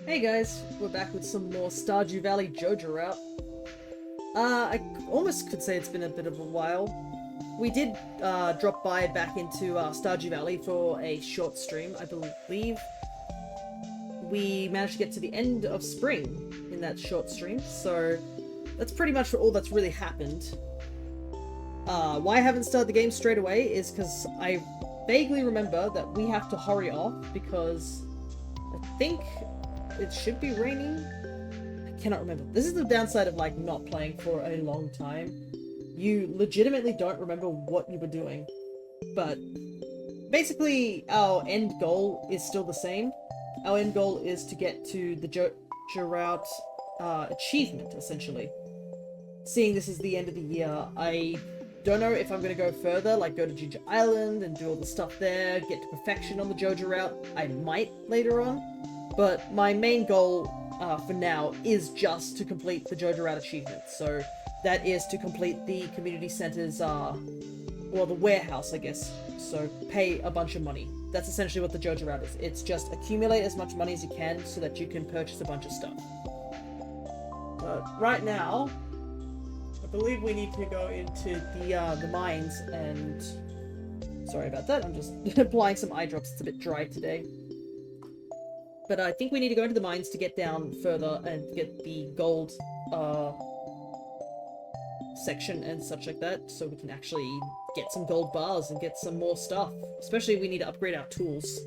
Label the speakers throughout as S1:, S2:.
S1: Hey guys, we're back with some more Stardew Valley Joja route. I almost could say it's been a bit of a while. We did drop by back into Stardew Valley for a short stream, I believe. We managed to get to the end of spring in that short stream, so that's pretty much all that's really happened. Why I haven't started the game straight away is because I vaguely remember that we have to hurry off because I think it should be raining. I cannot remember. This is the downside of like not playing for a long time. You legitimately don't remember what you were doing. But basically our end goal is still the same. Our end goal is to get to the Joja route achievement, essentially. Seeing this is the end of the year, I don't know if I'm going to go further, like go to Ginger Island and do all the stuff there, get to perfection on the Joja route. I might later on. But my main goal for now is just to complete the Joja route achievement. So that is to complete the community center's, well, the warehouse, I guess. So pay a bunch of money. That's essentially what the Joja route is. It's just accumulate as much money as you can so that you can purchase a bunch of stuff. But right now, I believe we need to go into the mines and... Sorry about that, I'm just applying some eye drops. It's a bit dry today. But I think we need to go into the mines to get down further and get the gold section and such like that, so we can actually get some gold bars and get some more stuff. Especially we need to upgrade our tools.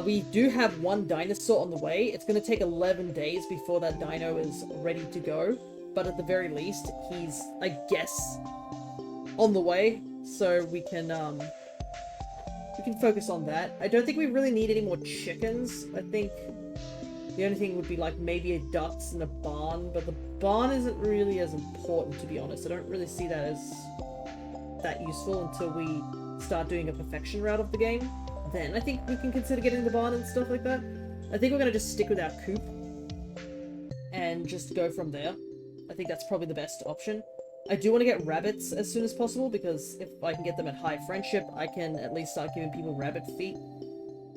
S1: We do have one dinosaur on the way. It's going to take 11 days before that dino is ready to go. But at the very least, he's, I guess, on the way. So we can focus on that. I don't think we really need any more chickens. I think the only thing would be like maybe a ducks and a barn, but the barn isn't really as important, to be honest. I don't really see that as that useful until we start doing a perfection route of the game. Then I think we can consider getting the barn and stuff like that. I think we're going to just stick with our coop and just go from there. I think that's probably the best option. I do want to get rabbits as soon as possible, because if I can get them at high friendship, I can at least start giving people rabbit feet.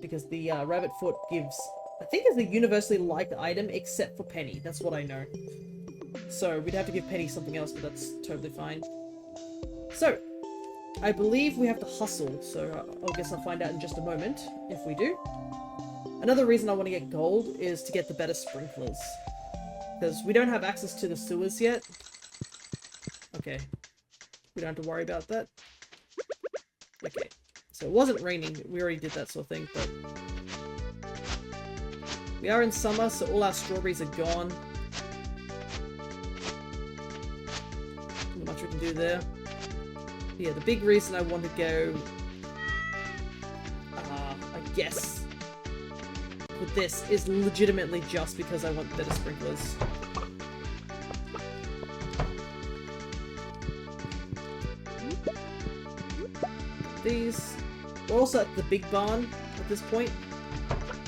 S1: Because the rabbit foot gives, I think, is the universally liked item, except for Penny. That's what I know. So we'd have to give Penny something else, but that's totally fine. So, I believe we have to hustle, so I guess I'll find out in just a moment if we do. Another reason I want to get gold is to get the better sprinklers. Because we don't have access to the sewers yet. Okay. We don't have to worry about that. Okay. So it wasn't raining. We already did that sort of thing, but... We are in summer, so all our strawberries are gone. Not much we can do there. Yeah, the big reason I want to go... I guess... with this is legitimately just because I want better sprinklers. These. We're also at the big barn at this point,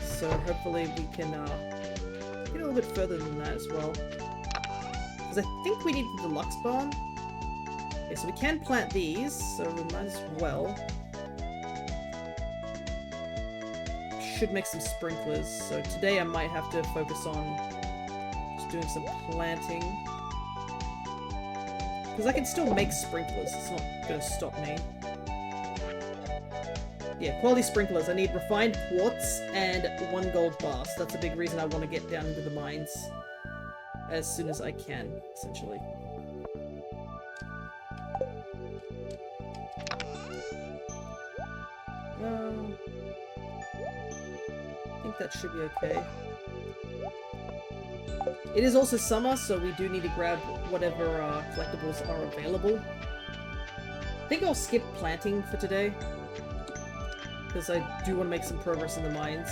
S1: so hopefully we can get a little bit further than that as well. Because I think we need the deluxe barn. Okay, so we can plant these, so we might as well. Should make some sprinklers, so today I might have to focus on just doing some planting. Because I can still make sprinklers, it's not going to stop me. Yeah, quality sprinklers. I need refined quartz and 1 gold bar, so that's a big reason I want to get down into the mines as soon as I can, essentially. I think that should be okay. It is also summer, so we do need to grab whatever collectibles are available. I think I'll skip planting for today, because I do want to make some progress in the mines.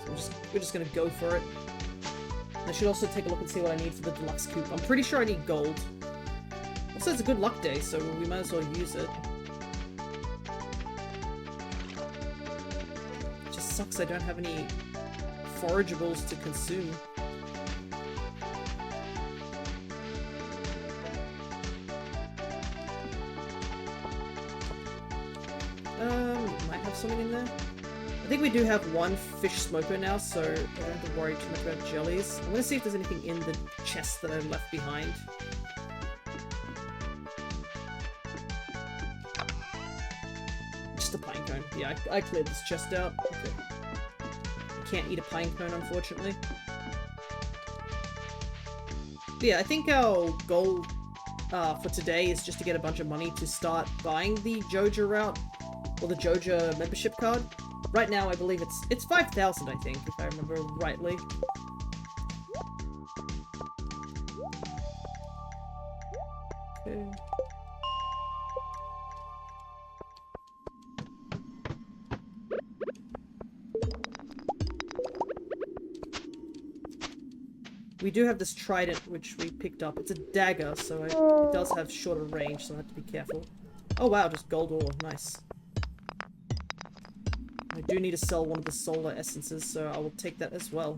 S1: So we're just going to go for it. I should also take a look and see what I need for the deluxe coop. I'm pretty sure I need gold. Also, it's a good luck day, so we might as well use it. It just sucks I don't have any forageables to consume. Might have something in there. I think we do have one fish smoker now, so I don't have to worry too much about jellies. I'm gonna see if there's anything in the chest that I left behind. Just a pine cone. Yeah, I cleared this chest out. Okay. I can't eat a pine cone, unfortunately. But yeah, I think our goal for today is just to get a bunch of money to start buying the Joja route, or the Joja membership card. Right now, I believe it's 5,000, I think, if I remember rightly. Okay. We do have this trident, which we picked up. It's a dagger, so it does have shorter range, so I have to be careful. Oh wow, just gold ore. Nice. I do need to sell one of the solar essences, so I will take that as well.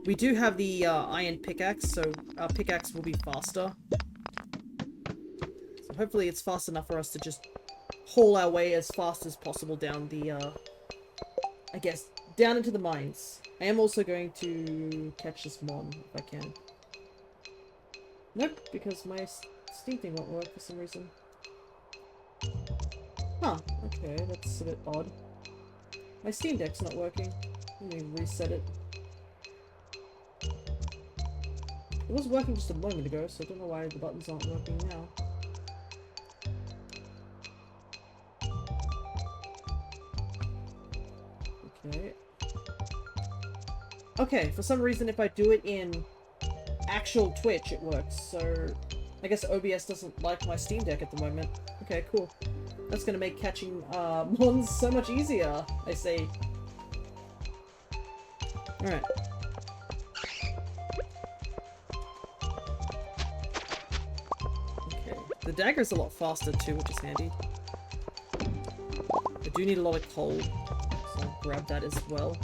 S1: We do have the iron pickaxe, so our pickaxe will be faster. So hopefully it's fast enough for us to just haul our way as fast as possible down the, I guess, down into the mines. I am also going to catch this mon, if I can. Nope, because my Steam thing won't work for some reason. Huh, okay, that's a bit odd. My Steam Deck's not working. Let me reset it. It was working just a moment ago, so I don't know why the buttons aren't working now. Okay. Okay, for some reason if I do it in actual Twitch, it works, so I guess OBS doesn't like my Steam Deck at the moment. Okay, cool. That's gonna make catching mons so much easier, I say. Alright. Okay. The dagger's a lot faster too, which is handy. I do need a lot of coal, so I'll grab that as well.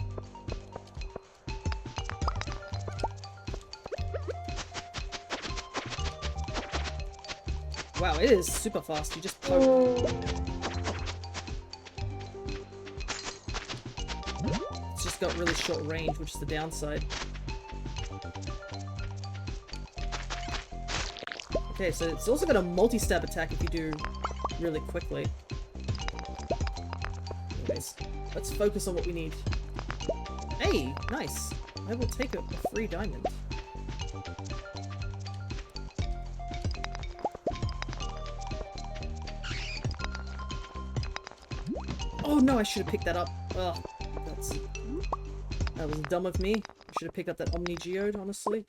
S1: Wow, it is super fast. You just poke. It's just got really short range, which is the downside. Okay, so it's also got a multi-stab attack if you do really quickly. Anyways, let's focus on what we need. Hey, nice. I will take a free diamond. Oh no, I should have picked that up. Ugh, that was dumb of me. I should have picked up that Omni Geode, honestly.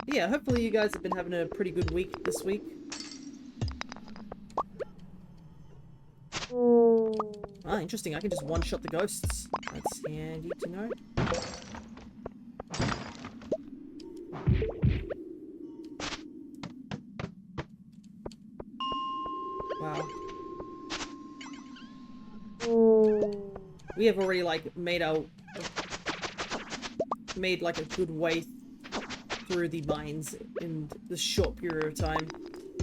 S1: Yeah, hopefully you guys have been having a pretty good week this week. Ah, interesting. I can just one-shot the ghosts. That's handy to know. Wow. We have already, like, made like a good way through the mines in this short period of time.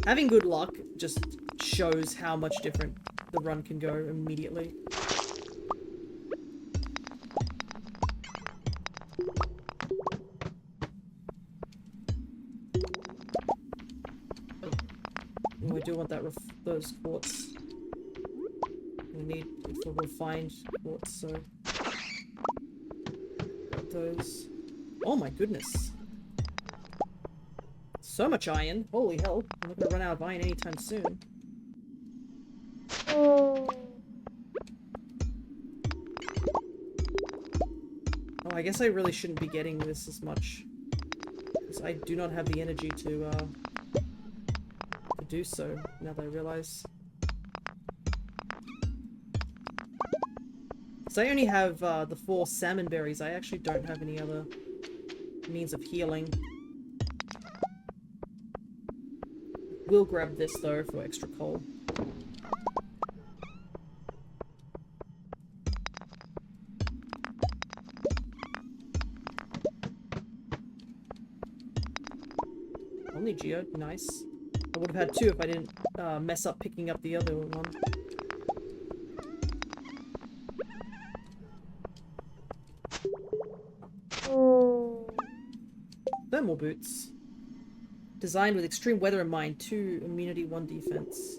S1: Having good luck just shows how much different the run can go immediately. And we do want that those quartz. We need it for refined quartz, so got those. Oh my goodness. So much iron. Holy hell. I'm not gonna run out of iron anytime soon. Oh, I guess I really shouldn't be getting this as much. Because I do not have the energy to do so, now that I realize. So I only have the 4 salmon berries. I actually don't have any other means of healing. We'll grab this though for extra coal. only geode. Nice. I would have had 2 if I didn't mess up picking up the other one. Thermal boots. Designed with extreme weather in mind. 2 immunity, 1 defense.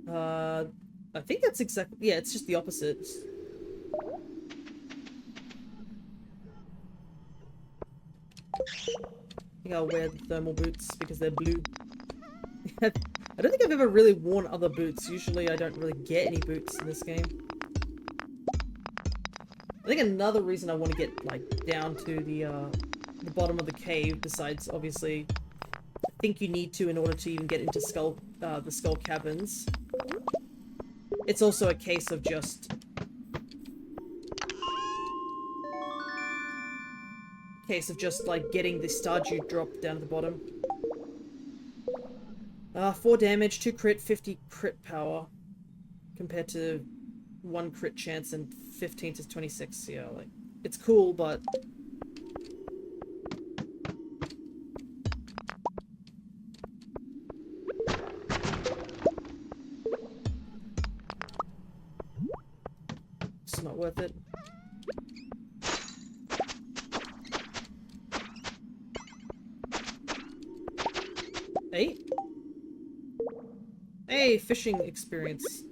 S1: I think that's exactly... Yeah, it's just the opposite. I think I'll wear the thermal boots because they're blue. I don't think I've ever really worn other boots. Usually I don't really get any boots in this game. I think another reason I want to get, like, down to the bottom of the cave, besides, obviously, I think you need to in order to even get into the Skull Caverns. It's also a case of just... like, getting the Stardew drop down at the bottom. 4 damage, 2 crit, 50 crit power. Compared to 1 crit chance and 15 to 26. Yeah, like, it's cool, but... it's not worth it. Hey? Hey, fishing experience.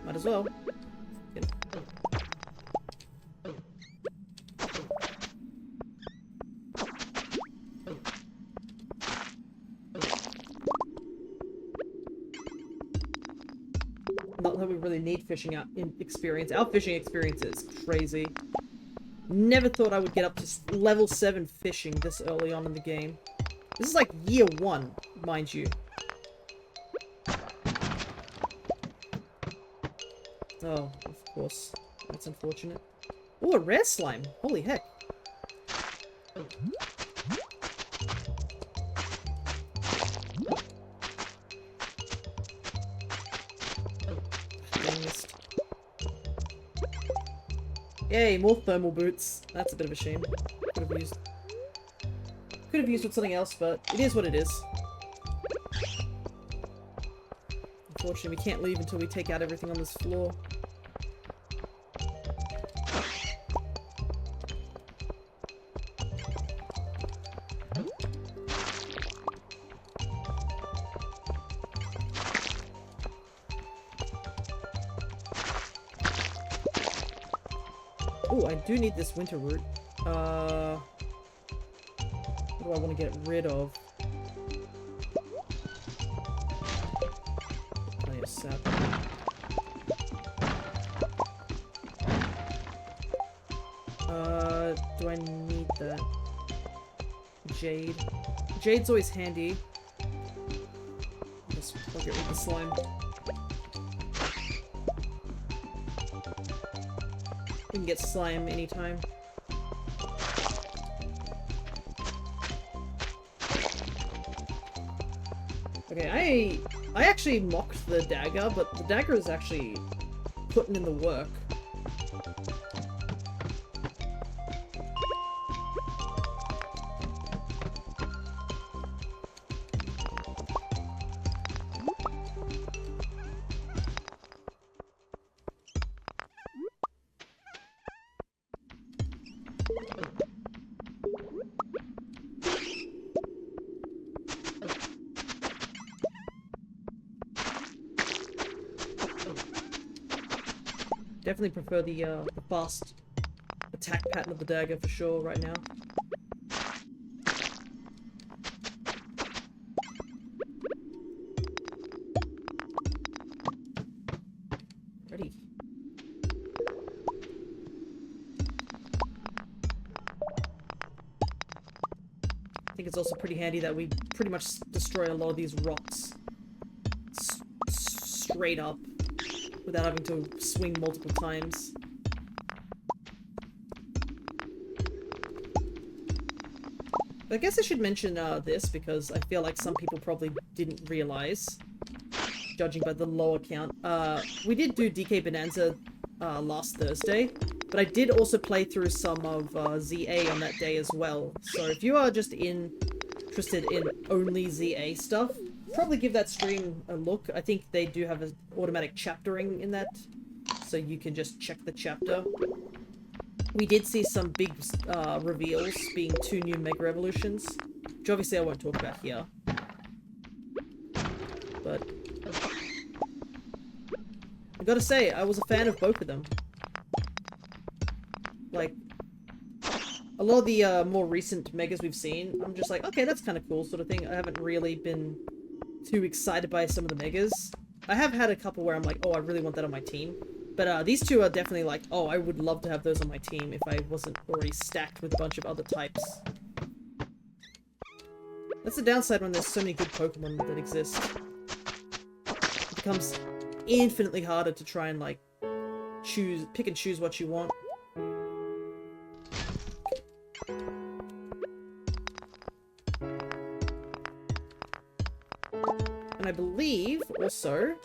S1: Might as well. Get it. Not that we really need fishing experience. Our fishing experience is crazy. Never thought I would get up to level 7 fishing this early on in the game. This is like year 1, mind you. Oh, of course. That's unfortunate. Oh, a rare slime. Holy heck. Yay, more thermal boots. That's a bit of a shame. Could have used with something else, but it is what it is. Unfortunately, we can't leave until we take out everything on this floor. Oh, I do need this winter root. What do I want to get rid of? Plenty of sap. Do I need that? Jade. Jade's always handy. I'll get rid of the slime. We can get slime anytime. Okay, I actually mocked the dagger, but the dagger is actually putting in the work. Definitely prefer the fast attack pattern of the dagger for sure right now. Ready. I think it's also pretty handy that we pretty much destroy a lot of these rocks straight up, without having to swing multiple times. I guess I should mention this because I feel like some people probably didn't realize, judging by the lower count. We did do DK Bonanza last Thursday, But I did also play through some of ZA on that day as well. So if you are just interested in only ZA stuff, probably give that stream a look. I think they do have an automatic chaptering in that, so you can just check the chapter. We did see some big reveals, being 2 new Mega Evolutions, which obviously I won't talk about here. But I gotta say, I was a fan of both of them. Like, a lot of the more recent Megas we've seen, I'm just like, okay, that's kind of cool sort of thing. I haven't really been too excited by some of the Megas. I have had a couple where I'm like, oh, I really want that on my team. But these two are definitely like, oh, I would love to have those on my team if I wasn't already stacked with a bunch of other types. That's the downside when there's so many good Pokemon that exist. It becomes infinitely harder to try and, like, pick and choose what you want. And I believe, also,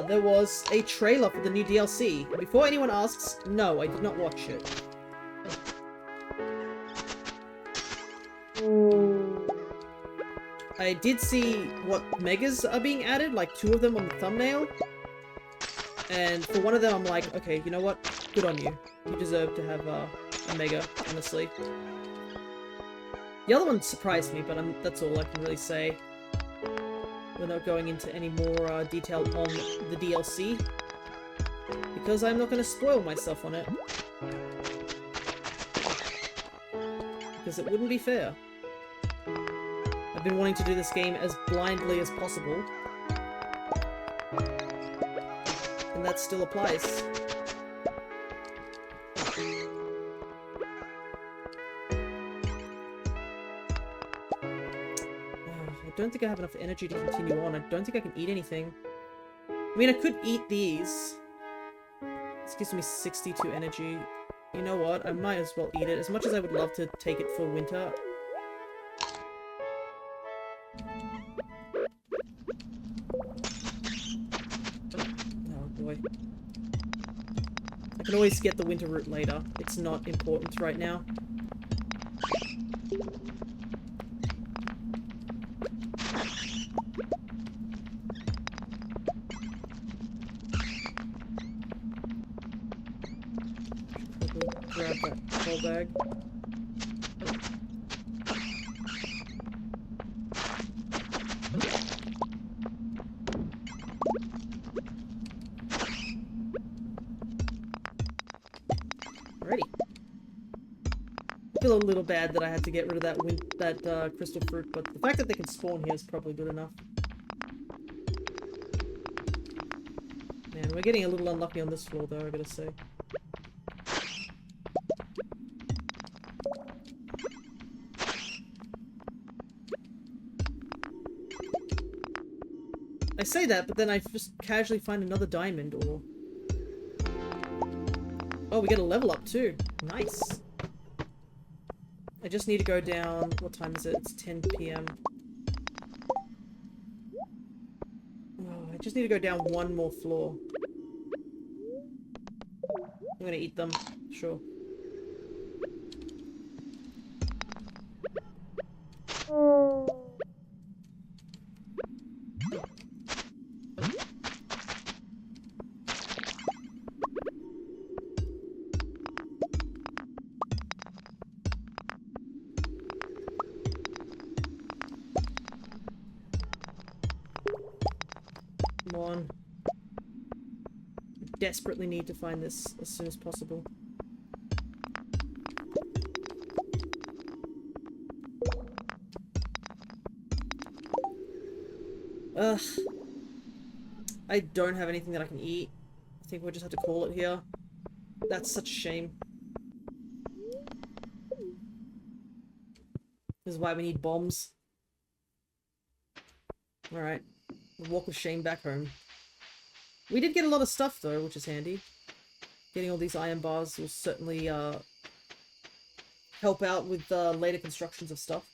S1: there was a trailer for the new DLC. Before anyone asks, no, I did not watch it. I did see what Megas are being added, like 2 of them on the thumbnail. And for one of them, I'm like, okay, you know what? Good on you. You deserve to have a Mega, honestly. The other one surprised me, but that's all I can really say. We're not going into any more detail on the DLC, because I'm not going to spoil myself on it. Because it wouldn't be fair. I've been wanting to do this game as blindly as possible. And that still applies. I don't think I have enough energy to continue on. I don't think I can eat anything. I mean, I could eat these. This gives me 62 energy. You know what? I might as well eat it. As much as I would love to take it for winter. Oh boy. I can always get the winter root later. It's not important right now. Grab that whole bag. Alrighty. I feel a little bad that I had to get rid of that crystal fruit, but the fact that they can spawn here is probably good enough. Man, we're getting a little unlucky on this floor though, I gotta say. I say that, but then I just casually find another diamond, or... Oh, we get a level up too. Nice. I just need to go down... What time is it? It's 10 PM. Oh, I just need to go down one more floor. I'm gonna eat them. Sure. Come on. I desperately need to find this as soon as possible. Ugh. I don't have anything that I can eat. I think we'll just have to call it here. That's such a shame. This is why we need bombs. Alright. Walk of shame back home. We did get a lot of stuff though, which is handy. Getting all these iron bars will certainly help out with later constructions of stuff.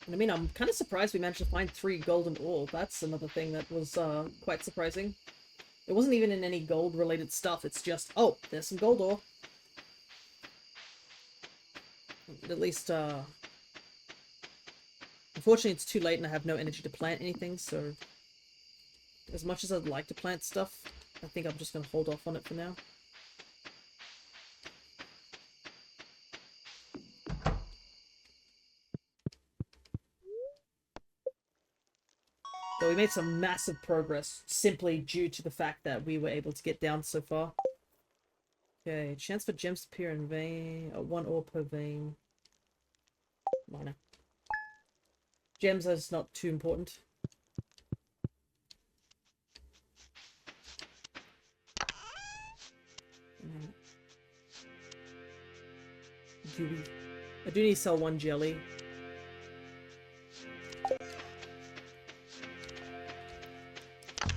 S1: And I mean, I'm kind of surprised we managed to find 3 golden ore. That's another thing that was quite surprising. It wasn't even in any gold-related stuff. It's just, oh, there's some gold ore. At least, unfortunately, it's too late and I have no energy to plant anything, so... As much as I'd like to plant stuff, I think I'm just going to hold off on it for now. Though we made some massive progress, simply due to the fact that we were able to get down so far. Okay, chance for gems to appear in vein. 1 ore per vein. Minor. Gems are just not too important. I do need to sell 1 jelly.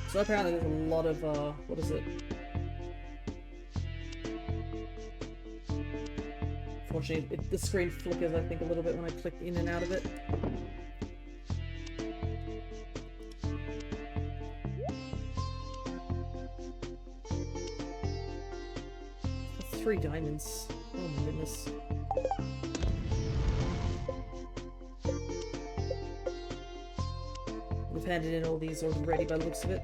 S1: So apparently there's a lot of, what is it? Unfortunately, the screen flickers, I think, a little bit when I click in and out of it. 3 diamonds. Oh my goodness. We've handed in all these already by the looks of it.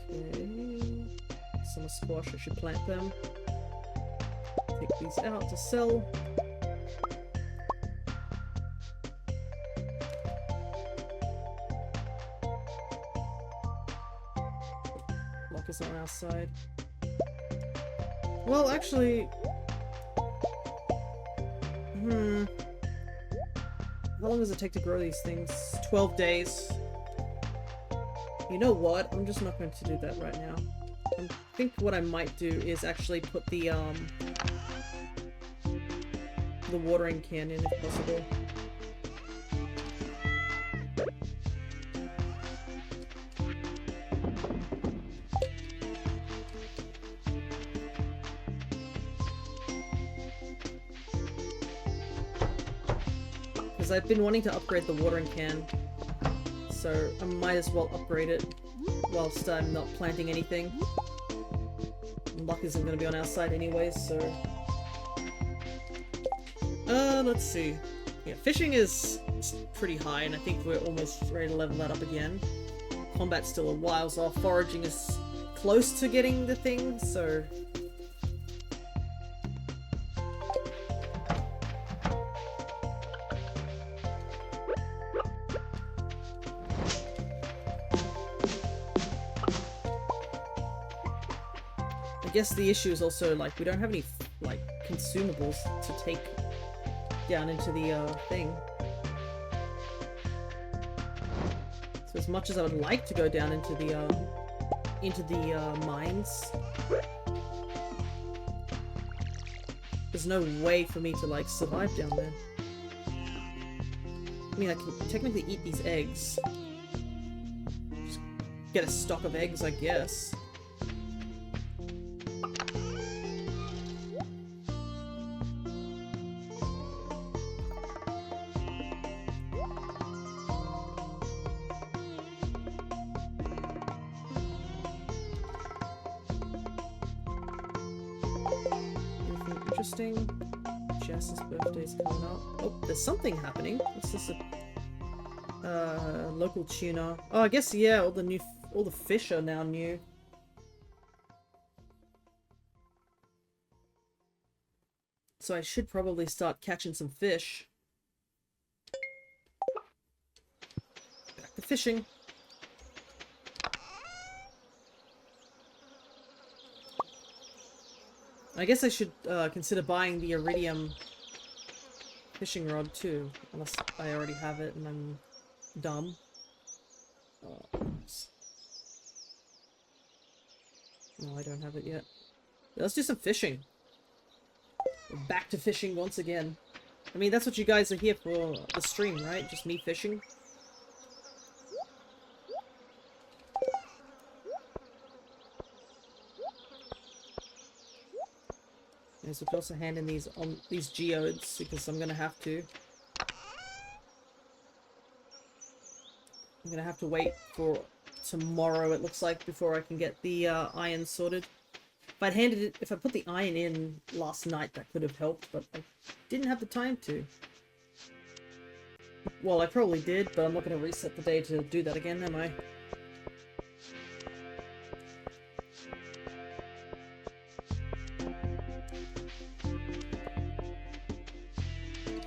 S1: Okay. Summer squash, I should plant them. Take these out to sell. Luck is on our side. Well, actually... How long does it take to grow these things? 12 days. You know what? I'm just not going to do that right now. I think what I might do is actually put the watering can in if possible. Because I've been wanting to upgrade the watering can, so I might as well upgrade it whilst I'm not planting anything. Luck isn't going to be on our side anyways, so... let's see. Yeah, fishing is pretty high, and I think we're almost ready to level that up again. Combat's still a whiles off. Foraging is close to getting the thing, so... I guess the issue is also, like, we don't have any, like, consumables to take down into the, thing. So as much as I would like to go down into the mines, there's no way for me to, like, survive down there. I mean, I can technically eat these eggs. Just get a stock of eggs, I guess. Interesting. Jess's birthday's coming up. Oh, there's something happening. What's this? Local tuna. Oh, I guess, yeah, all the fish are now new. So I should probably start catching some fish. Back to fishing. I guess I should consider buying the iridium fishing rod too, unless I already have it and I'm dumb. No, I don't have it yet. Let's do some fishing. We're back to fishing once again. I mean, that's what you guys are here for, the stream, right? Just me fishing. guess we can also hand in these geodes because I'm gonna have to. I'm gonna have to wait for tomorrow, it looks like, before I can get the iron sorted. If I put the iron in last night, that could have helped, but I didn't have the time to. Well, I probably did, but I'm not gonna reset the day to do that again, am I?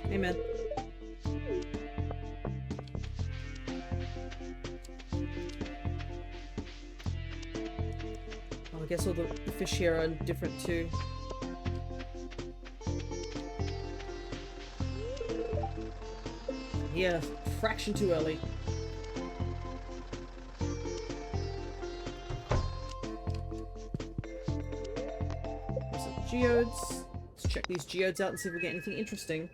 S1: Hey, man. Oh, I guess all the fish here are different too. Yeah, fraction too early. There's some geodes. Let's check these geodes out and see if we get anything interesting.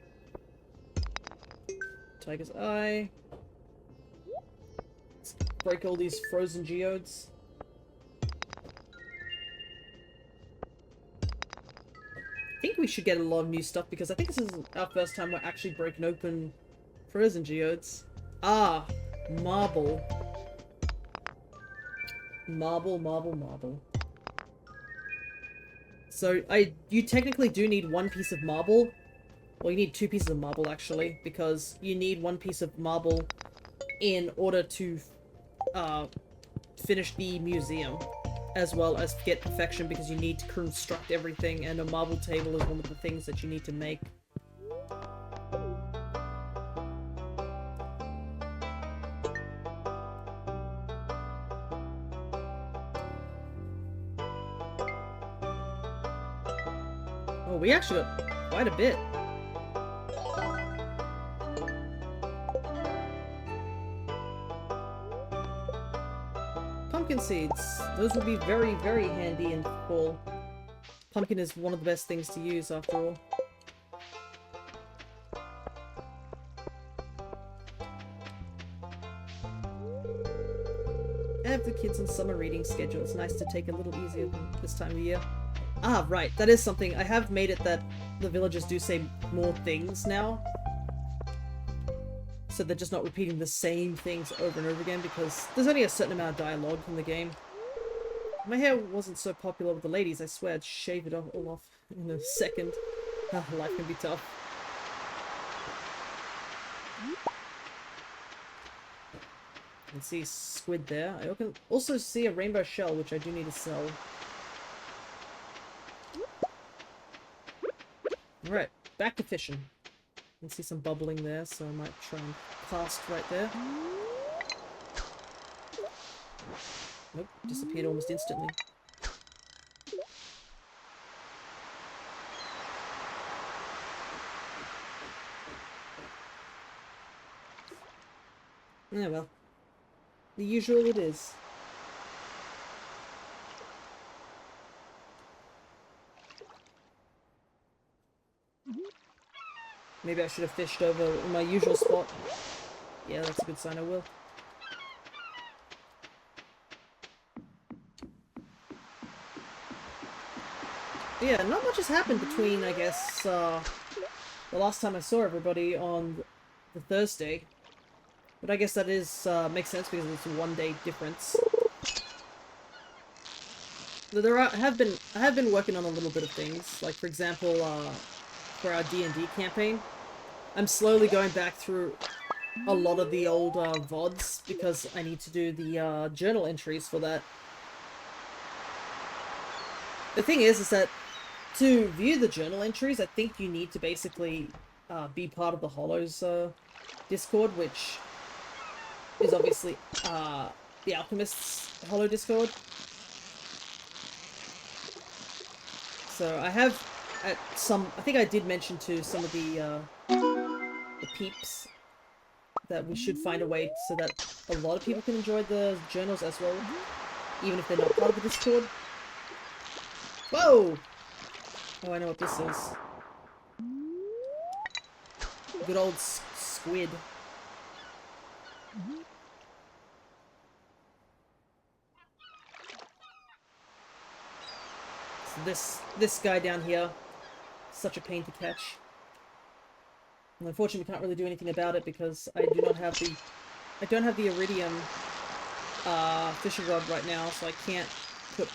S1: Tiger's Eye. Let's break all these frozen geodes. I think we should get a lot of new stuff because I think this is our first time we're actually breaking open frozen geodes. Ah, marble. Marble, marble, marble. So you technically do need one piece of marble. Well, you need two pieces of marble actually, because you need one piece of marble in order to finish the museum, as well as get perfection, because you need to construct everything, and a marble table is one of the things that you need to make. Oh, we actually got quite a bit. Pumpkin seeds. Those would be very, very handy in fall. Pumpkin is one of the best things to use, after all. I have the kids on summer reading schedule. It's nice to take a little easier this time of year. Ah, right. That is something. I have made it that the villagers do say more things now. So they're just not repeating the same things over and over again, because there's only a certain amount of dialogue in the game. My hair wasn't so popular with the ladies, I swear I'd shave it all off in a second. Ah, life can be tough. I can see squid there. I can also see a rainbow shell, which I do need to sell. Alright, back to fishing. I can see some bubbling there, so I might try and cast right there. Nope, disappeared almost instantly. Yeah, well. The usual it is. Maybe I should have fished over in my usual spot. Yeah, that's a good sign I will. But yeah, not much has happened between, I guess, the last time I saw everybody on the Thursday. But I guess that is, makes sense because it's a one-day difference. I have been working on a little bit of things. Like, for example, for our D&D campaign, I'm slowly going back through a lot of the old vods because I need to do the journal entries for that. The thing is that to view the journal entries, I think you need to basically be part of the Hollows Discord, which is obviously the Alchemist's Hollow Discord. So I have I think I did mention to some of the peeps that we should find a way so that a lot of people can enjoy the journals as well, even if they're not part of the Discord. Whoa! Oh, I know what this is. Good old squid. So this guy down here, such a pain to catch. And unfortunately, we can't really do anything about it because I don't have the iridium fishing rod right now, so I can't put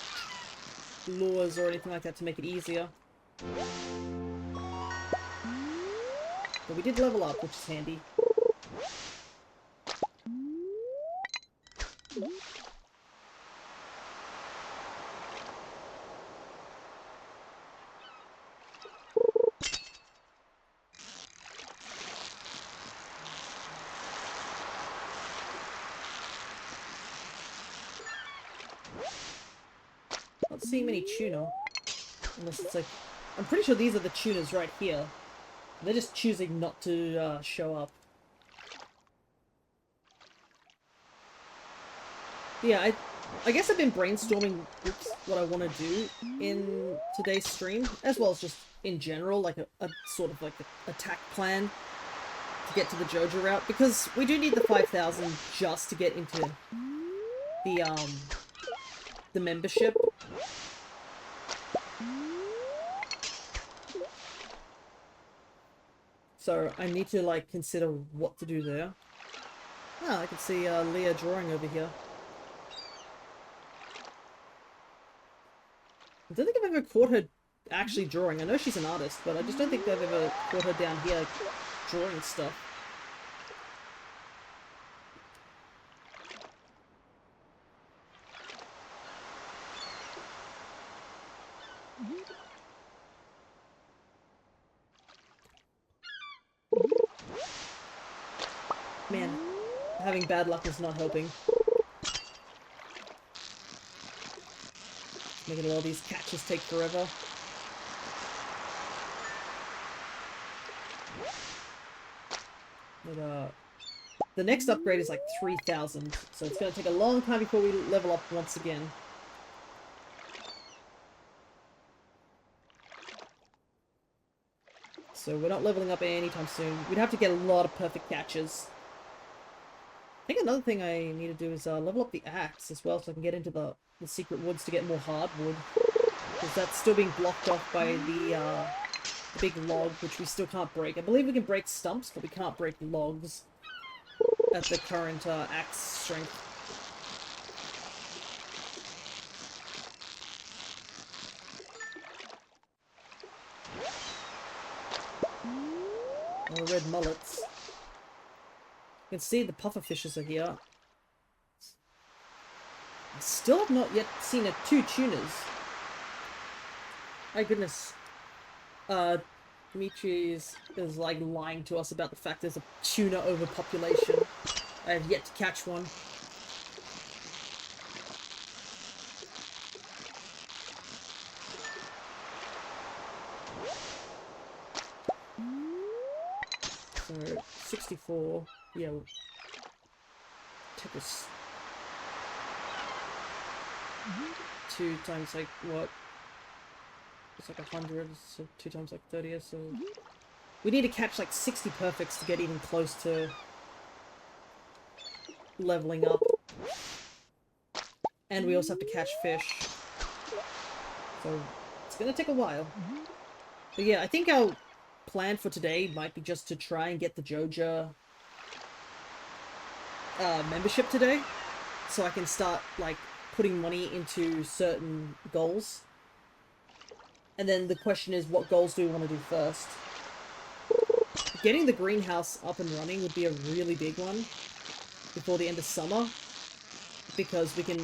S1: lures or anything like that to make it easier. But we did level up, which is handy. Not seeing many tuna. Unless it's like... I'm pretty sure these are the tunas right here. They're just choosing not to show up. Yeah, I guess I've been brainstorming what I want to do in today's stream, as well as just in general, like a sort of like a attack plan to get to the Joja route, because we do need the 5,000 just to get into the membership. So I need to like consider what to do there. Ah, I can see Leah drawing over here. I don't think I've ever caught her actually drawing. I know she's an artist, but I just don't think I've ever caught her down here drawing stuff. Man, having bad luck is not helping. Making all these catches take forever. But, the next upgrade is like 3,000, so it's going to take a long time before we level up once again. So we're not leveling up anytime soon. We'd have to get a lot of perfect catches. I think another thing I need to do is level up the axe as well, so I can get into the secret woods to get more hardwood. Because that's still being blocked off by the big log, which we still can't break. I believe we can break stumps, but we can't break logs at the current axe strength. Oh, red mullets. You can see the puffer fishes are here. I still have not yet seen two tunas. My goodness. Dimitri is like lying to us about the fact there's a tuna overpopulation. I have yet to catch one. So, 64. Yeah, we'll take this. 2 times like what? It's like 100, so 2 times like 30, so... We need to catch like 60 perfects to get even close to leveling up. And we also have to catch fish. So, it's gonna take a while. But yeah, I think our plan for today might be just to try and get the Joja membership today. So I can start, like, putting money into certain goals. And then the question is, what goals do we want to do first? Getting the greenhouse up and running would be a really big one before the end of summer. Because we can...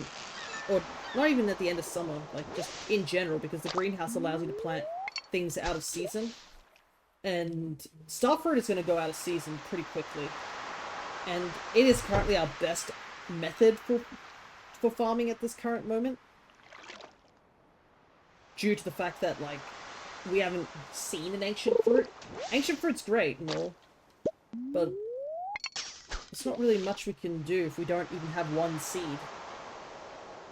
S1: Or not even at the end of summer, like just in general, because the greenhouse allows you to plant things out of season. And starfruit is going to go out of season pretty quickly. And it is currently our best method for farming at this current moment. Due to the fact that, like, we haven't seen an ancient fruit. Ancient fruit's great and all, but there's not really much we can do if we don't even have one seed.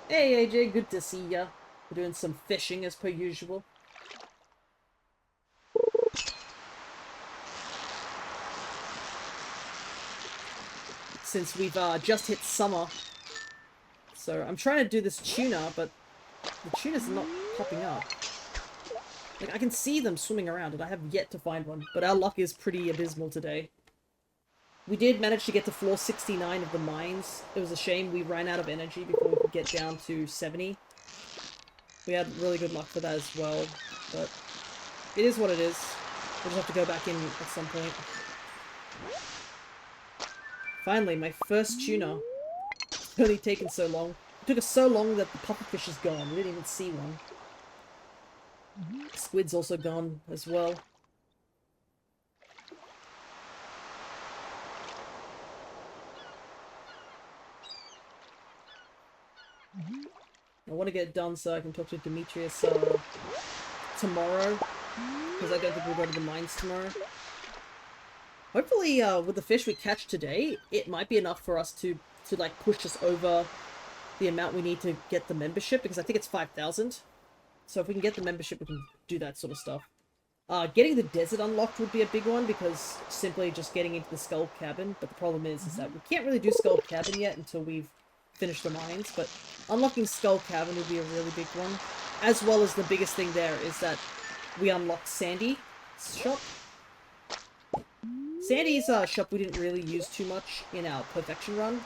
S1: Hey AJ, good to see ya. We're doing some fishing as per usual. Since we've just hit summer. So I'm trying to do this tuna, but the tunas are not popping up. Like, I can see them swimming around, and I have yet to find one. But our luck is pretty abysmal today. We did manage to get to floor 69 of the mines. It was a shame we ran out of energy before we could get down to 70. We had really good luck for that as well, but it is what it is. We'll just have to go back in at some point. Finally, my first tuna. It's only taken so long. It took us so long that the pufferfish is gone. We didn't even see one. Squid's also gone as well. I want to get it done so I can talk to Demetrius tomorrow, because I don't think we'll go to the mines tomorrow. Hopefully, with the fish we catch today, it might be enough for us to like push us over the amount we need to get the membership, because I think it's 5,000. So if we can get the membership, we can do that sort of stuff. Getting the desert unlocked would be a big one, because simply just getting into the Skull Cabin, but the problem is that we can't really do Skull Cabin yet until we've finished the mines, but unlocking Skull Cabin would be a really big one. As well as the biggest thing there is that we unlocked Sandy's shop. Sandy's shop we didn't really use too much in our perfection run,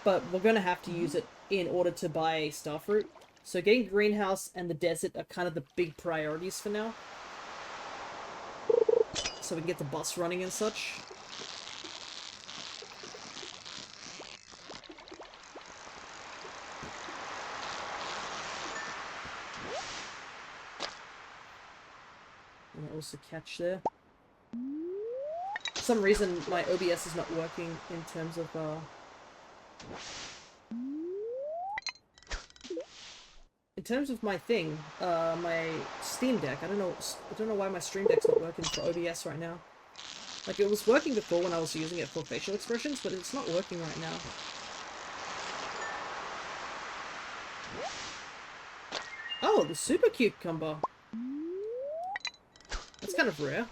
S1: but we're going to have to use it in order to buy Starfruit. So getting Greenhouse and the desert are kind of the big priorities for now. So we can get the bus running and such. And also catch there. For some reason, my OBS is not working in terms of, in terms of my thing, my Steam Deck. I don't know why my Stream Deck's not working for OBS right now. Like, it was working before when I was using it for facial expressions, but it's not working right now. Oh, the super cucumber. That's kind of rare.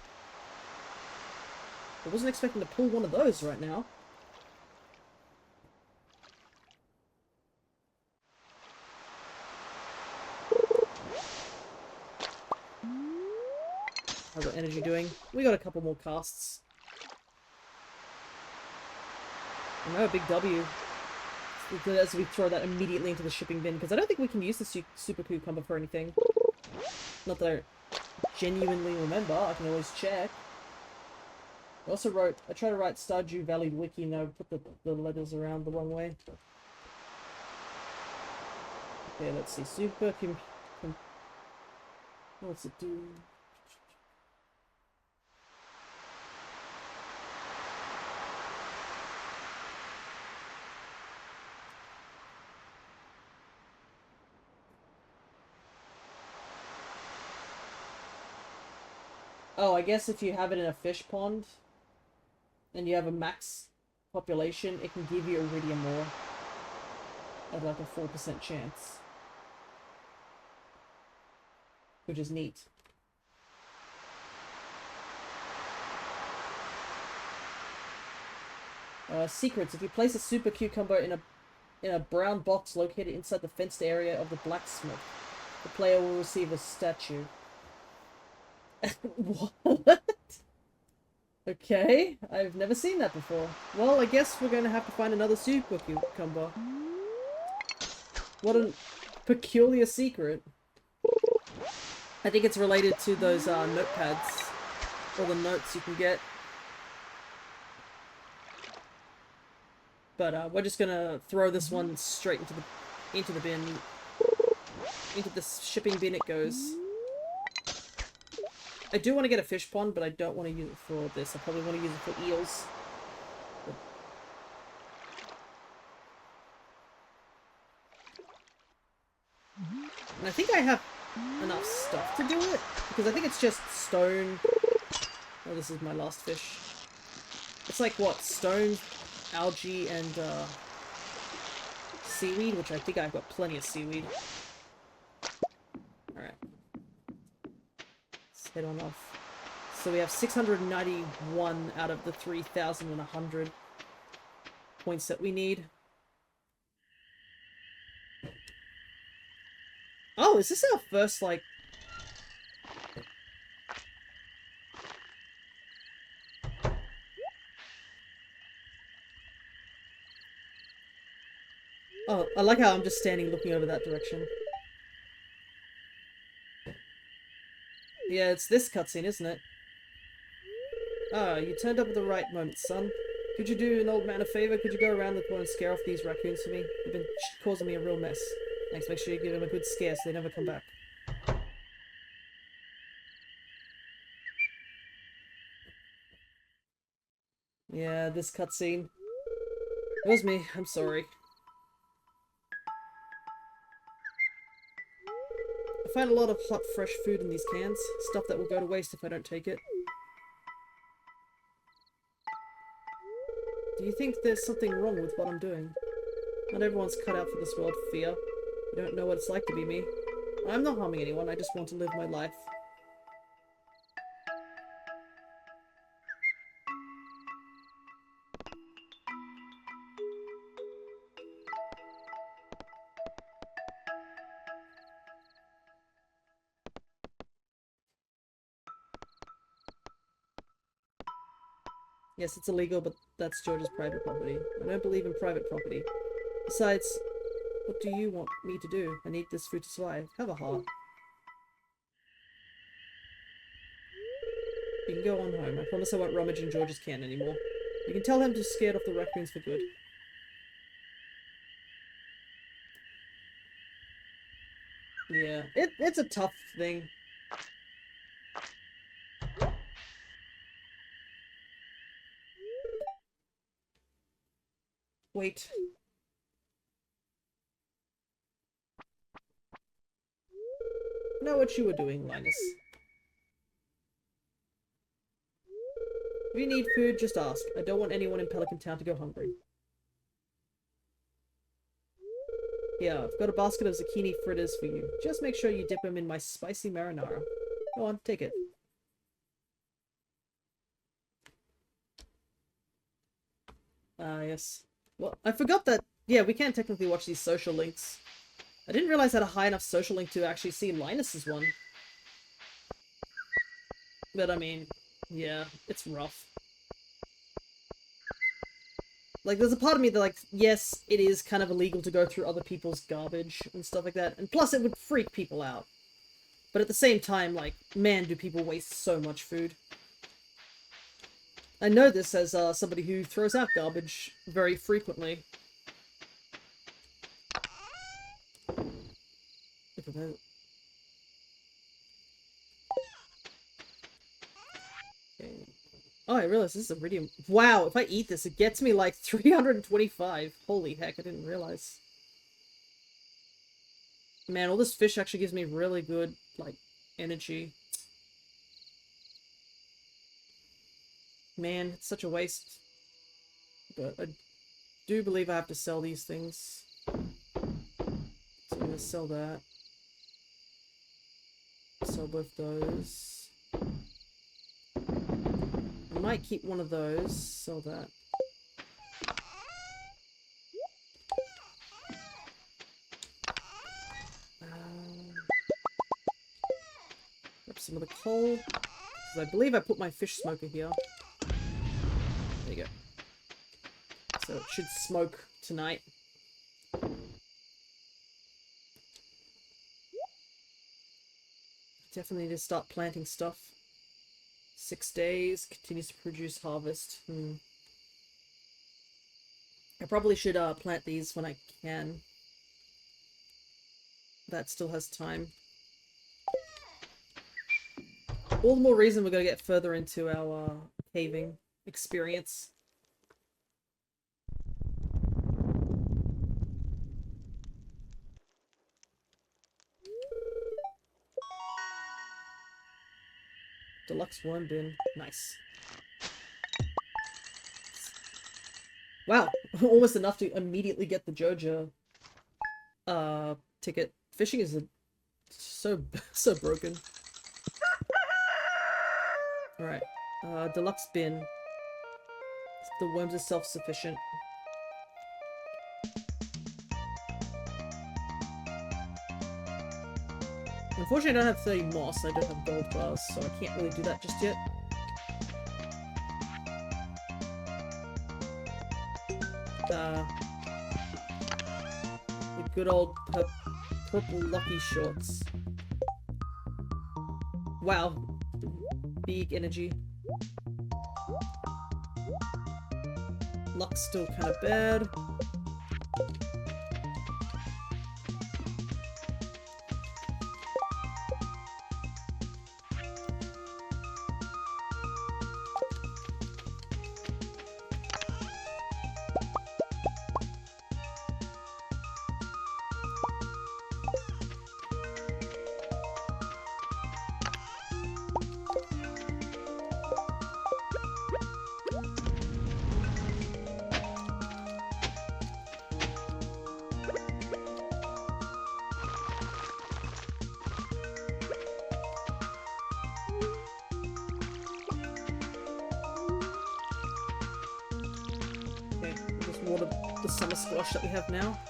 S1: I wasn't expecting to pull one of those right now. How's our energy doing? We got a couple more casts. I know, a big W. As we throw that immediately into the shipping bin, because I don't think we can use the super cucumber for anything. Not that I genuinely remember, I can always check. I also wrote, I tried to write Stardew Valley Wiki and I put the letters around the wrong way. Okay, let's see. Super what's it do? Oh, I guess if you have it in a fish pond and you have a max population, it can give you iridium ore at like a 4% chance. Which is neat. Secrets. If you place a super cucumber in a brown box located inside the fenced area of the blacksmith, the player will receive a statue. What? Okay, I've never seen that before. Well, I guess we're going to have to find another super cucumber. What a peculiar secret. I think it's related to those notepads. Or the notes you can get. But we're just gonna throw this one straight into the bin. Into the shipping bin it goes. I do want to get a fish pond, but I don't want to use it for this. I probably want to use it for eels. And I think I have enough stuff to do it, because I think it's just stone. Oh, this is my last fish. It's like, what, stone, algae, and seaweed, which I think I've got plenty of seaweed. Alright. Let's head on off. So we have 691 out of the 3,100 points that we need. Oh, is this our first, like... Oh, I like how I'm just standing looking over that direction. Yeah, it's this cutscene, isn't it? Ah, you turned up at the right moment, son. Could you do an old man a favor? Could you go around the corner and scare off these raccoons for me? They've been causing me a real mess. Thanks, make sure you give them a good scare so they never come back. Yeah, this cutscene. It was me. I'm sorry. I find a lot of hot, fresh food in these cans. Stuff that will go to waste if I don't take it. Do you think there's something wrong with what I'm doing? Not everyone's cut out for this world, Fear. You don't know what it's like to be me. I'm not harming anyone, I just want to live my life. Yes, it's illegal, but that's George's private property. I don't believe in private property. Besides, what do you want me to do? I need this food to survive. Have a heart. You can go on home. I promise I won't rummage in George's can anymore. You can tell him to scared off the raccoons for good. Yeah, it's a tough thing. Wait. Know what you were doing, Linus. If you need food, just ask. I don't want anyone in Pelican Town to go hungry. Yeah, I've got a basket of zucchini fritters for you. Just make sure you dip them in my spicy marinara. Go on, take it. Yes. Well, I forgot that, yeah, we can technically watch these social links. I didn't realize I had a high enough social link to actually see Linus's one. But I mean, yeah, it's rough. Like, there's a part of me that, like, yes, it is kind of illegal to go through other people's garbage and stuff like that. And plus, it would freak people out. But at the same time, like, man, do people waste so much food. I know this as somebody who throws out garbage very frequently. Look at that. Okay. Oh, I realize this is iridium. Wow, if I eat this, it gets me like 325. Holy heck, I didn't realize. Man, all this fish actually gives me really good, like, energy. Man, it's such a waste. But I do believe I have to sell these things. So I'm gonna sell that. Sell both those. I might keep one of those. Sell that. Grab some of the coal. Because I believe I put my fish smoker here. There you go. So it should smoke tonight. Definitely need to start planting stuff. 6 days. Continues to produce harvest. I probably should plant these when I can. That still has time. All the more reason we're going to get further into our caving experience. Deluxe worm bin. Nice. Wow, almost enough to immediately get the Joja ticket. Fishing is so broken. Alright. Deluxe bin. The worms are self-sufficient. Unfortunately, I don't have 30 moss, I don't have gold bars, so I can't really do that just yet. good old purple lucky shorts. Wow. Big energy. Luck's still kind of bad. Water the summer squash that we have now.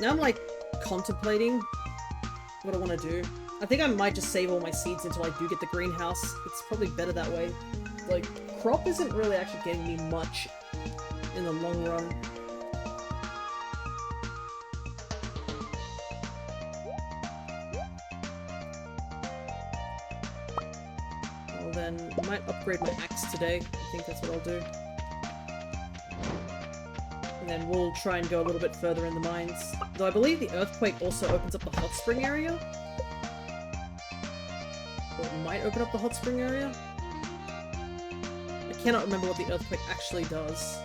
S1: Now I'm like contemplating what I want to do. I think I might just save all my seeds until I do get the greenhouse. It's probably better that way. Like, crop isn't really actually getting me much in the long run. Then I might upgrade my axe today. I think that's what I'll do. And then we'll try and go a little bit further in the mines. Though I believe the earthquake also opens up the hot spring area. Or it might open up the hot spring area. I cannot remember what the earthquake actually does.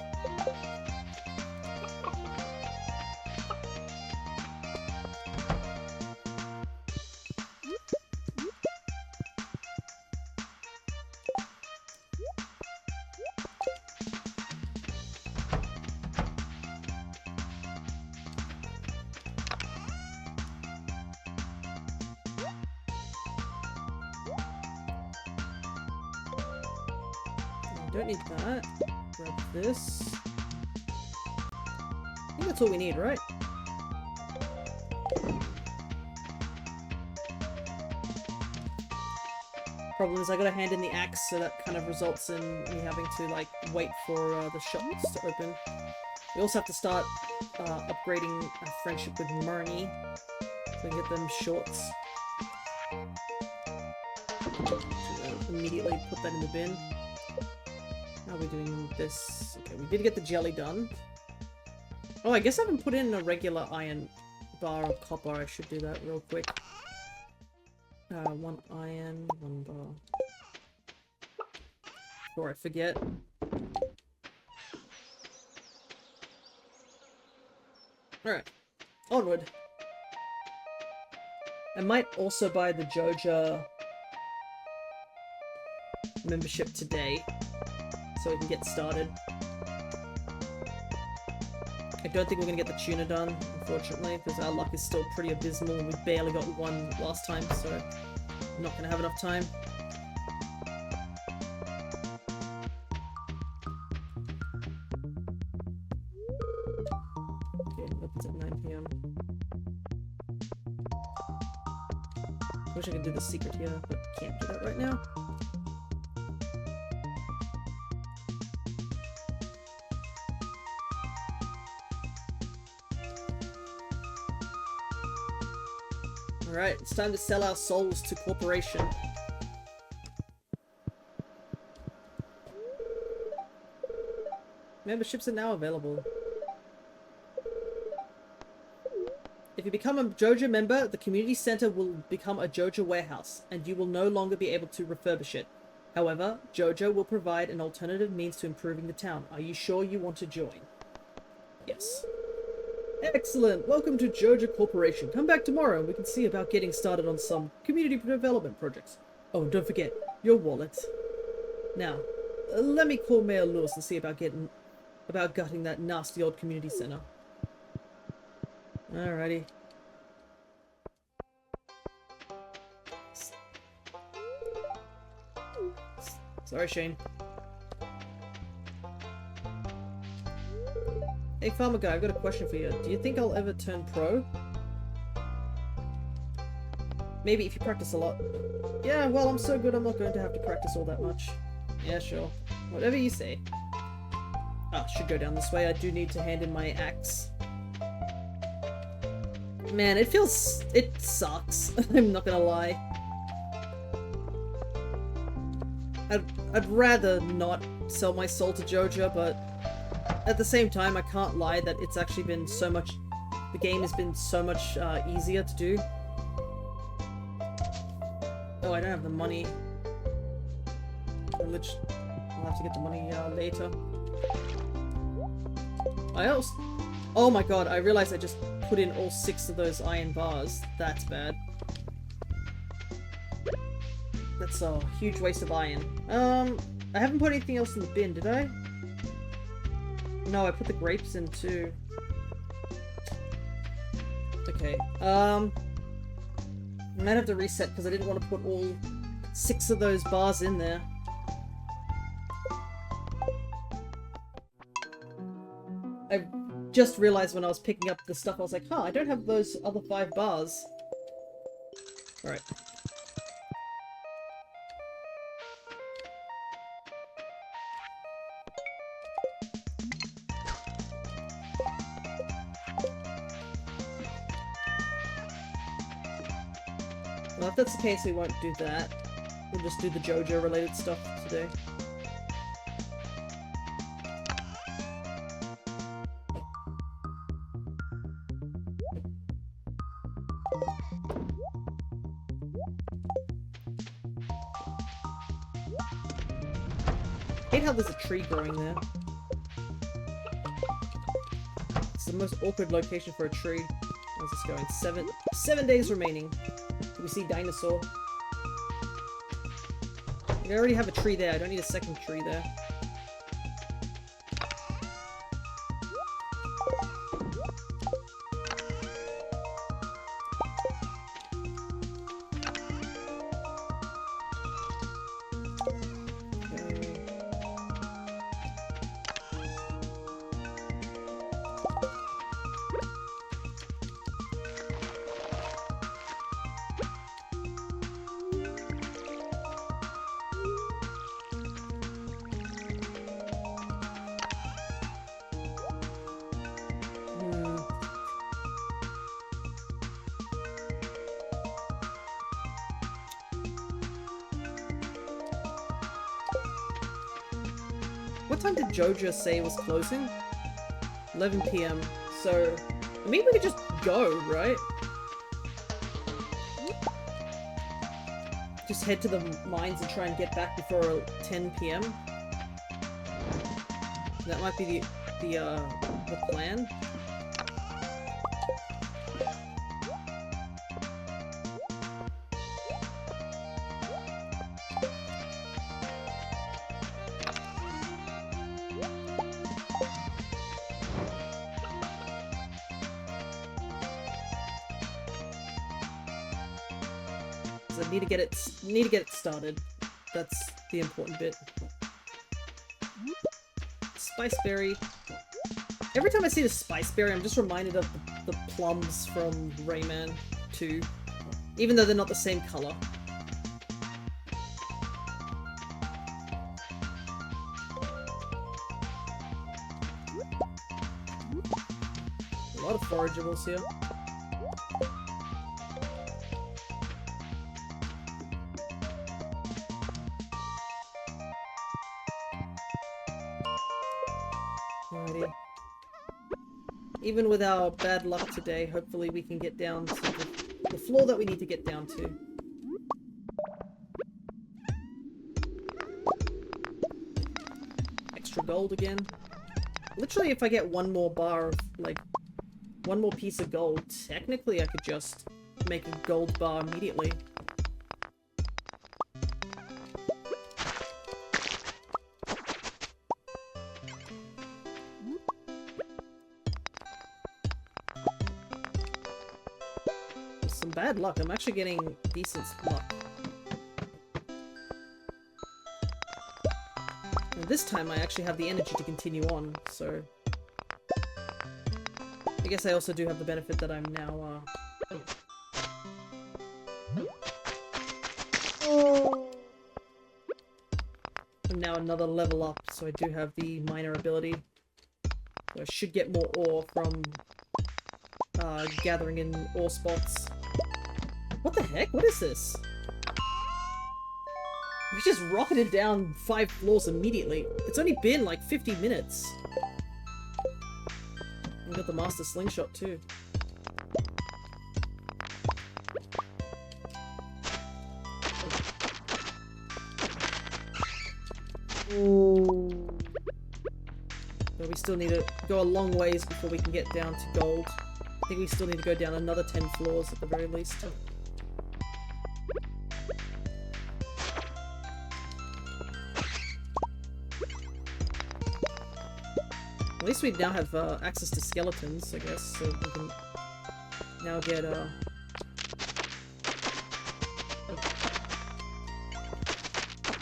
S1: Don't need that. Grab this. I think that's all we need, right? Problem is I gotta hand in the axe, so that kind of results in me having to like wait for the shops to open. We also have to start upgrading our friendship with Marnie, so we can get them shorts. Immediately put that in the bin. How are we doing this? Okay, we did get the jelly done. Oh, I guess I haven't put in a regular iron bar of copper. I should do that real quick. 1 iron, 1 bar. Before I forget. Alright. Onward. I might also buy the Joja membership today, so we can get started. I don't think we're gonna get the tuna done, unfortunately, because our luck is still pretty abysmal and we barely got one last time, so I'm not gonna have enough time. Okay, opens at 9 PM. Wish I could do the secret here, but can't do that right now. Alright, it's time to sell our souls to corporation. Memberships are now available. If you become a Joja member, the community center will become a Joja warehouse, and you will no longer be able to refurbish it. However, Joja will provide an alternative means to improving the town. Are you sure you want to join? Yes. Excellent! Welcome to Joja Corporation. Come back tomorrow and we can see about getting started on some community development projects. Oh, and don't forget, your wallet. Now, let me call Mayor Lewis and see about gutting that nasty old community center. Alrighty. Sorry, Shane. Hey, farmer guy, I've got a question for you. Do you think I'll ever turn pro? Maybe if you practice a lot. Yeah, well, I'm so good I'm not going to have to practice all that much. Yeah, sure. Whatever you say. should go down this way. I do need to hand in my axe. Man, it sucks. I'm not gonna lie. I'd rather not sell my soul to Joja, but at the same time, I can't lie that it's actually been so much... The game has been so much easier to do. Oh, I don't have the money. I'll have to get the money later. Oh my god, I realized I just put in all 6 of those iron bars. That's bad. That's a huge waste of iron. I haven't put anything else in the bin, did I? No, I put the grapes in too. Okay, I might have to reset because I didn't want to put all 6 of those bars in there. I just realized when I was picking up the stuff, I was like, huh, I don't have those other 5 bars. Alright. Well, if that's the case, we won't do that. We'll just do the Joja related stuff today. I hate how there's a tree growing there. It's the most awkward location for a tree. How's this going? 7 days remaining. Do we see dinosaur? I already have a tree there. I don't need a second tree there. What time did Joja say was closing? 11 PM. So, I mean, we could just go, right? Just head to the mines and try and get back before 10 PM. That might be the plan. I need to get it started. That's the important bit. Spiceberry. Every time I see the Spiceberry, I'm just reminded of the plums from Rayman 2. Even though they're not the same color. A lot of forageables here. Alrighty. Even with our bad luck today, hopefully we can get down to the floor that we need to get down to. Extra gold again. Literally, if I get one more bar of, like, one more piece of gold, technically I could just make a gold bar immediately. Some bad luck. I'm actually getting decent luck. And this time I actually have the energy to continue on, so... I guess I also do have the benefit that I'm now, I'm now another level up, so I do have the minor ability. I should get more ore from gathering in ore spots. What the heck? What is this? We just rocketed down 5 floors immediately. It's only been like 50 minutes. We got the master slingshot too. Ooh. But we still need to go a long ways before we can get down to gold. I think we still need to go down another 10 floors at the very least. At least we now have access to skeletons, I guess, so we can now get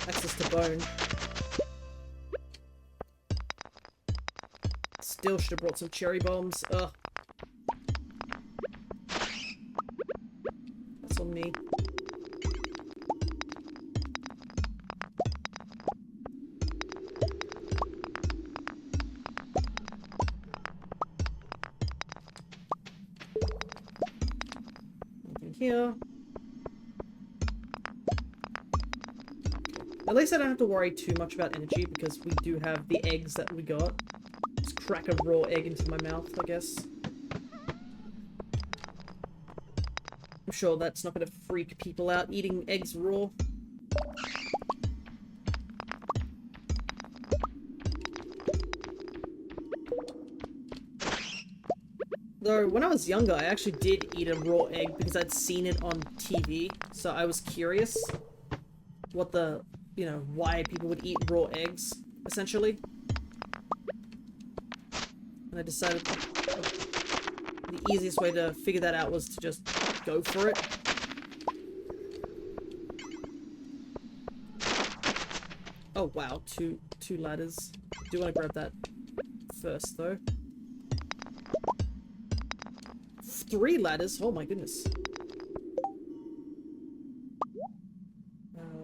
S1: access to bone. Still should have brought some cherry bombs. Ugh. That's on me. Nothing here. At least I don't have to worry too much about energy because we do have the eggs that we got. Just crack a raw egg into my mouth, I guess. I'm sure that's not going to freak people out eating eggs raw. Though, when I was younger, I actually did eat a raw egg because I'd seen it on TV, so I was curious what the, you know, why people would eat raw eggs, essentially. And I decided the easiest way to figure that out was to just go for it. Oh wow, two ladders. I do want to grab that first though. 3 ladders, oh my goodness.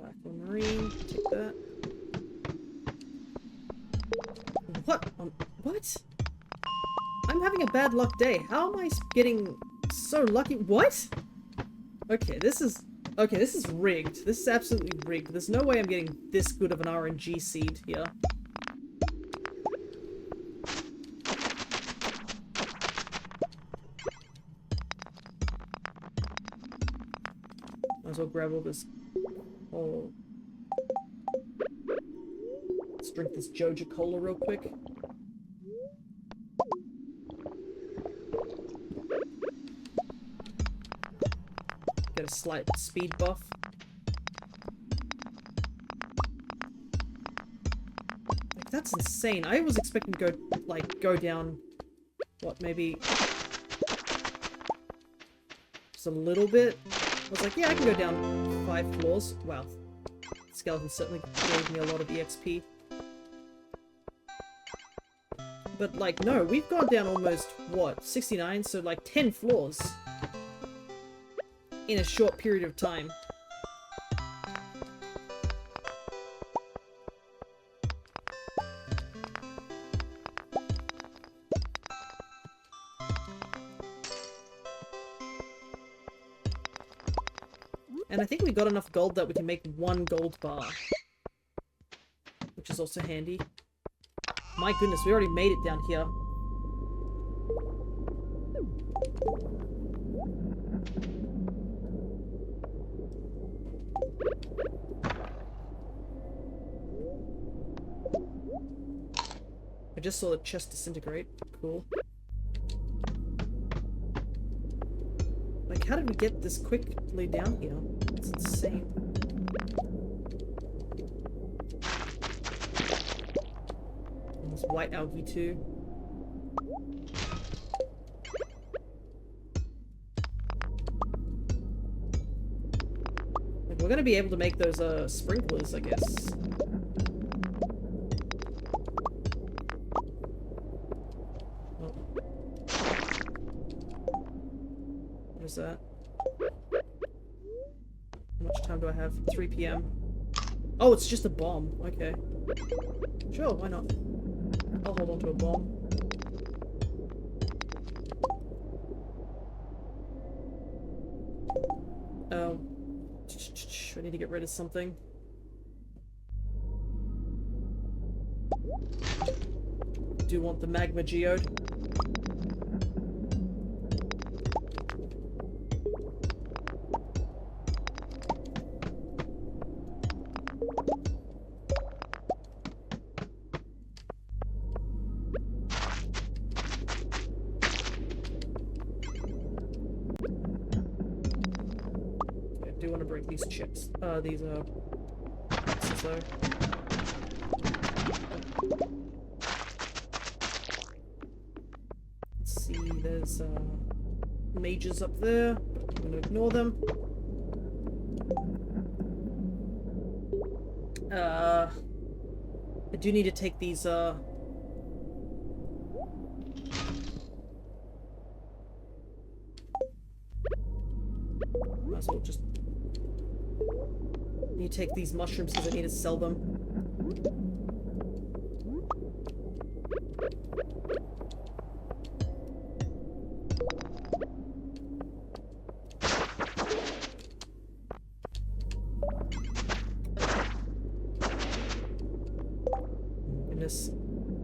S1: Aquamarine, take that. What? What? I'm having a bad luck day. How am I getting so lucky? What? Okay, this is rigged. This is absolutely rigged. There's no way I'm getting this good of an RNG seed here. Might as well grab all this. Oh. Let's drink this Joja cola real quick. Get a slight speed buff. Like, that's insane. I was expecting to go down, what, maybe just a little bit. I was like, yeah, I can go down 5 floors. Wow. Skeleton certainly gave me a lot of EXP. But, like, no, we've gone down almost, what, 69? So, like, 10 floors. In a short period of time. And I think we got enough gold that we can make 1 gold bar. Which is also handy. My goodness, we already made it down here. I just saw the chest disintegrate. Cool. Like, how did we get this quickly down here? It's insane. And there's white algae too. Like, we're gonna be able to make those sprinklers, I guess. That. How much time do I have? 3 PM. Oh, it's just a bomb. Okay. Sure, why not? I'll hold on to a bomb. Oh. I need to get rid of something. Do want the magma geode. I do want to break these chips. These boxes though. Let's see, there's mages up there, but I'm gonna ignore them. I do need to take these might as well just need to take these mushrooms because I need to sell them.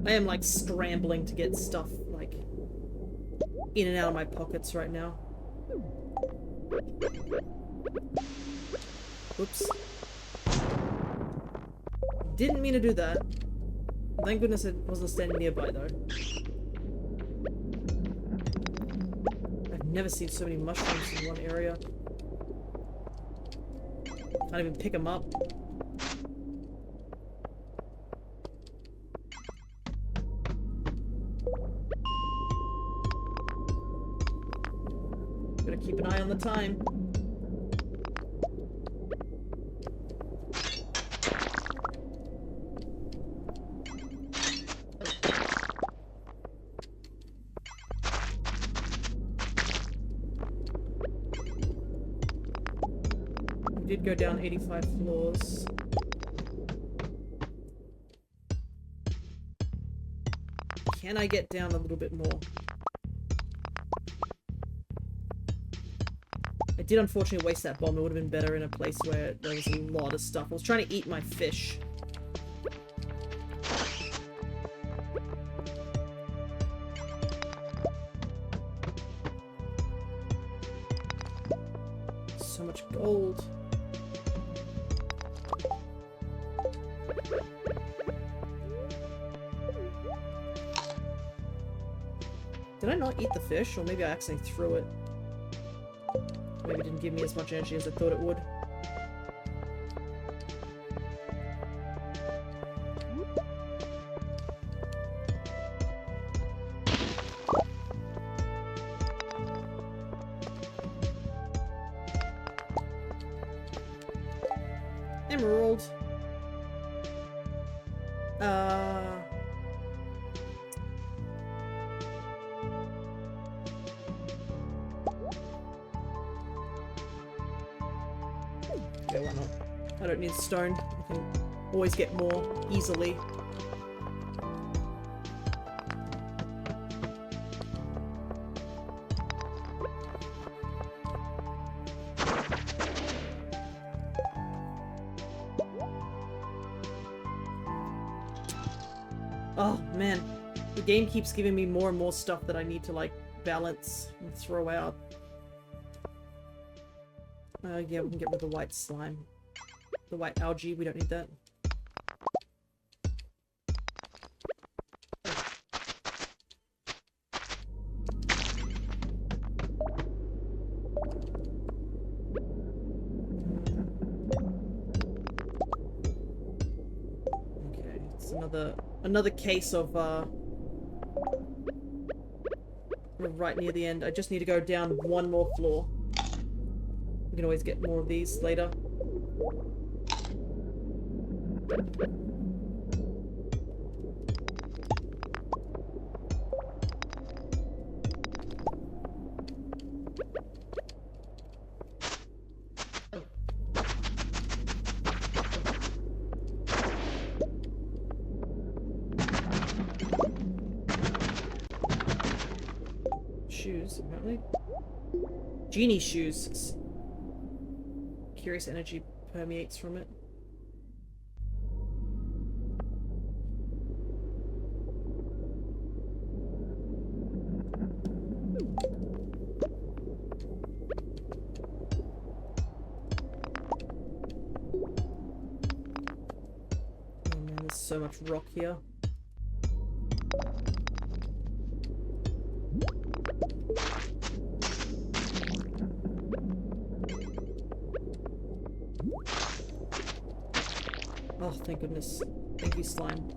S1: I am like scrambling to get stuff like in and out of my pockets right now. Oops. Didn't mean to do that. Thank goodness it wasn't standing nearby though. I've never seen so many mushrooms in one area. Can't even pick them up. Gotta keep an eye on the time. We did go down 85 floors. Can I get down a little bit more? I did unfortunately waste that bomb. It would have been better in a place where there was a lot of stuff. I was trying to eat my fish. So much gold. Did I not eat the fish? Or maybe I accidentally threw it. Maybe it didn't give me as much energy as I thought it would. Emerald. Okay, why not? I don't need stone. I can always get more easily. Oh, man. The game keeps giving me more and more stuff that I need to, like, balance and throw out. Yeah, we can get rid of the white slime. The white algae, we don't need that. Okay, it's another case of, we're right near the end. I just need to go down one more floor. We can always get more of these later. Shoes, apparently. Genie shoes. curious energy permeates from it. Oh man, there's so much rock here. Oh, thank goodness. Thank you, slime.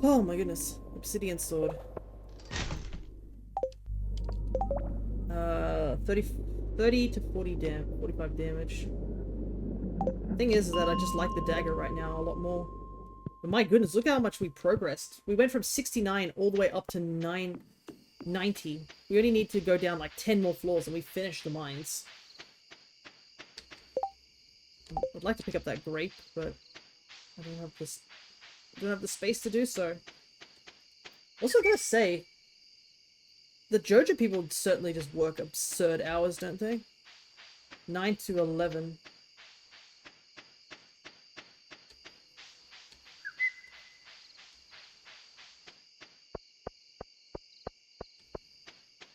S1: Oh my goodness. Obsidian sword. 30 to 45 damage. Thing is that I just like the dagger right now a lot more. But my goodness, look how much we progressed. We went from 69 all the way up to 990. We only need to go down like 10 more floors and we finished the mines. I'd like to pick up that grape, but I don't have this. I don't have the space to do so. Also, gotta say, the Joja people certainly just work absurd hours, don't they? 9 to 11.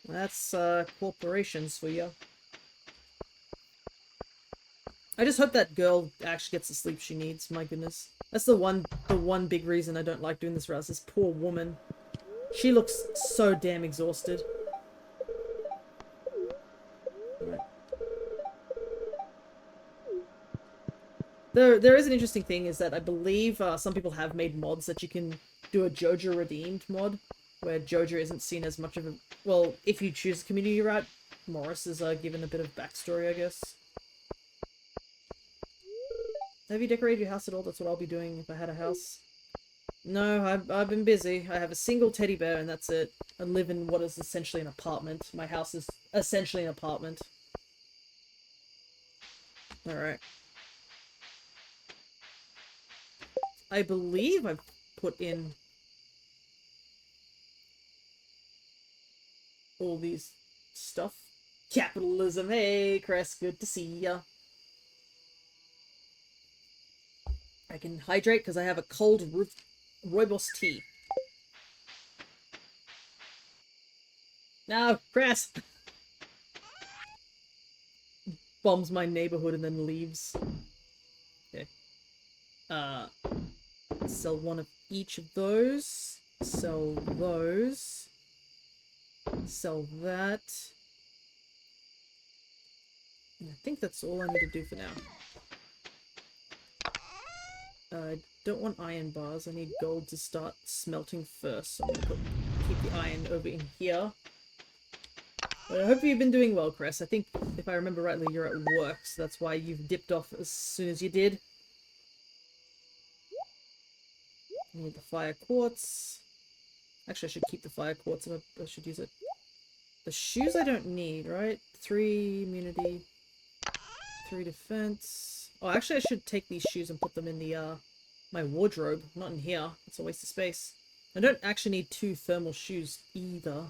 S1: That's corporations for you. I just hope that girl actually gets the sleep she needs. My goodness, that's the one big reason I don't like doing this route. This poor woman. She looks so damn exhausted. Right. There is an interesting thing is that I believe some people have made mods that you can do a Joja redeemed mod, where Joja isn't seen as much of a... Well, if you choose the community route, Morris is given a bit of backstory, I guess. Have you decorated your house at all? That's what I'll be doing if I had a house. No, I've been busy. I have a single teddy bear and that's it. I live in what is essentially an apartment. My house is essentially an apartment. Alright. I believe I've put in all these stuff. Capitalism, hey Cress, good to see ya. I can hydrate because I have a cold rooibos tea. No, Cress! Bombs my neighborhood and then leaves. Okay. Sell one of each of those. Sell those. Sell that. And I think that's all I need to do for now. I don't want iron bars. I need gold to start smelting first. So I'm gonna keep the iron over in here. But I hope you've been doing well, Cress. I think, if I remember rightly, you're at work, so that's why you've dipped off as soon as you did. I need the fire quartz. Actually, I should keep the fire quartz. I should use it. The shoes I don't need, right? 3 immunity, 3 defense. Oh, actually, I should take these shoes and put them in the my wardrobe, not in here. It's a waste of space. I don't actually need 2 thermal shoes either.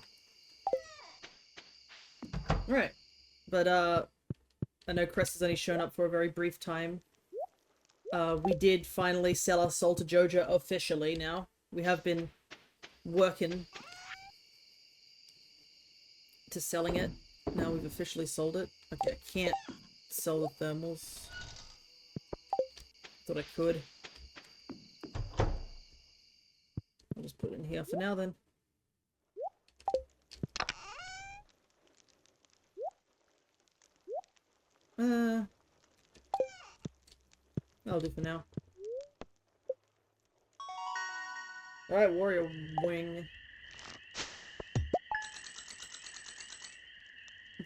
S1: Alright. But, I know Crest has only shown up for a very brief time. We did finally sell our soul to Joja officially now. We have been working to selling it. Now we've officially sold it. Okay, I can't sell the thermals. Thought I could. I'll just put it in here for now then. That'll do for now. Alright, warrior wing.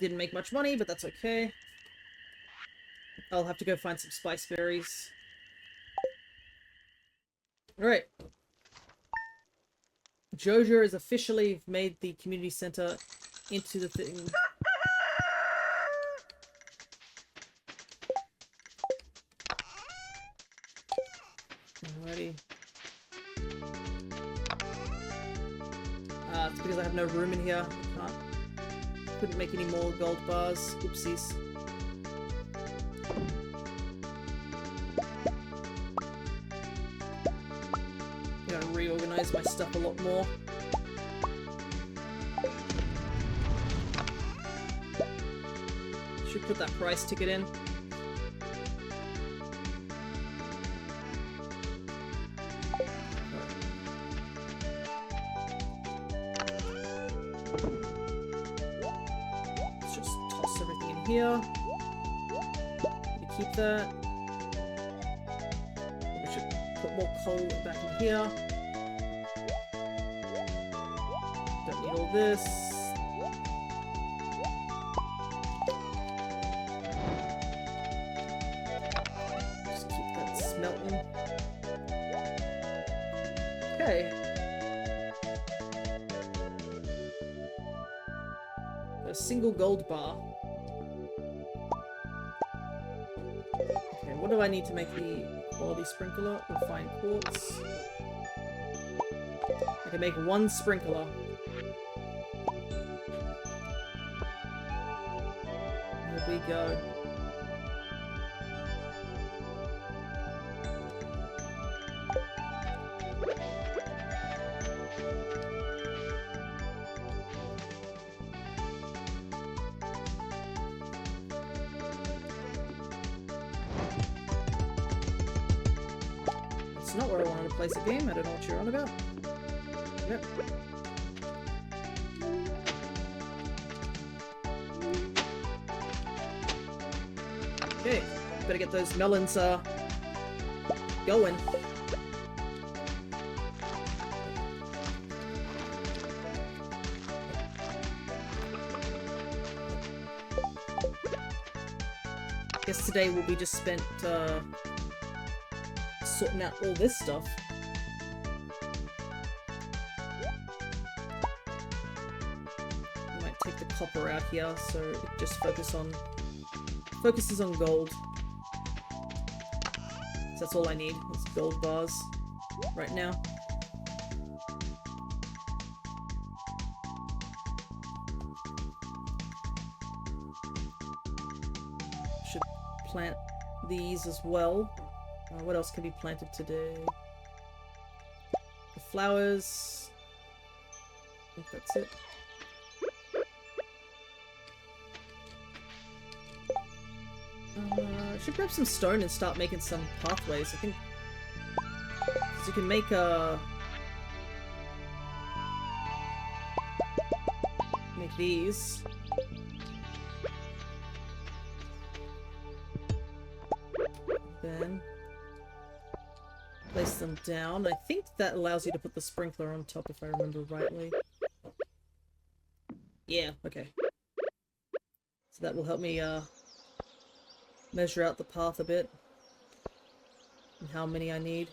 S1: Didn't make much money, but that's okay. I'll have to go find some spice berries. Alright. Joja has officially made the community center into the thing. Alrighty. It's because I have no room in here. Couldn't make any more gold bars. Oopsies. Gotta reorganize my stuff a lot more. Should put that price ticket in. Let's just toss everything in here. Keep that. We should put more coal back in here. Don't need all this. Just keep that smelting. Okay. A single gold bar. Okay, what do I need to make the quality sprinkler? Refined quartz. I can make one sprinkler. There we go. It's not where I wanted to place a game. I don't know what you're on about. Yep. Okay, better get those melons going. Guess today will be just spent sorting out all this stuff. I might take the copper out here so it just focuses on gold. So that's all I need, is gold bars right now. Should plant these as well. What else can be planted today? The flowers. I think that's it. I should grab some stone and start making some pathways. I think, because you can make these. Then place them down. I think that allows you to put the sprinkler on top, if I remember rightly. Yeah, okay. So that will help me measure out the path a bit and how many I need.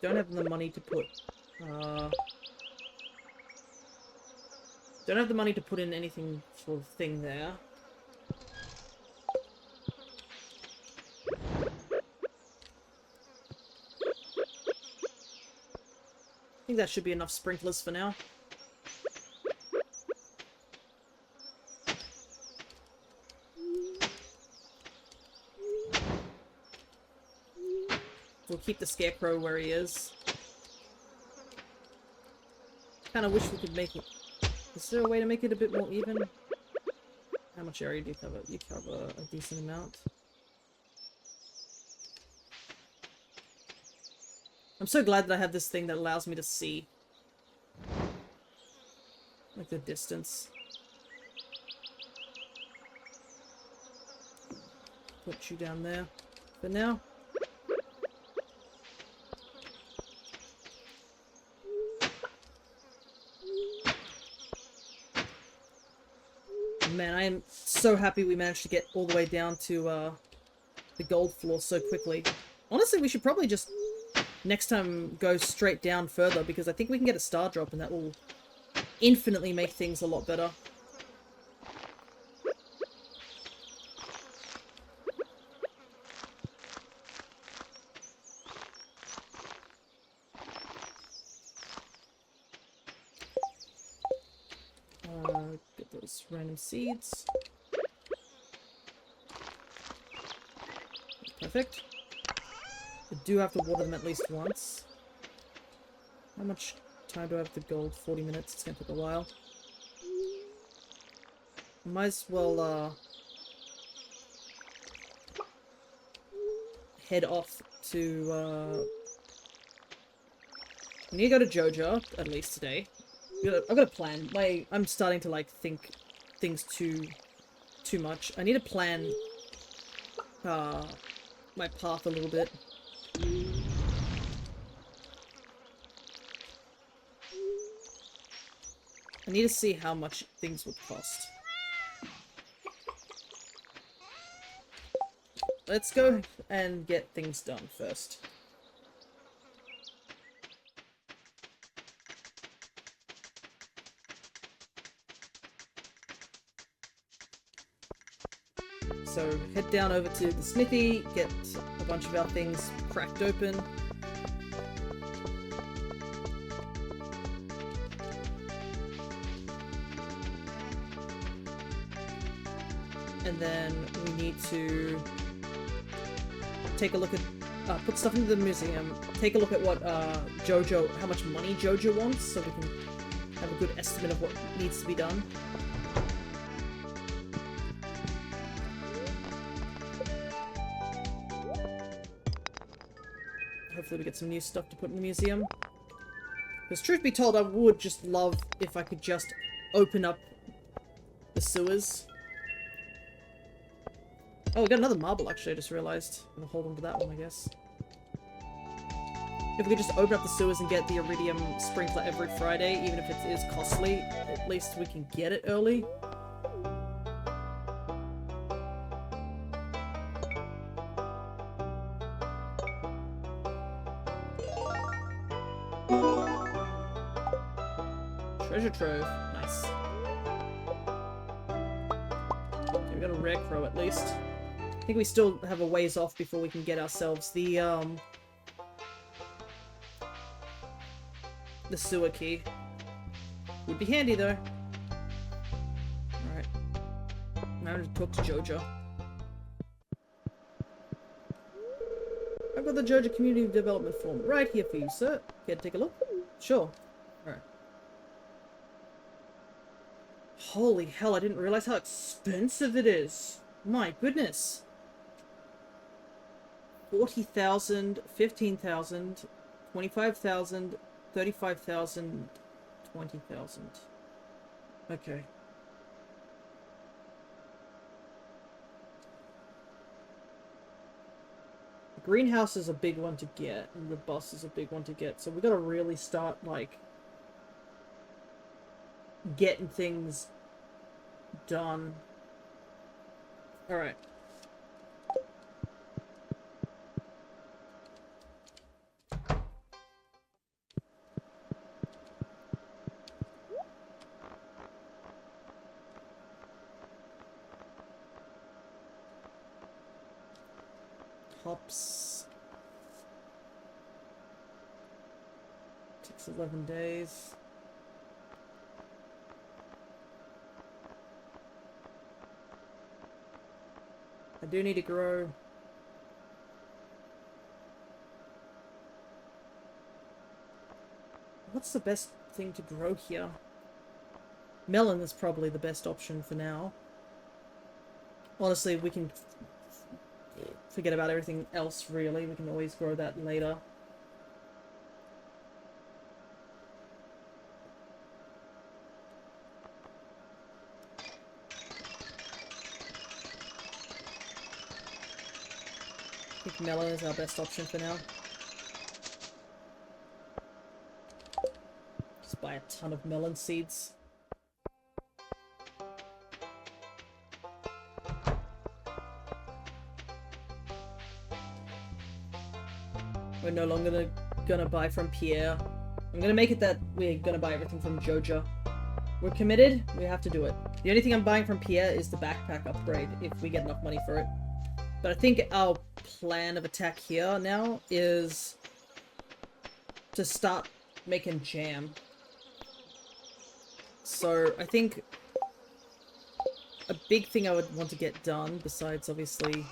S1: Don't have the money to put don't have the money to put in anything for the thing there. I think that should be enough sprinklers for now. We'll keep the scarecrow where he is. Kinda wish we could make it... Is there a way to make it a bit more even? How much area do you cover? You cover a decent amount. I'm so glad that I have this thing that allows me to see, like, the distance. Put you down there for now. Man, I am so happy we managed to get all the way down to the gold floor so quickly. Honestly, we should probably just next time go straight down further, because I think we can get a star drop and that will infinitely make things a lot better. Get those random seeds. Perfect. I do have to water them at least once. How much time do I have to gold? 40 minutes. It's gonna take a while. Might as well, head off to, I need to go to Joja, at least today. I've got a plan. I'm starting to, like, think things too much. I need to plan, my path a little bit. I need to see how much things would cost. Let's go and get things done first. So head down over to the smithy, get a bunch of our things cracked open. And then we need to take a look at, put stuff into the museum, take a look at what Joja, how much money Joja wants, so we can have a good estimate of what needs to be done. Hopefully we get some new stuff to put in the museum. Because truth be told, I would just love if I could just open up the sewers. Oh, we got another marble, actually, I just realized. I'm gonna hold on to that one, I guess. If we could just open up the sewers and get the iridium sprinkler every Friday, even if it is costly, at least we can get it early. Treasure trove. Nice. Okay, we got a rare crow at least. I think we still have a ways off before we can get ourselves the sewer key. Would be handy though. Alright. Now to talk to Joja. I've got the Joja Community Development Form right here for you, sir. Care to take a look? Sure. Alright. Holy hell, I didn't realize how expensive it is. My goodness. 40,000, 15,000, 25,000, 35,000, 20,000. Okay. The greenhouse is a big one to get, and the bus is a big one to get, so we gotta really start, like, getting things done. Alright. Hops. Takes 11 days. I do need to grow. What's the best thing to grow here? Melon is probably the best option for now. Honestly, we can forget about everything else, really. We can always grow that later. I think melon is our best option for now. Just buy a ton of melon seeds. We're no longer gonna buy from Pierre. I'm gonna make it that we're gonna buy everything from Joja. We're committed, we have to do it. The only thing I'm buying from Pierre is the backpack upgrade, if we get enough money for it. But I think our plan of attack here now is to start making jam. So I think a big thing I would want to get done, besides obviously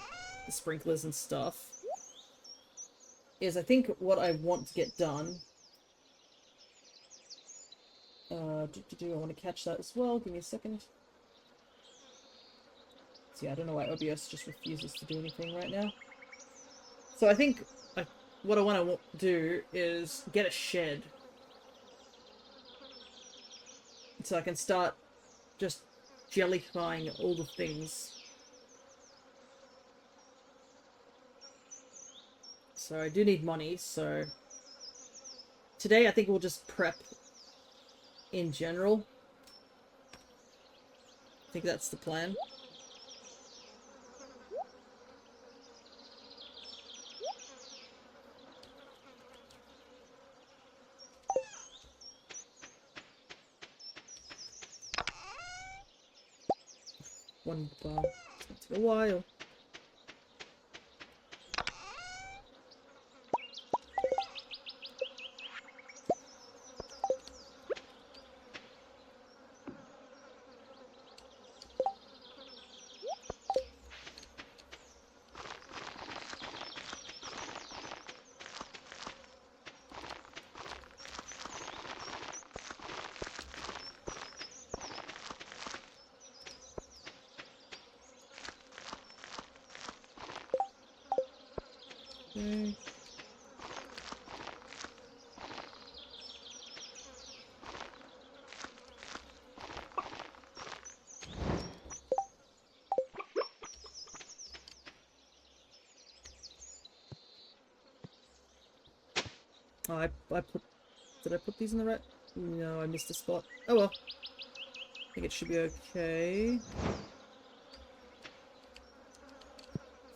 S1: the sprinklers and stuff, is I think what I want to get done... I want to catch that as well. Give me a second. So yeah, I don't know why OBS just refuses to do anything right now. So I think what I want to do is get a shed. So I can start just jellifying all the things. So I do need money, so... Today I think we'll just prep in general. I think that's the plan. One bar. It's gonna take a while. Okay. Oh, I put... Did I put these in the right... No, I missed a spot. Oh well. I think it should be okay.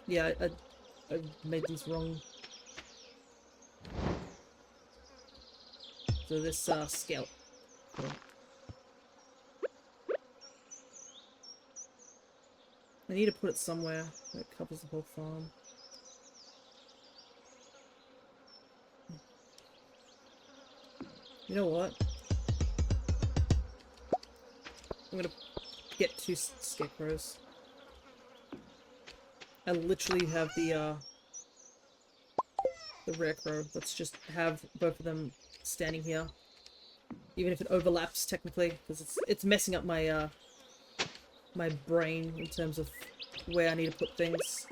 S1: Yeah, I made these wrong. So this, scale. Cool. I need to put it somewhere that covers the whole farm. You know what? I'm gonna get 2 scarecrows. I literally have the rare crow. Let's just have both of them standing here. Even if it overlaps, technically, because it's messing up my, my brain in terms of where I need to put things.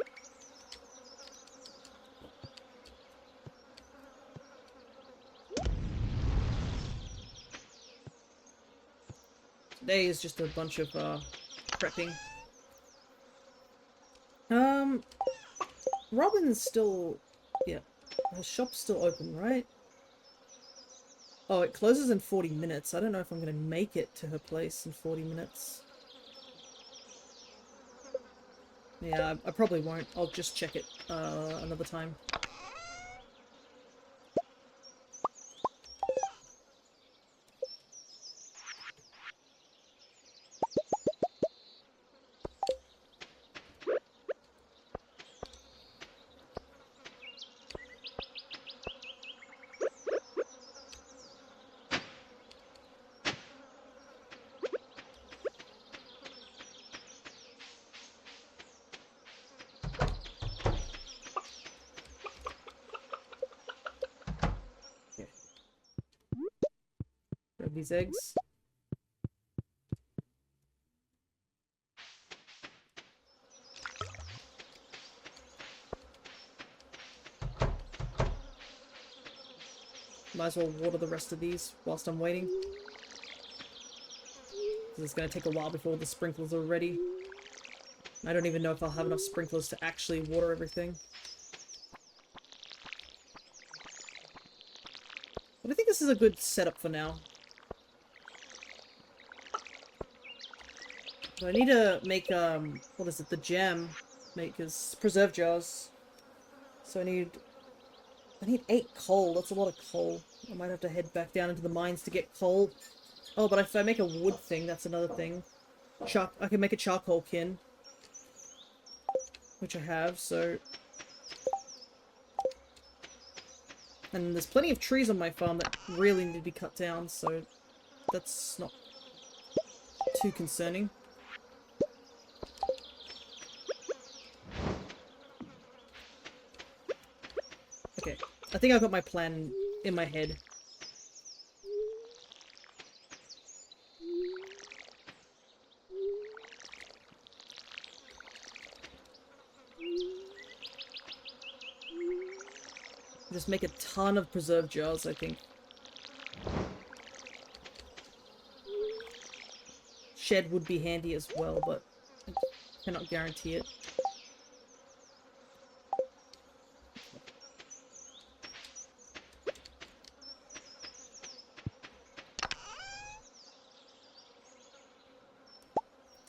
S1: Today is just a bunch of, prepping. Robin's still... Yeah. Her shop's still open, right? Oh, it closes in 40 minutes. I don't know if I'm gonna make it to her place in 40 minutes. Yeah, I probably won't. I'll just check it, another time. Grab these eggs. Might as well water the rest of these whilst I'm waiting. It's gonna take a while before the sprinklers are ready. I don't even know if I'll have enough sprinklers to actually water everything. But I think this is a good setup for now. So I need to make, what is it, the jam makers, preserve jars. So I need I need 8 coal. That's a lot of coal. I might have to head back down into the mines to get coal. Oh, but if I make a wood thing, that's another thing. I can make a charcoal kiln. Which I have, so... And there's plenty of trees on my farm that really need to be cut down, so... That's not too concerning. Okay, I think I've got my plan in my head. Just make a ton of preserve jars, I think. Shed would be handy as well, but I cannot guarantee it.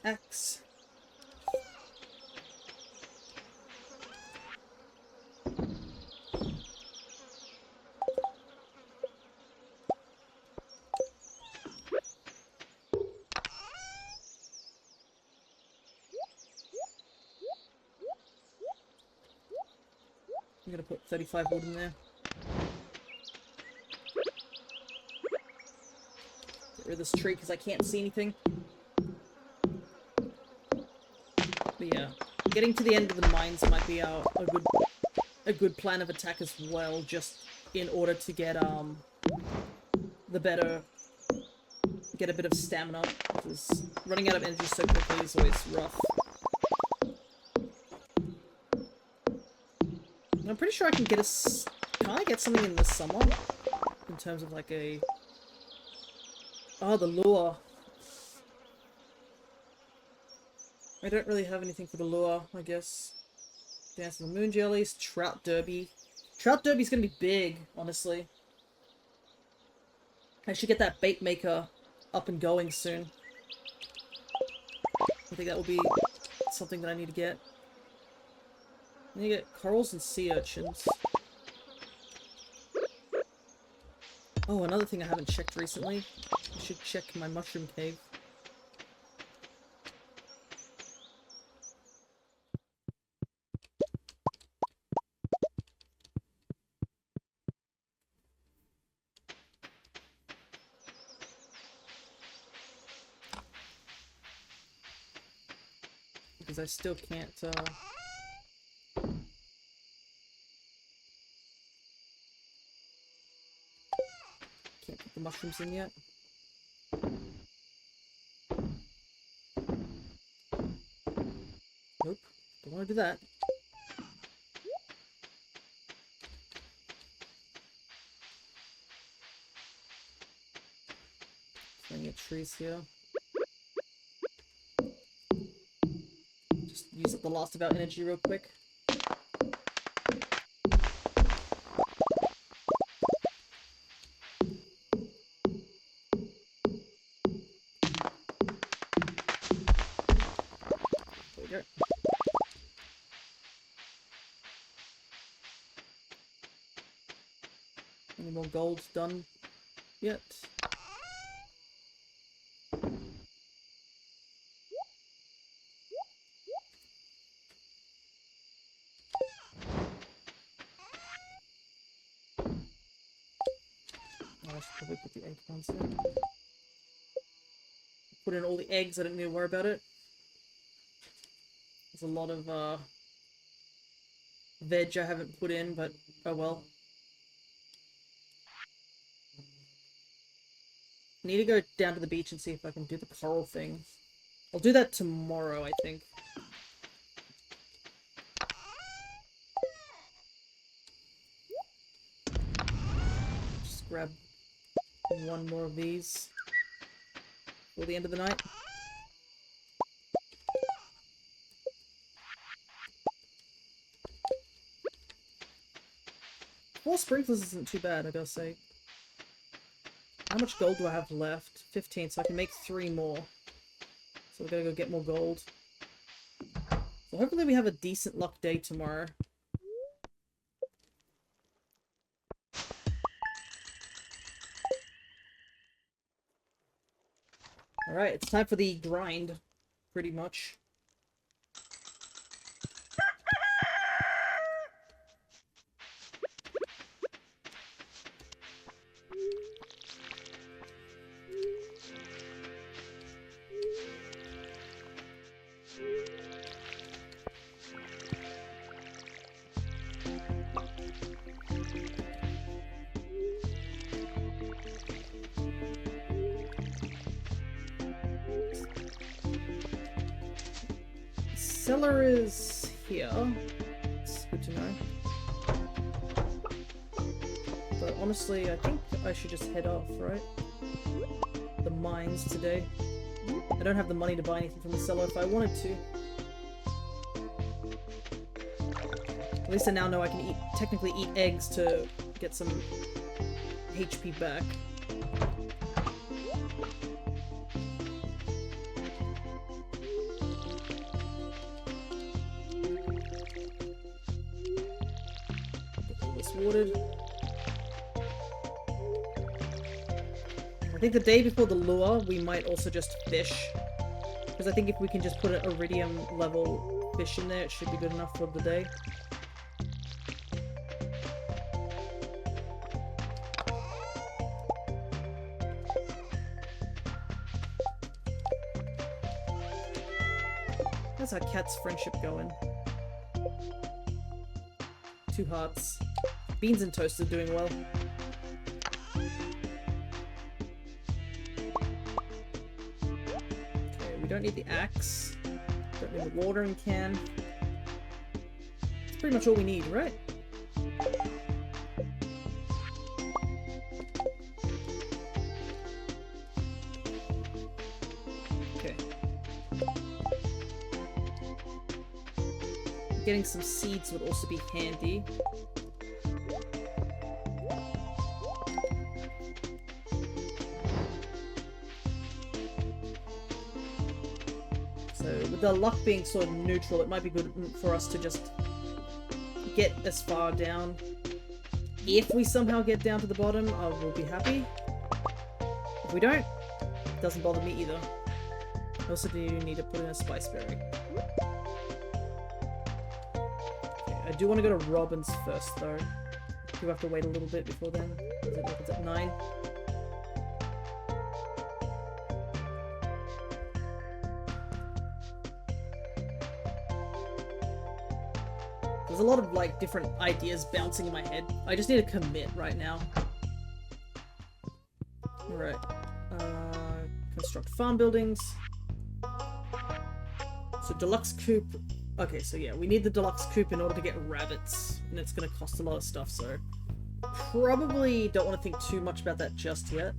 S1: Axe. I'm gonna put 35 wood in there. Get rid of this tree because I can't see anything. But yeah, getting to the end of the mines might be a good plan of attack as well, just in order to get get a bit of stamina, because running out of energy so quickly is always rough. And I'm pretty sure I can get can I get something in the summer? In terms of like a... Oh, the lure. I don't really have anything for the lure, I guess. Dance of the Moon Jellies, Trout Derby. Trout Derby's gonna be big, honestly. I should get that bait maker up and going soon. I think that will be something that I need to get. I need to get corals and sea urchins. Oh, another thing I haven't checked recently. I should check my mushroom cave. Because I still can't, can't put the mushrooms in yet. Nope, don't want to do that. Plenty of trees here. Just use up the last of our energy real quick. There we go. Any more gold done yet? I should probably put the egg ones in. Put in all the eggs, I don't need to worry about it. There's a lot of veg I haven't put in, but oh well. I need to go down to the beach and see if I can do the coral thing. I'll do that tomorrow, I think. Just grab one more of these for the end of the night. 4 sprinklers isn't too bad, I gotta say. How much gold do I have left? 15, so I can make 3 more. So we gotta go get more gold. So hopefully we have a decent luck day tomorrow. Alright, it's time for the grind, pretty much. Cellar is here. It's good to know. But honestly, I think I should just head off, right? The mines today. I don't have the money to buy anything from the cellar if I wanted to. At least I now know I can technically eat eggs to get some HP back. Watered. I think the day before the lure, we might also just fish. Because I think if we can just put an iridium level fish in there, it should be good enough for the day. How's our cat's friendship going? 2 hearts. Beans and toast are doing well. Okay, we don't need the axe. Don't need the watering can. That's pretty much all we need, right? Okay. Getting some seeds would also be handy. The luck being sort of neutral, it might be good for us to just get as far down. If we somehow get down to the bottom, I will be happy. If we don't, it doesn't bother me either. I also do need to put in a spice berry. Okay, I do want to go to Robin's first though. Do have to wait a little bit before then. It's at 9. There's a lot of, like, different ideas bouncing in my head. I just need to commit right now. Alright. Construct farm buildings. So, deluxe coop. Okay, so yeah, we need the deluxe coop in order to get rabbits. And it's gonna cost a lot of stuff, so... Probably don't want to think too much about that just yet.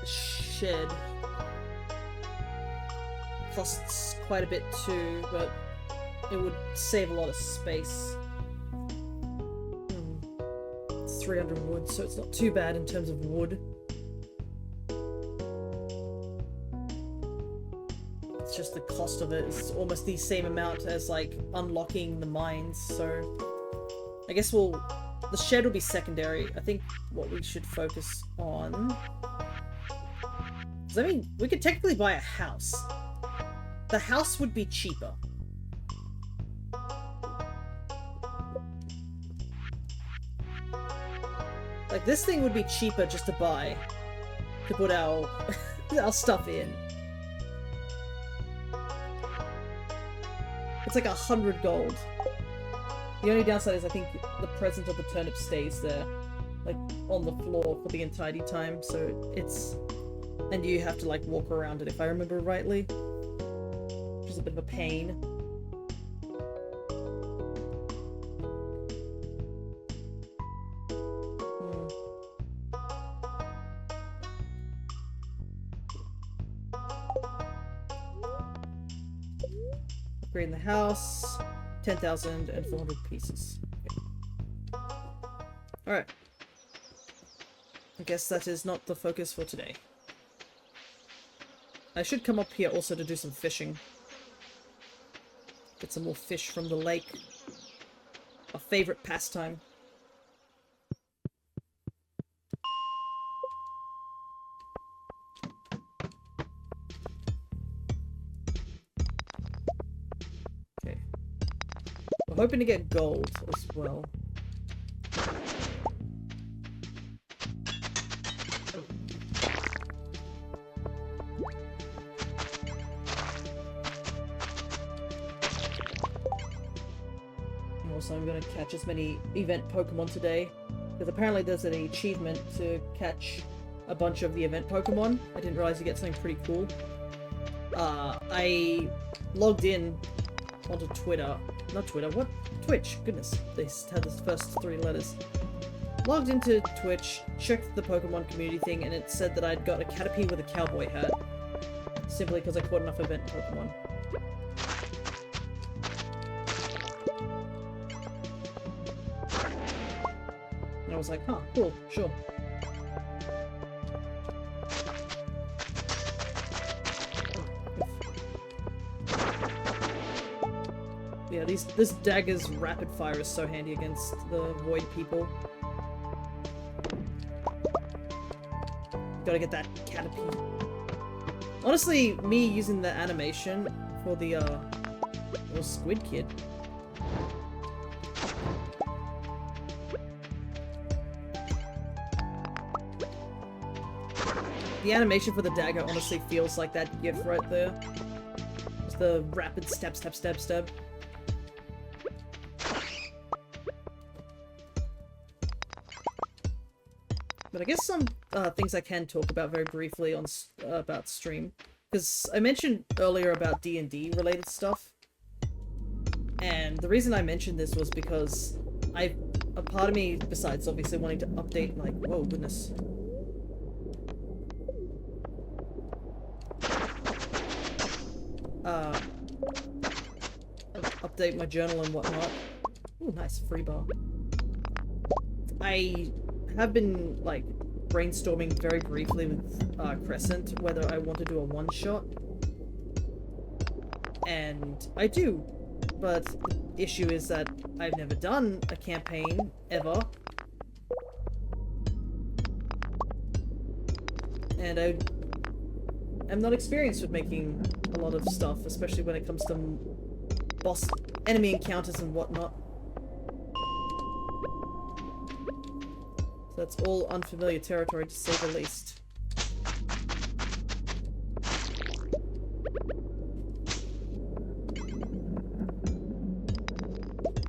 S1: Shed costs quite a bit too, but it would save a lot of space. It's 300 wood, so it's not too bad in terms of wood. It's just the cost of it is almost the same amount as, like, unlocking the mines, so I guess the shed will be secondary. I think what we should focus on... I mean, we could technically buy a house. The house would be cheaper. Like, this thing would be cheaper just to buy. To put our, our stuff in. It's like 100 gold. The only downside is I think the present of the turnip stays there. Like, on the floor for the entirety time, so it's... And you have to, like, walk around it, if I remember rightly. Which is a bit of a pain. Upgrading the house. 10,000 and 400 pieces. Okay. Alright. I guess that is not the focus for today. I should come up here also to do some fishing. Get some more fish from the lake. a favorite pastime. Okay. We're hoping to get gold as well. Also, I'm going to catch as many event Pokemon today, because apparently there's an achievement to catch a bunch of the event Pokemon. I didn't realize you get something pretty cool. I logged in onto Twitter. Not Twitter, what? Twitch. Goodness, they had the first 3 letters. Logged into Twitch, checked the Pokemon community thing, and it said that I'd got a Caterpie with a cowboy hat. Simply because I caught enough event Pokemon. And I was like, huh, cool, sure. Yeah, this dagger's rapid fire is so handy against the void people. Gotta get that Caterpie. Honestly, me using the animation for the little squid kid. The animation for the dagger honestly feels like that gif right there. Just the rapid stab, stab, stab, stab. But I guess some things I can talk about very briefly on about stream, because I mentioned earlier about D&D related stuff, and the reason I mentioned this was because a part of me, besides obviously wanting to update, like, whoa, goodness. Update my journal and whatnot. Ooh, nice, free bar. I have been, like, brainstorming very briefly with Crescent whether I want to do a one-shot. And I do. But the issue is that I've never done a campaign, ever. And I'm not experienced with making a lot of stuff, especially when it comes to boss enemy encounters and whatnot. So that's all unfamiliar territory, to say the least.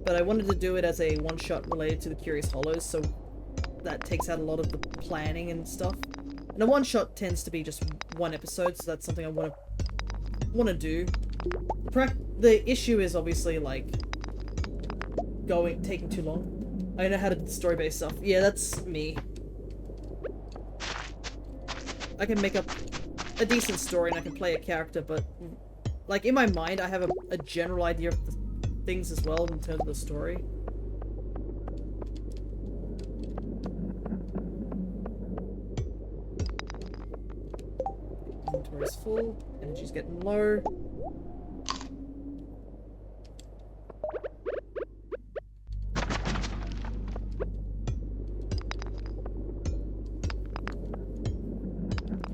S1: But I wanted to do it as a one-shot related to the Curious Hollows, so that takes out a lot of the planning and stuff. And a one-shot tends to be just one episode, so that's something I want to do. The issue is obviously, like, taking too long. I know how to do story-based stuff. Yeah, that's me. I can make up a decent story and I can play a character, but, like, in my mind, I have a general idea of the things as well in terms of the story. Inventory's full, energy's getting low.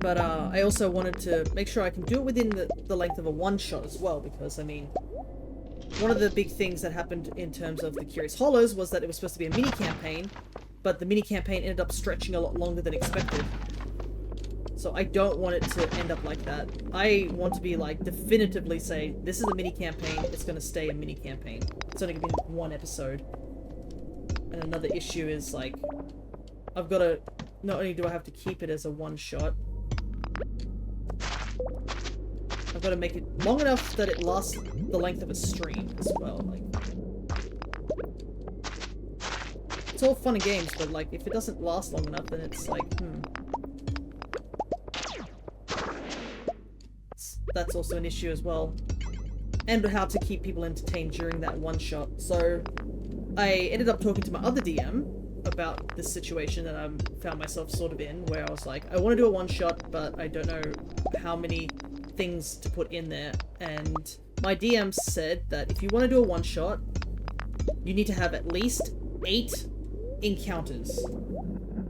S1: But I also wanted to make sure I can do it within the length of a one-shot as well, because, I mean, one of the big things that happened in terms of the Curious Hollows was that it was supposed to be a mini-campaign, but the mini-campaign ended up stretching a lot longer than expected. So I don't want it to end up like that. I want to be, like, definitively say, this is a mini-campaign, it's going to stay a mini-campaign. It's only going to be one episode. And another issue is, like, I've got to... Not only do I have to keep it as a one-shot, I've got to make it long enough that it lasts the length of a stream as well. Like, it's all fun and games, but, like, if it doesn't last long enough, then it's like, that's also an issue as well. And how to keep people entertained during that one shot. So I ended up talking to my other DM about this situation that I found myself sort of in, where I was like, I want to do a one shot, but I don't know how many things to put in there. And my DM said that if you want to do a one shot, you need to have at least 8 encounters.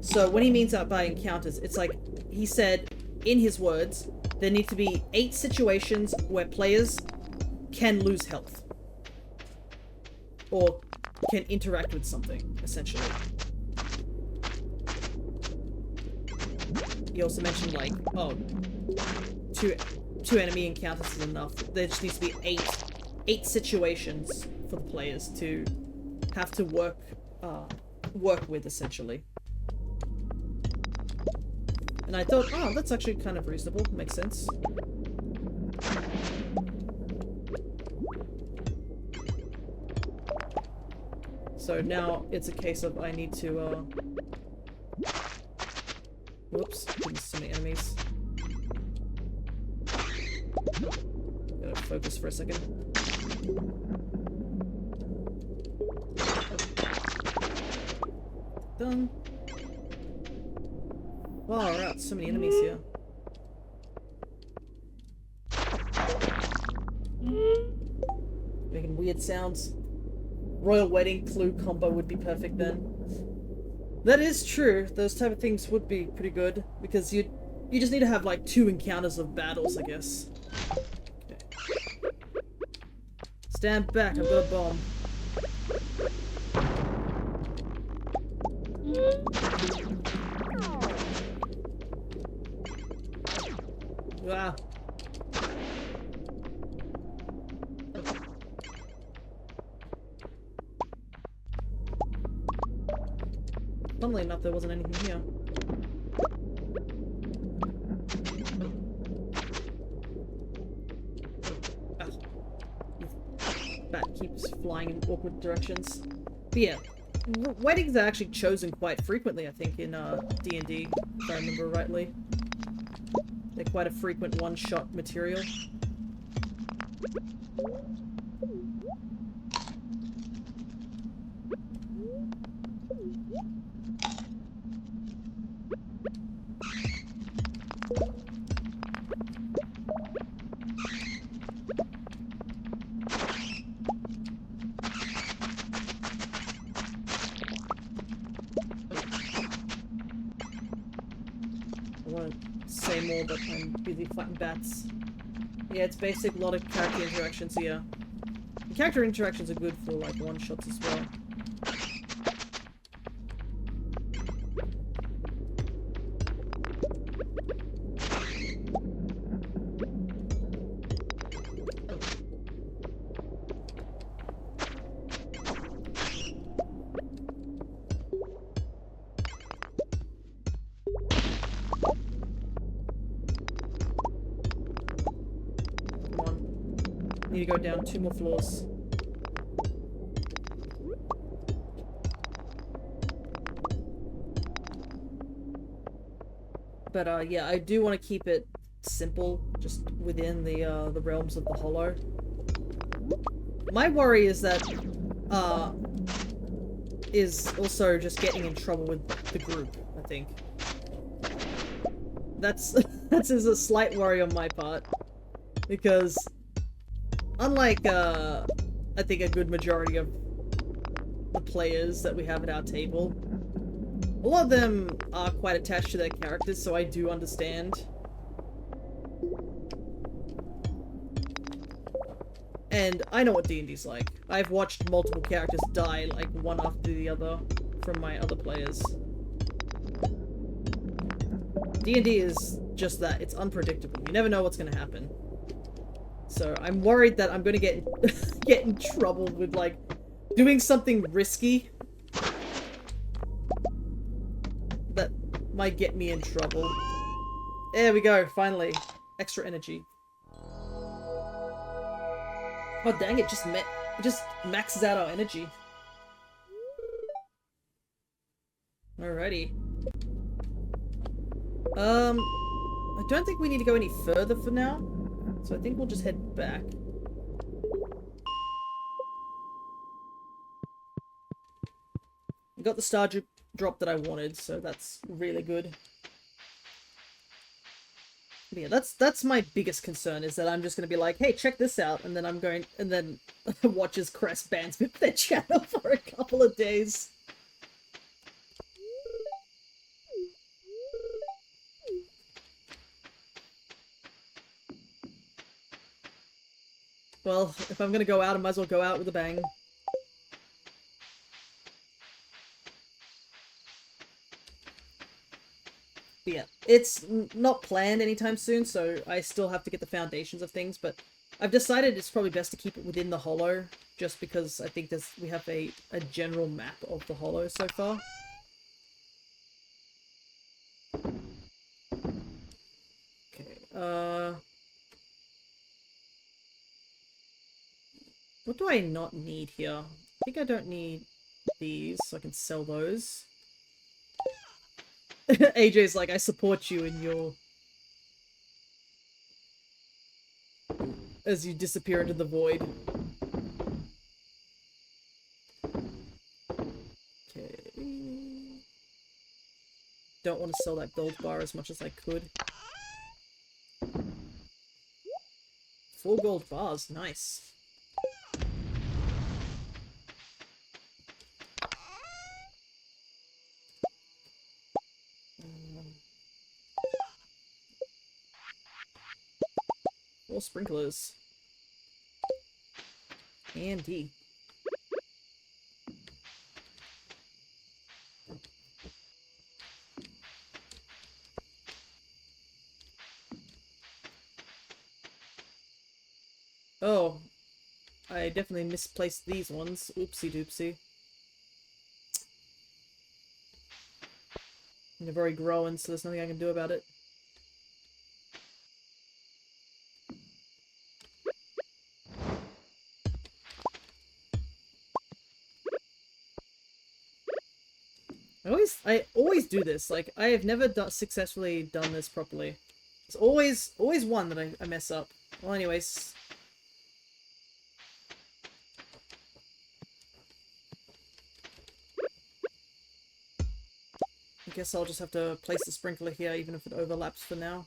S1: So what he means by encounters, it's like, he said, in his words, there need to be 8 situations where players can lose health. Or can interact with something, essentially. He also mentioned, like, oh, two enemy encounters is enough. There just needs to be 8 situations for the players to have to work with, essentially. And I thought, oh, that's actually kind of reasonable. Makes sense. So now it's a case of I need to, whoops, there's so many enemies. Gotta focus for a second. Done. Wow, alright, so many enemies here. Making weird sounds. Royal Wedding Clue combo would be perfect then. That is true. Those type of things would be pretty good because you just need to have like 2 encounters of battles, I guess. Okay. Stand back, I've got a bomb. Ah. Funnily enough, there wasn't anything here. Ah. Bat keeps flying in awkward directions. But yeah, weddings are actually chosen quite frequently, I think, in D&D, if I remember rightly. They're quite a frequent one-shot material. I want to say more, but I'm busy fighting bats. Yeah, it's basic, a lot of character interactions here. The character interactions are good for, like, one-shots as well. Need to go down 2 more floors. But yeah, I do want to keep it simple, just within the realms of the Hollow. My worry is that is also just getting in trouble with the group, I think. That's is a slight worry on my part. Because unlike, I think a good majority of the players that we have at our table, a lot of them are quite attached to their characters, so I do understand. And I know what D&D's like. I've watched multiple characters die, like, one after the other from my other players. D&D is just that. It's unpredictable. You never know what's gonna happen. So I'm worried that I'm gonna get in trouble with, like, doing something risky that might get me in trouble. There we go, finally. Extra energy. Oh dang, it just maxes out our energy. Alrighty. I don't think we need to go any further for now. So I think we'll just head back. I got the star drop that I wanted, so that's really good. Yeah, that's my biggest concern, is that I'm just gonna be like, hey, check this out, and then and then watch as Crest bans me off their channel for a couple of days. Well, if I'm gonna go out, I might as well go out with a bang. But yeah, it's not planned anytime soon, so I still have to get the foundations of things, but I've decided it's probably best to keep it within the hollow, just because I think we have a general map of the hollow so far. Okay, what do I not need here? I think I don't need these, so I can sell those. AJ's like, I support you in your... as you disappear into the void. Okay. Don't want to sell that gold bar as much as I could. 4 gold bars, nice. More sprinklers. And D. Oh, I definitely misplaced these ones. Oopsie doopsie. They're very growing, so there's nothing I can do about it. I always do this. Like, I have never successfully done this properly. It's always one that I mess up. Well, anyways. I guess I'll just have to place the sprinkler here, even if it overlaps for now.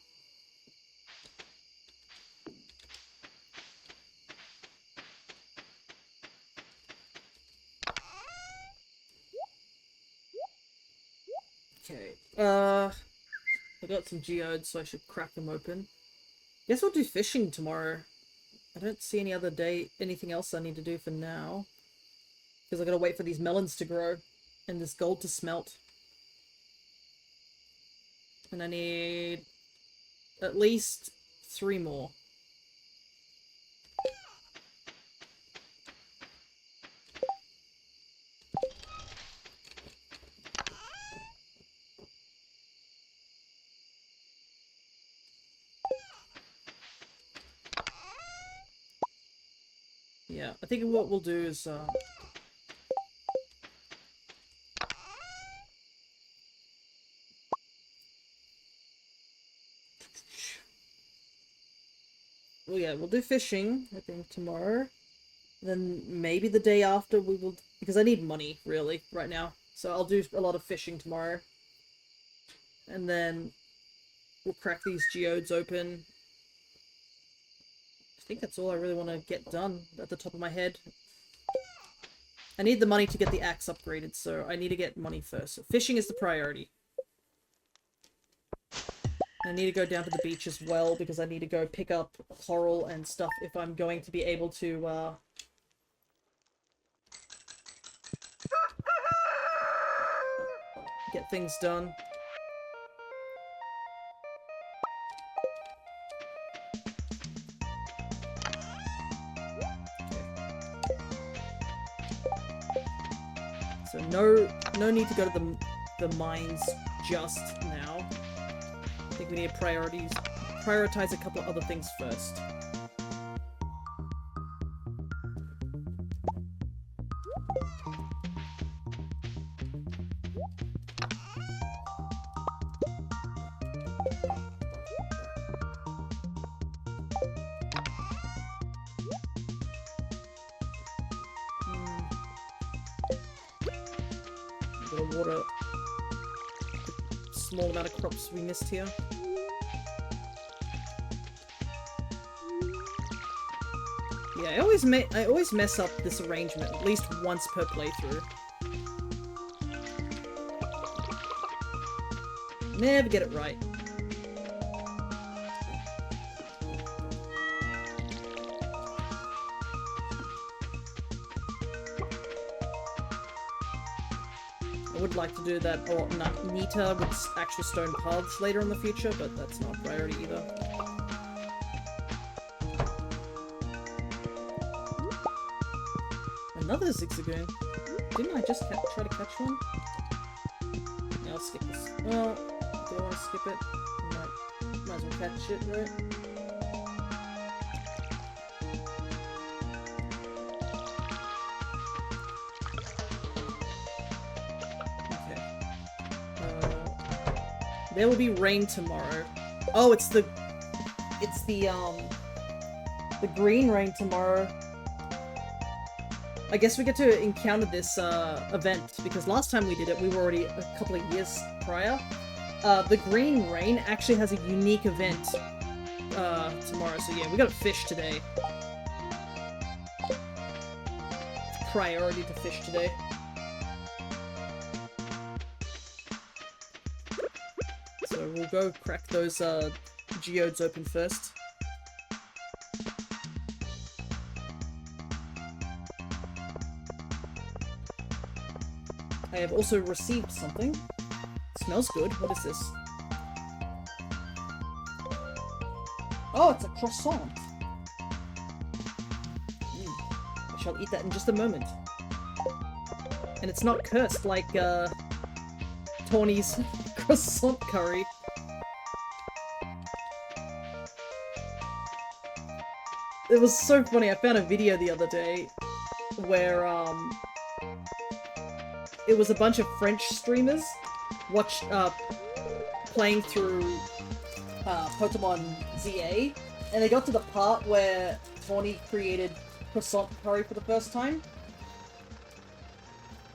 S1: Okay. I got some geodes, so I should crack them open. Guess we'll do fishing tomorrow. I don't see anything else I need to do for now. Because I gotta wait for these melons to grow. And this gold to smelt. And I need at least 3 more. Yeah, I think what we'll do is, well, yeah, we'll do fishing, I think, tomorrow. Then maybe the day after we will... because I need money, really, right now. So I'll do a lot of fishing tomorrow. And then we'll crack these geodes open. I think that's all I really want to get done at the top of my head. I need the money to get the axe upgraded, so I need to get money first. So fishing is the priority. I need to go down to the beach as well, because I need to go pick up coral and stuff if I'm going to be able to, get things done. So no need to go to the mines just now. I think we need to prioritize a couple of other things first. Gotta water the small amount of crops we missed here. Yeah, I always mess up this arrangement at least once per playthrough. Never get it right. I would like to do that or neater with actual stone paths later in the future, but that's not a priority either. Another zigzagoon. Didn't I just try to catch one? Yeah, I'll skip this. Well, do I want to skip it? Might as well catch it, right? There will be rain tomorrow. Oh, it's the green rain tomorrow. I guess we get to encounter this event because last time we did it, we were already a couple of years prior. The green rain actually has a unique event tomorrow. So yeah, we got to fish today. Priority to fish today. So we'll go crack those geodes open first. I have also received something. It smells good. What is this? Oh, it's a croissant. I shall eat that in just a moment. And it's not cursed like Tawny's croissant curry. It was so funny. I found a video the other day where it was a bunch of French streamers playing through Pokemon ZA, and they got to the part where Tawny created croissant curry for the first time.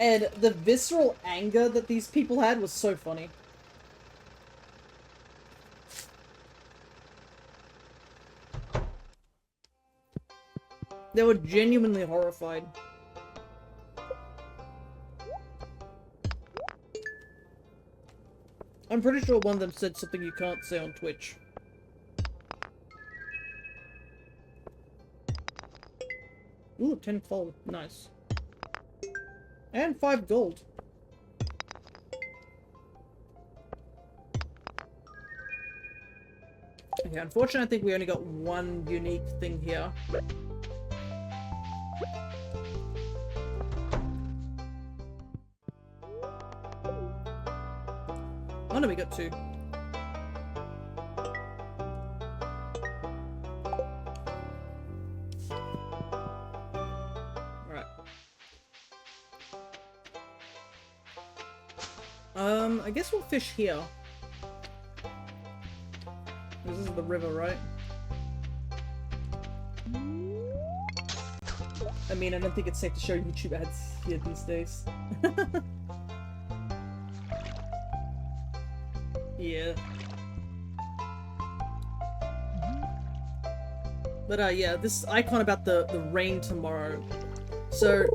S1: And the visceral anger that these people had was so funny. They were genuinely horrified. I'm pretty sure one of them said something you can't say on Twitch. Ooh, 10 gold. Nice. And 5 gold. Okay, unfortunately I think we only got one unique thing here. Oh no, we got 2. Alright. I guess we'll fish here. This is the river, right? I mean, I don't think it's safe to show YouTube ads here these days. Yeah. But yeah, this icon about the rain tomorrow. So,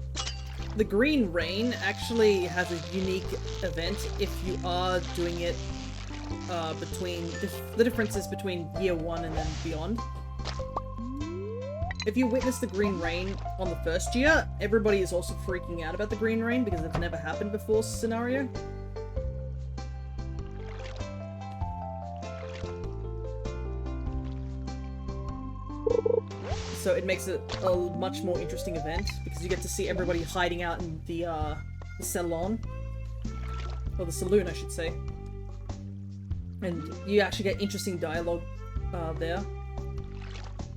S1: the green rain actually has a unique event if you are doing it between... The difference is between year 1 and then beyond. If you witness the green rain on the first year, everybody is also freaking out about the green rain because it's never happened before scenario. So it makes it a much more interesting event, because you get to see everybody hiding out in the salon. Or the saloon, I should say. And you actually get interesting dialogue there.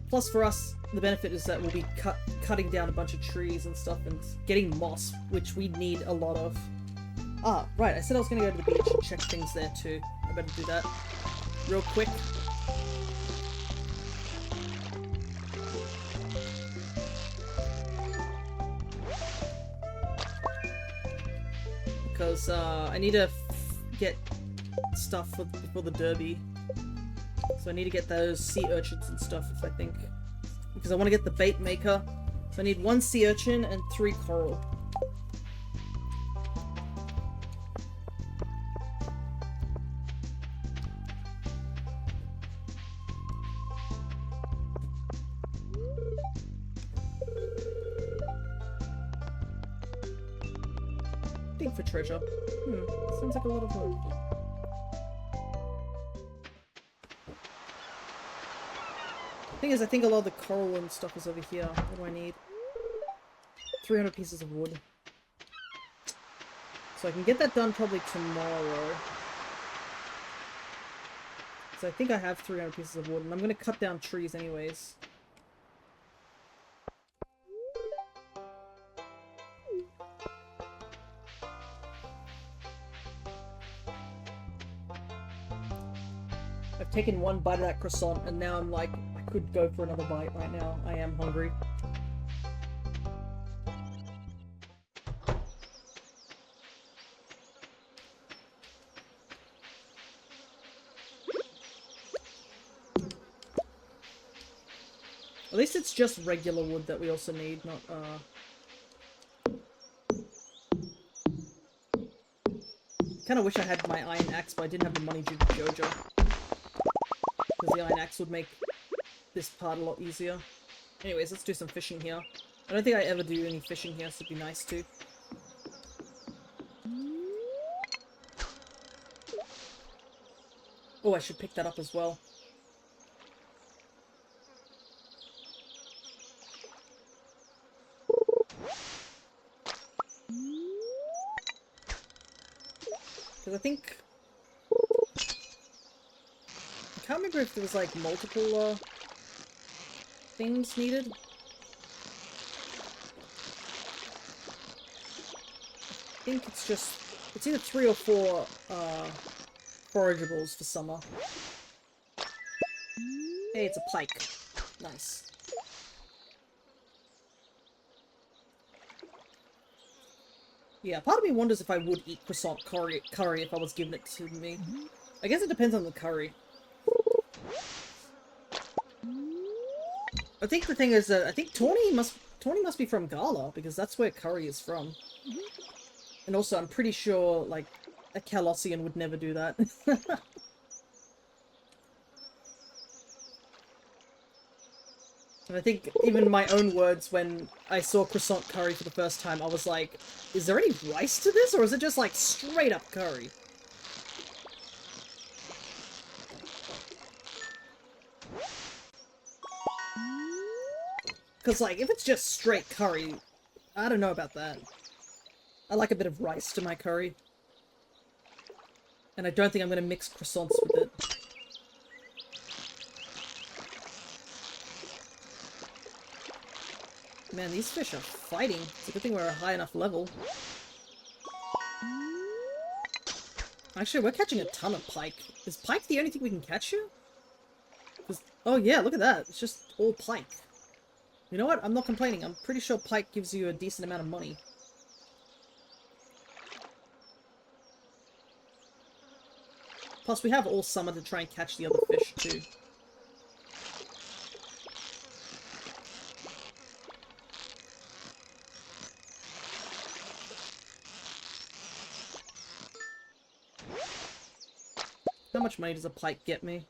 S1: Plus for us, the benefit is that we'll be cutting down a bunch of trees and stuff and getting moss, which we need a lot of. Ah, right, I said I was going to go to the beach and check things there too. I better do that real quick. Because I need to get stuff before the derby. So I need to get those sea urchins and stuff, I think. because I want to get the bait maker. So I need 1 sea urchin and 3 coral. Dig for treasure. Sounds like a lot of work. Thing is, I think a lot of the coral and stuff is over here. What do I need? 300 pieces of wood. So I can get that done probably tomorrow. So I think I have 300 pieces of wood, and I'm going to cut down trees anyways. I've taken 1 bite of that croissant, and now I'm like, I could go for another bite right now. I am hungry. At least it's just regular wood that we also need, not, Kinda wish I had my iron axe, but I didn't have the money due to Joja. Because the iron axe would make this part a lot easier. Anyways, let's do some fishing here. I don't think I ever do any fishing here, so it'd be nice to. Oh, I should pick that up as well. Because I think... I can't remember if there was, like, multiple, things needed. I think it's just... It's either 3 or 4, forageables for summer. Hey, it's a pike. Nice. Yeah, part of me wonders if I would eat croissant curry if I was given it to me. I guess it depends on the curry. I think the thing is that I think Tawny must be from Gala, because that's where curry is from. And also, I'm pretty sure, like, a Calossian would never do that. And I think even my own words when I saw croissant curry for the first time, I was like, is there any rice to this, or is it just, like, straight up curry? Because, like, if it's just straight curry, I don't know about that. I like a bit of rice to my curry. And I don't think I'm going to mix croissants with it. Man, these fish are fighting. It's a good thing we're a high enough level. Actually, we're catching a ton of pike. Is pike the only thing we can catch here? Oh yeah, look at that. It's just all pike. You know what? I'm not complaining. I'm pretty sure pike gives you a decent amount of money. Plus, we have all summer to try and catch the other fish, too. How much money does a pike get me?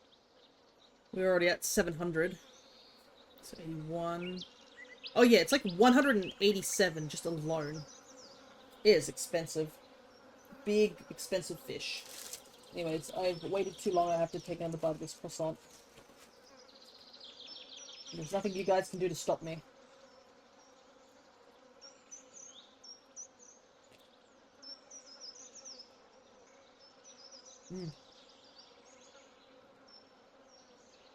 S1: We're already at 700. So 81. Oh yeah, it's like 187 just alone. It is expensive. Big, expensive fish. Anyways, I've waited too long. I have to take another bite of this croissant. There's nothing you guys can do to stop me.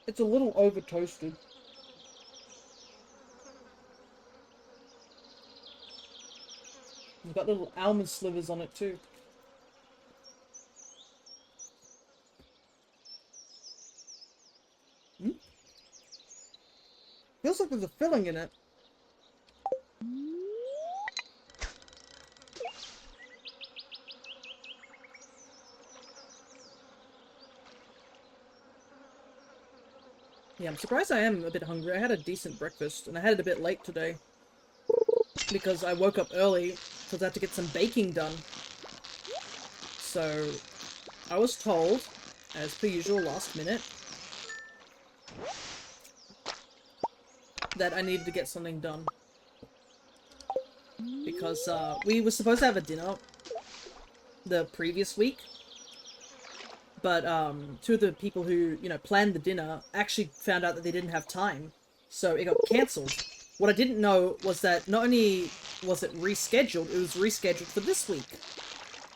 S1: It's a little over toasted. You've got little almond slivers on it too. Feels like there's a filling in it. Yeah, I'm surprised I am a bit hungry. I had a decent breakfast, and I had it a bit late today. Because I woke up early, because I had to get some baking done. So, I was told, as per usual last minute, that I needed to get something done. Because, we were supposed to have a dinner the previous week. But, two of the people who, you know, planned the dinner actually found out that they didn't have time. So it got cancelled. What I didn't know was that not only was it rescheduled, it was rescheduled for this week.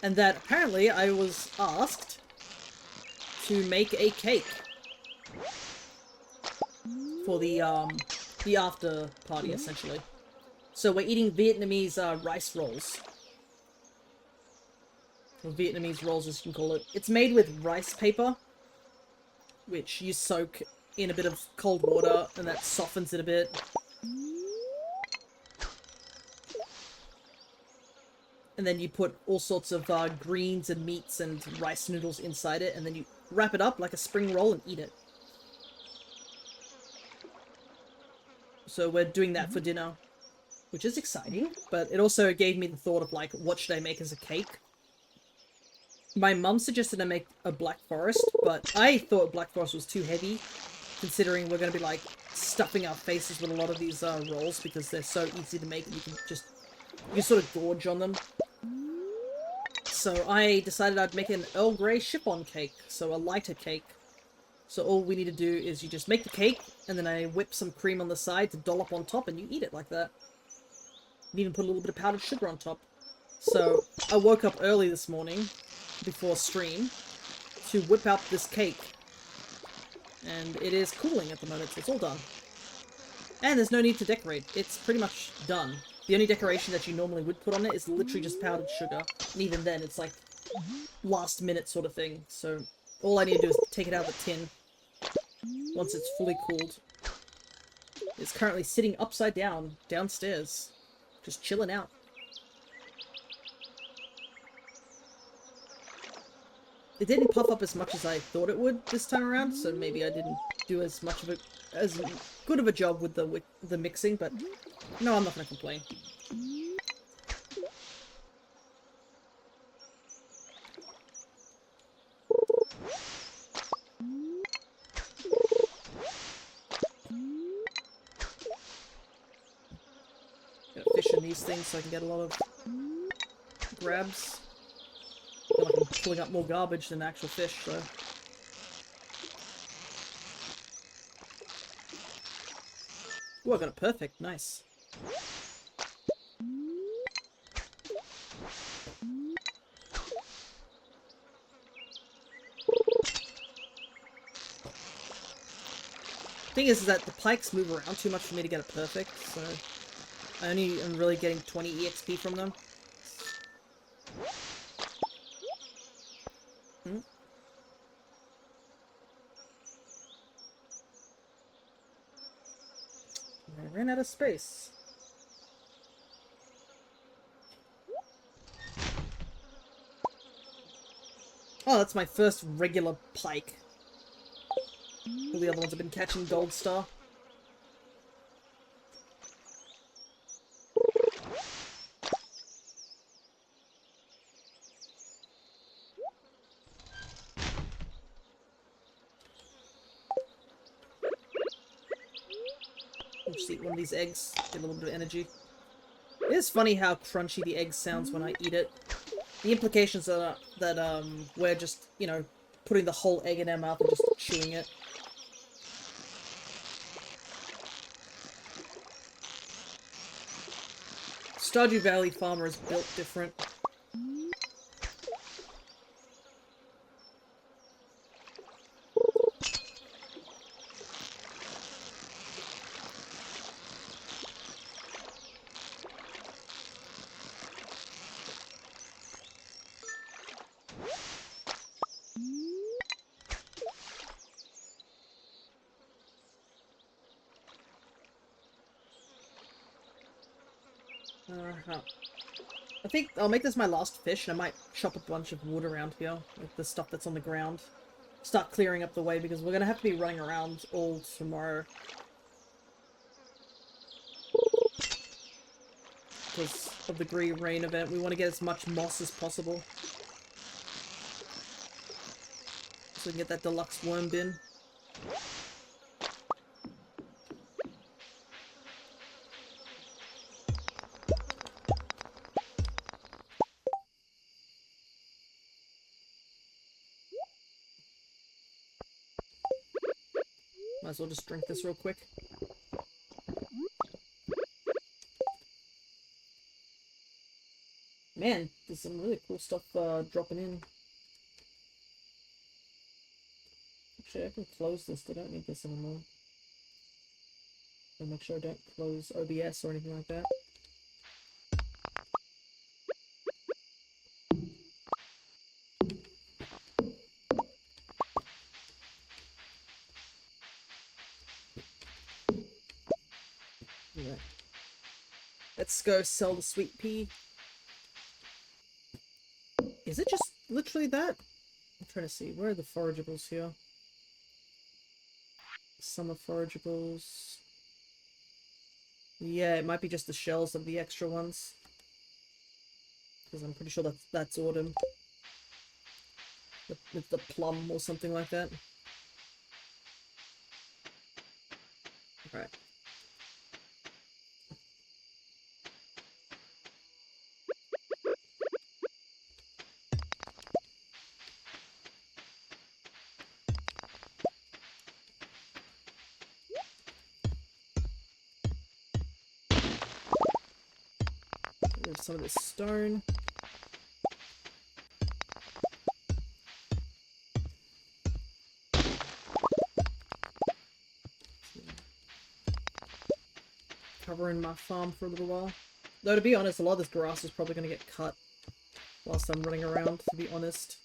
S1: And that apparently I was asked to make a cake for the after party, essentially. So we're eating Vietnamese rice rolls. Or Vietnamese rolls, as you can call it. It's made with rice paper, which you soak in a bit of cold water, and that softens it a bit. And then you put all sorts of greens and meats and rice noodles inside it, and then you wrap it up like a spring roll and eat it. So we're doing that for dinner, which is exciting, but it also gave me the thought of, like, what should I make as a cake? My mum suggested I make a Black Forest, but I thought Black Forest was too heavy, considering we're going to be, like, stuffing our faces with a lot of these rolls, because they're so easy to make, and you can sort of gorge on them. So I decided I'd make an Earl Grey chiffon cake, so a lighter cake. So all we need to do is you just make the cake, and then I whip some cream on the side to dollop on top, and you eat it like that. You even put a little bit of powdered sugar on top. So I woke up early this morning, before stream, to whip out this cake. And it is cooling at the moment, so it's all done. And there's no need to decorate. It's pretty much done. The only decoration that you normally would put on it is literally just powdered sugar. And even then, it's like last minute sort of thing. So all I need to do is take it out of the tin once it's fully cooled. It's currently sitting upside down downstairs, just chilling out. It didn't puff up as much as I thought it would this time around, so maybe I didn't do as much of as good of a job with the mixing, but no, I'm not going to complain. Gotta fish in these things so I can get a lot of grabs. I feel like I'm pulling up more garbage than actual fish, so. Ooh, I got it perfect. Nice. Thing is that the pikes move around too much for me to get it perfect, so I only am really getting 20 EXP from them. I ran out of space. Oh, that's my first regular pike. All the other ones have been catching Gold Star. I'll just eat one of these eggs, get a little bit of energy. It is funny how crunchy the egg sounds when I eat it. The implications are that we're just, you know, putting the whole egg in our mouth and just chewing it. Stardew Valley Farmer is built different. I think I'll make this my last fish, and I might chop a bunch of wood around here, like the stuff that's on the ground, start clearing up the way because we're gonna have to be running around all tomorrow. Because of the green rain event, we want to get as much moss as possible. So we can get that deluxe worm bin. Might as well just drink this real quick. Man, there's some really cool stuff dropping in. Actually, I can close this. I don't need this anymore. And make sure I don't close OBS or anything like that. Right. Let's go sell the sweet pea. Is it just literally that? I'm trying to see. Where are the forageables here? Summer forageables. Yeah, it might be just the shells of the extra ones. Because I'm pretty sure that's autumn. With the plum or something like that. Right. Get rid of some of this stone. Covering my farm for a little while. Though to be honest, a lot of this grass is probably going to get cut whilst I'm running around, to be honest.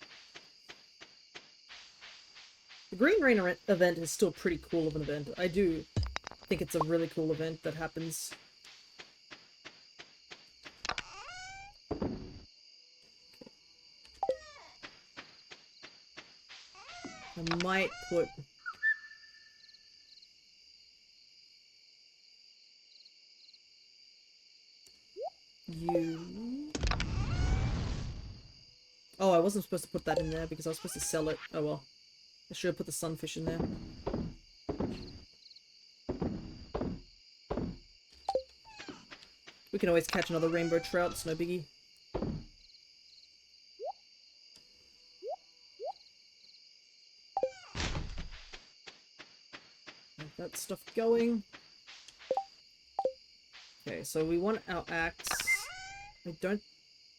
S1: The Green Rain event is still pretty cool of an event. I do think it's a really cool event that happens. I might put... you... Oh, I wasn't supposed to put that in there because I was supposed to sell it. Oh well. I should have put the sunfish in there. We can always catch another rainbow trout, it's no biggie. Get that stuff going. Okay, so we want our axe. I don't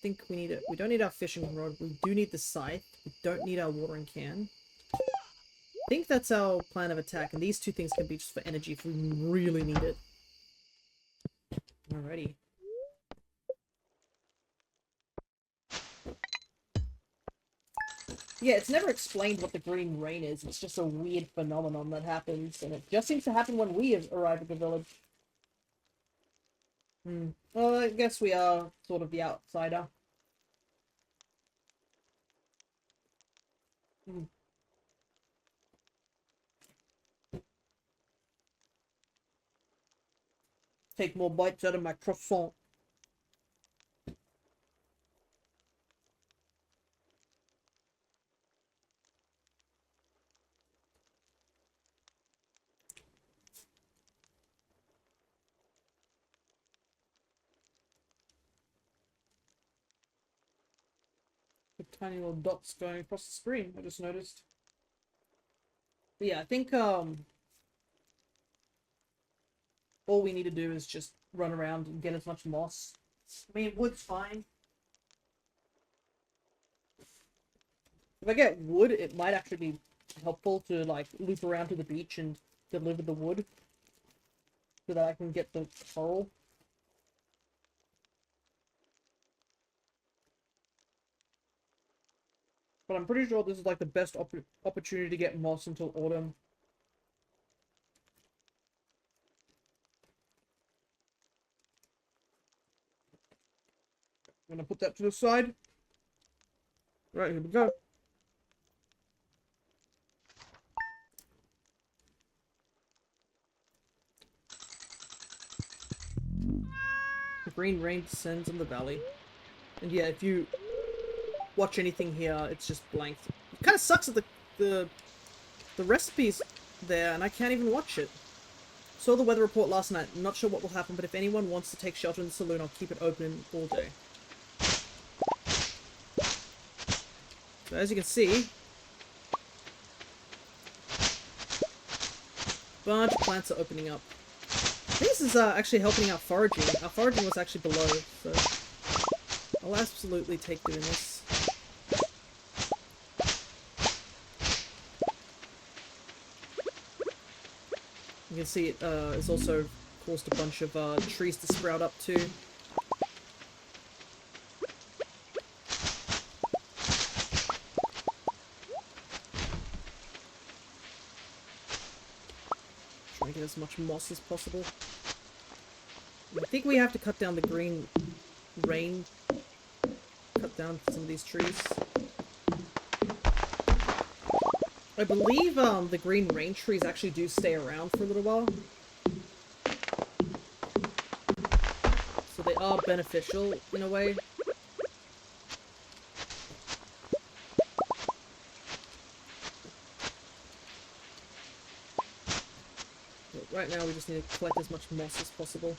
S1: think we need it. We don't need our fishing rod. We do need the scythe. We don't need our watering can. I think that's our plan of attack, and these two things can be just for energy if we really need it. Alrighty. Yeah, it's never explained what the green rain is. It's just a weird phenomenon that happens, and it just seems to happen when we arrive at the village. Well, I guess we are sort of the outsider. Take more bites out of my croissant. The tiny little dots going across the screen, I just noticed. But yeah, I think all we need to do is just run around and get as much moss. I mean, wood's fine. If I get wood, it might actually be helpful to, like, loop around to the beach and deliver the wood. So that I can get the coral. But I'm pretty sure this is, like, the best opportunity to get moss until autumn. I'm gonna put that to the side. Right, here we go. Green rain descends on the valley. And yeah, if you watch anything here, it's just blanked. It kind of sucks that the recipe's there and I can't even watch it. Saw the weather report last night. I'm not sure what will happen, but if anyone wants to take shelter in the saloon, I'll keep it open all day. So as you can see, a bunch of plants are opening up. This is actually helping our foraging. Our foraging was actually below, so I'll absolutely take doing this. You can see it has also caused a bunch of trees to sprout up too. Trying to get as much moss as possible. I think we have to cut down the green rain. Cut down some of these trees. I believe the green rain trees actually do stay around for a little while. So they are beneficial in a way. But right now we just need to collect as much moss as possible.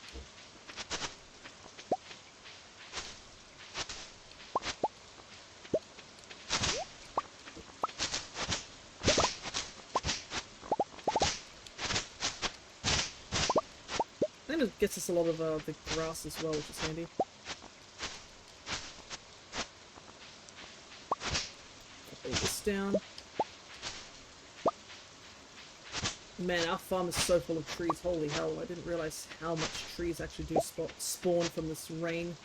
S1: And it gets us a lot of the grass as well, which is handy. Lay this down. Man, our farm is so full of trees. Holy hell, I didn't realize how much trees actually do spawn from this rain.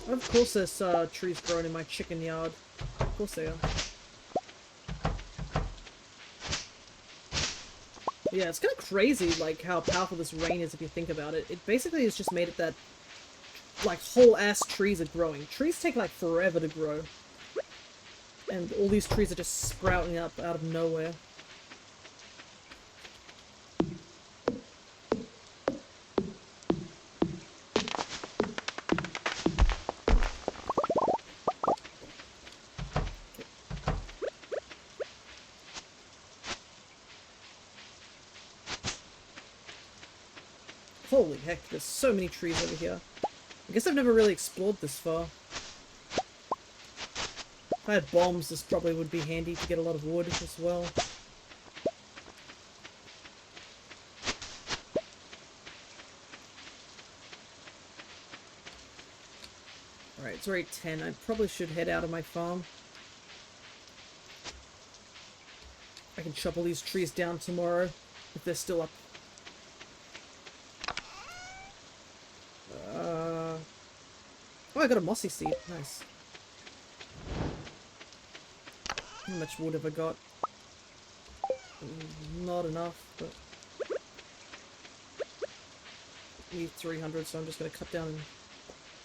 S1: Of course there's trees growing in my chicken yard. Of course they are. Yeah, it's kind of crazy, like, how powerful this rain is if you think about it. It basically has just made it that, like, whole-ass trees are growing. Trees take, like, forever to grow. And all these trees are just sprouting up out of nowhere. Holy heck, there's so many trees over here. I guess I've never really explored this far. If I had bombs, this probably would be handy to get a lot of wood as well. Alright, it's already 10. I probably should head out of my farm. I can chop all these trees down tomorrow, if they're still up. Oh, I got a mossy seed. Nice. How much wood have I got? Not enough, but... I need 300, so I'm just going to cut down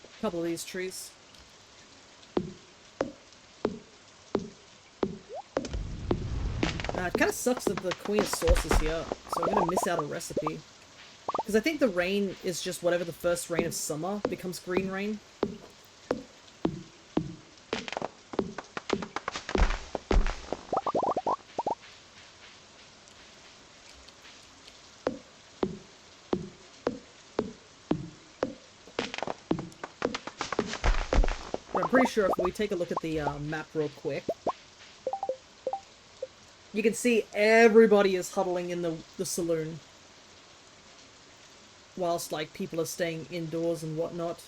S1: a couple of these trees. It kind of sucks that the Queen of Sauce is here, so I'm going to miss out a recipe. Because I think the rain is just whatever the first rain of summer becomes green rain. But I'm pretty sure if we take a look at the map real quick, you can see everybody is huddling in the saloon. Whilst, like, people are staying indoors and whatnot.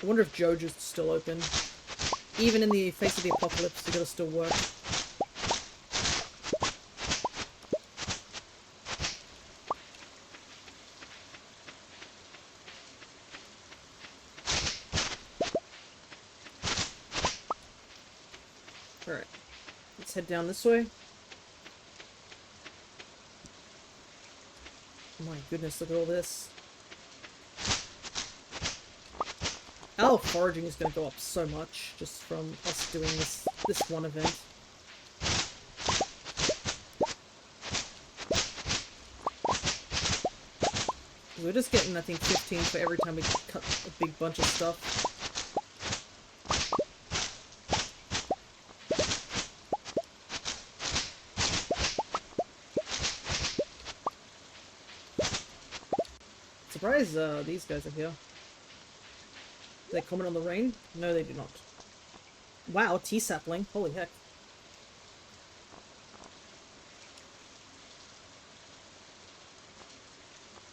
S1: I wonder if Joja's still open. Even in the face of the apocalypse, they gotta still work. Alright. Let's head down this way. Oh my goodness, look at all this. Our foraging is going to go up so much just from us doing this one event. We're just getting, I think, 15 for every time we cut a big bunch of stuff. Surprised these guys are here. Do they comment on the rain? No, they do not. Wow, tea sapling. Holy heck.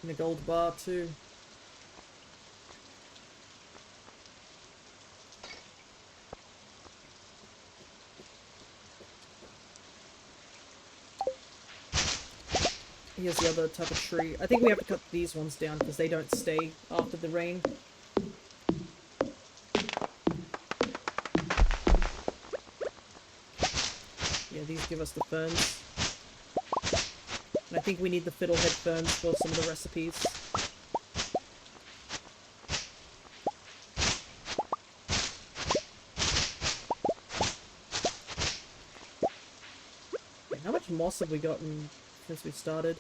S1: And a gold bar too. Here's the other type of tree. I think we have to cut these ones down because they don't stay after the rain. Yeah, these give us the ferns. And I think we need the fiddlehead ferns for some of the recipes. Okay, how much moss have we gotten since we started?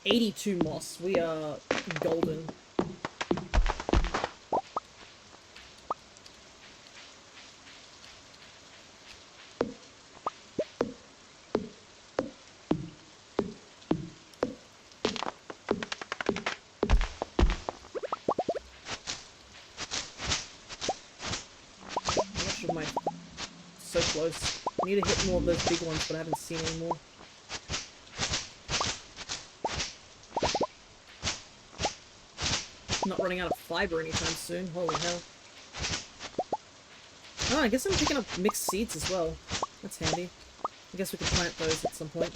S1: 82 moss. We are golden. So close. I need to hit more of those big ones, but I haven't seen any more. Not running out of fiber anytime soon. Holy hell. Oh, I guess I'm picking up mixed seeds as well. That's handy. I guess we can plant those at some point.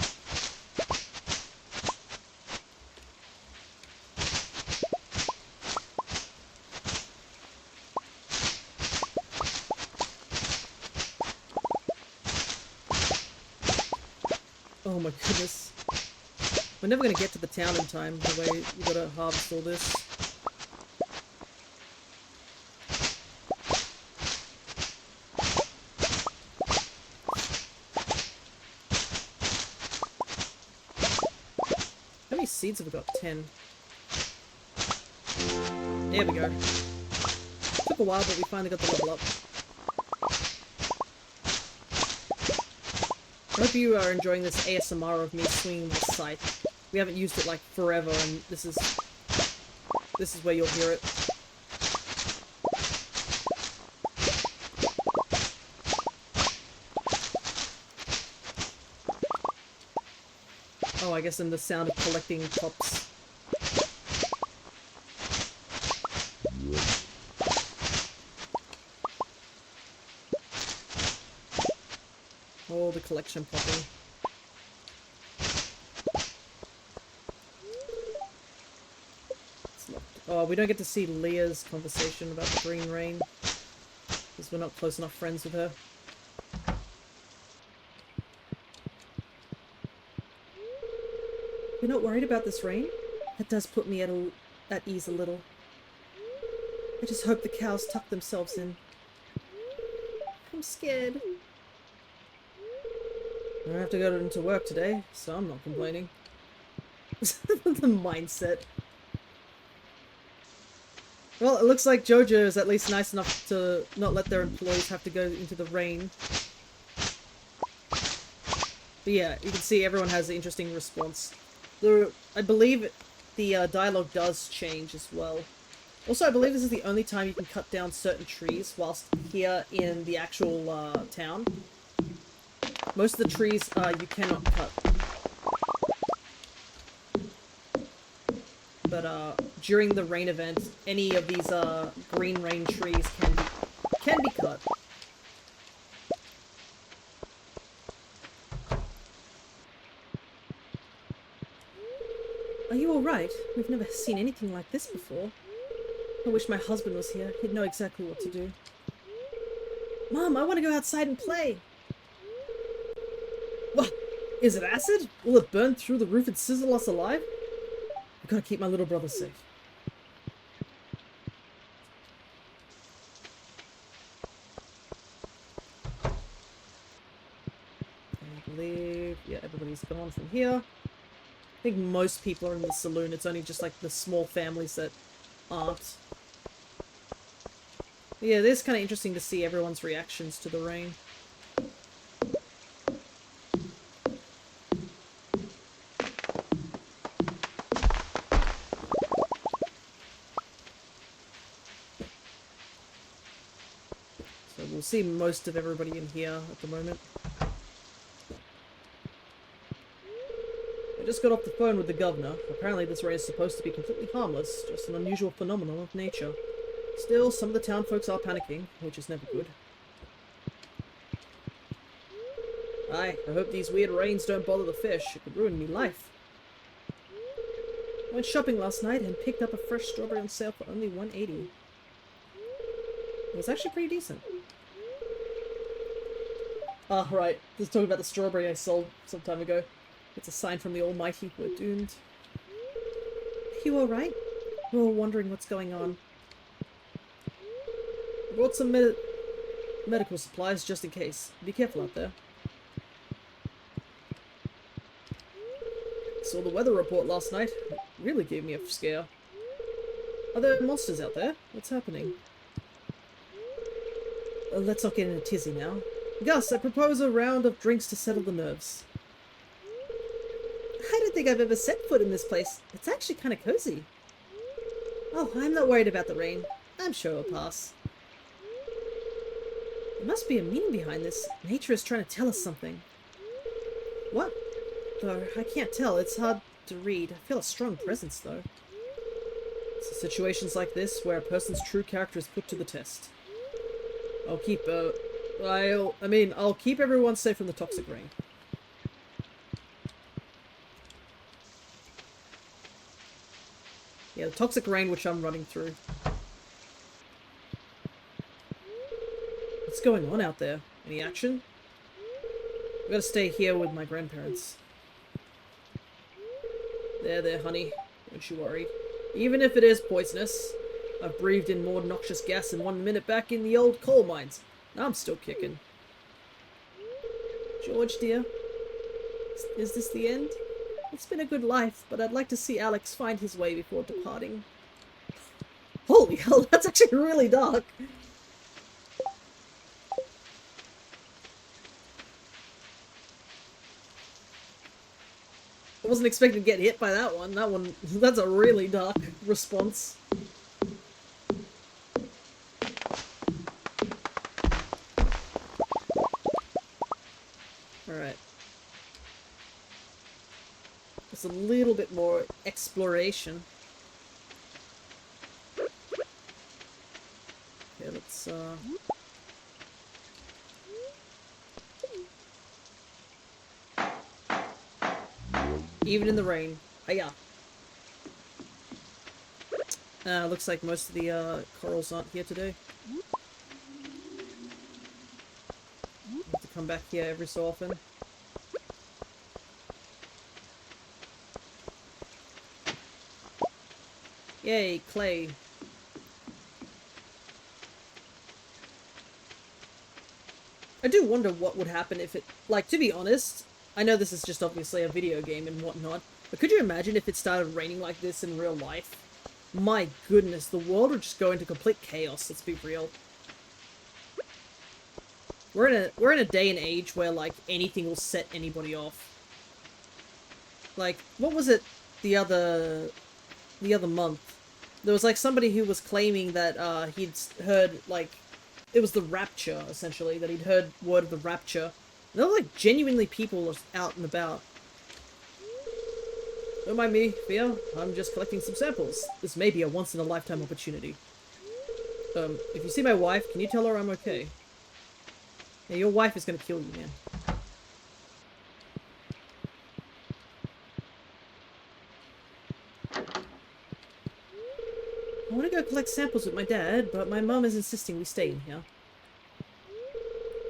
S1: Oh my goodness. We're never gonna get to the town in time, the way we gotta harvest all this. How many seeds have we got? 10. There we go. Took a while, but we finally got the level up. I hope you are enjoying this ASMR of me swinging my scythe. We haven't used it like forever, and this is where you'll hear it. Oh, I guess in the sound of collecting pops. Oh, the collection popping. It's locked. Oh, we don't get to see Leah's conversation about the green rain. Because we're not close enough friends with her. You're not worried about this rain? That does put me at ease a little. I just hope the cows tuck themselves in. I'm scared. I don't have to go into work today, so I'm not complaining. The mindset. Well, it looks like Joja is at least nice enough to not let their employees have to go into the rain. But yeah, you can see everyone has an interesting response. I believe the dialogue does change as well. Also, I believe this is the only time you can cut down certain trees whilst here in the actual town. Most of the trees you cannot cut. But during the rain event, any of these green rain trees can be cut. Are you alright? We've never seen anything like this before. I wish my husband was here. He'd know exactly what to do. Mom, I want to go outside and play. What? Is it acid? Will it burn through the roof and sizzle us alive? I've got to keep my little brother safe. I believe, yeah, everybody's gone from here. I think most people are in the saloon. It's only just like the small families that aren't. Yeah, it is kind of interesting to see everyone's reactions to the rain. So we'll see most of everybody in here at the moment. I just got off the phone with the governor. Apparently this rain is supposed to be completely harmless, just an unusual phenomenon of nature. Still, some of the town folks are panicking, which is never good. I hope these weird rains don't bother the fish. It could ruin me life. I went shopping last night and picked up a fresh strawberry on sale for only $1.80. It was actually pretty decent. Ah, right. Just talking about the strawberry I sold some time ago. It's a sign from the Almighty. We're doomed. Are you alright? We're all wondering what's going on. I brought some medical supplies just in case. Be careful out there. Saw the weather report last night. It really gave me a scare. Are there monsters out there? What's happening? Let's not get in a tizzy now. Gus, I propose a round of drinks to settle the nerves. I don't think I've ever set foot in this place. It's actually kind of cozy. Oh, I'm not worried about the rain. I'm sure it'll pass. There must be a meaning behind this. Nature is trying to tell us something. What? Though, I can't tell. It's hard to read. I feel a strong presence, though. It's situations like this where a person's true character is put to the test. I'll keep, I'll keep everyone safe from the toxic rain. Yeah, the toxic rain which I'm running through. What's going on out there? Any action? I've got to stay here with my grandparents. There, honey. Don't you worry. Even if it is poisonous, I've breathed in more noxious gas in 1 minute back in the old coal mines. I'm still kicking. George, dear, is this the end? It's been a good life, but I'd like to see Alex find his way before departing. Holy hell, that's actually really dark. I wasn't expecting to get hit by that one. That's a really dark response. Alright. Just a little bit more exploration. Okay, let's, even in the rain. Hiya! Looks like most of the, corals aren't here today. Have to come back here every so often. Yay, clay. I do wonder what would happen if it, like, to be honest, I know this is just obviously a video game and whatnot, but could you imagine if it started raining like this in real life? My goodness, the world would just go into complete chaos, let's be real. We're in a day and age where, like, anything will set anybody off. Like, what was it the other month? There was, like, somebody who was claiming that, he'd heard, like, it was the rapture, essentially, that he'd heard word of the rapture. And there were, like, genuinely people out and about. Don't mind me, Fia. I'm just collecting some samples. This may be a once-in-a-lifetime opportunity. If you see my wife, can you tell her I'm okay? Yeah, your wife is gonna kill you, man. I want to go collect samples with my dad, but my mum is insisting we stay in here.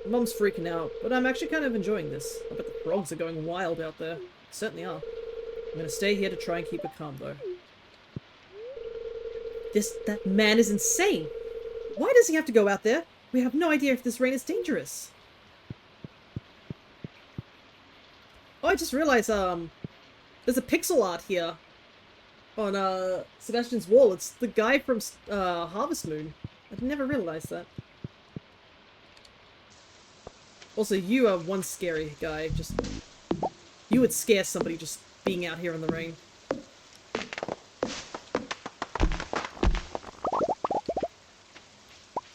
S1: Mom's freaking out, but I'm actually kind of enjoying this. I bet the frogs are going wild out there. Certainly are. I'm gonna stay here to try and keep it calm, though. That man is insane! Why does he have to go out there? We have no idea if this rain is dangerous. Oh, I just realized, there's a pixel art here on, Sebastian's wall. It's the guy from, Harvest Moon. I've never realized that. Also, you are one scary guy. You would scare somebody just being out here in the rain.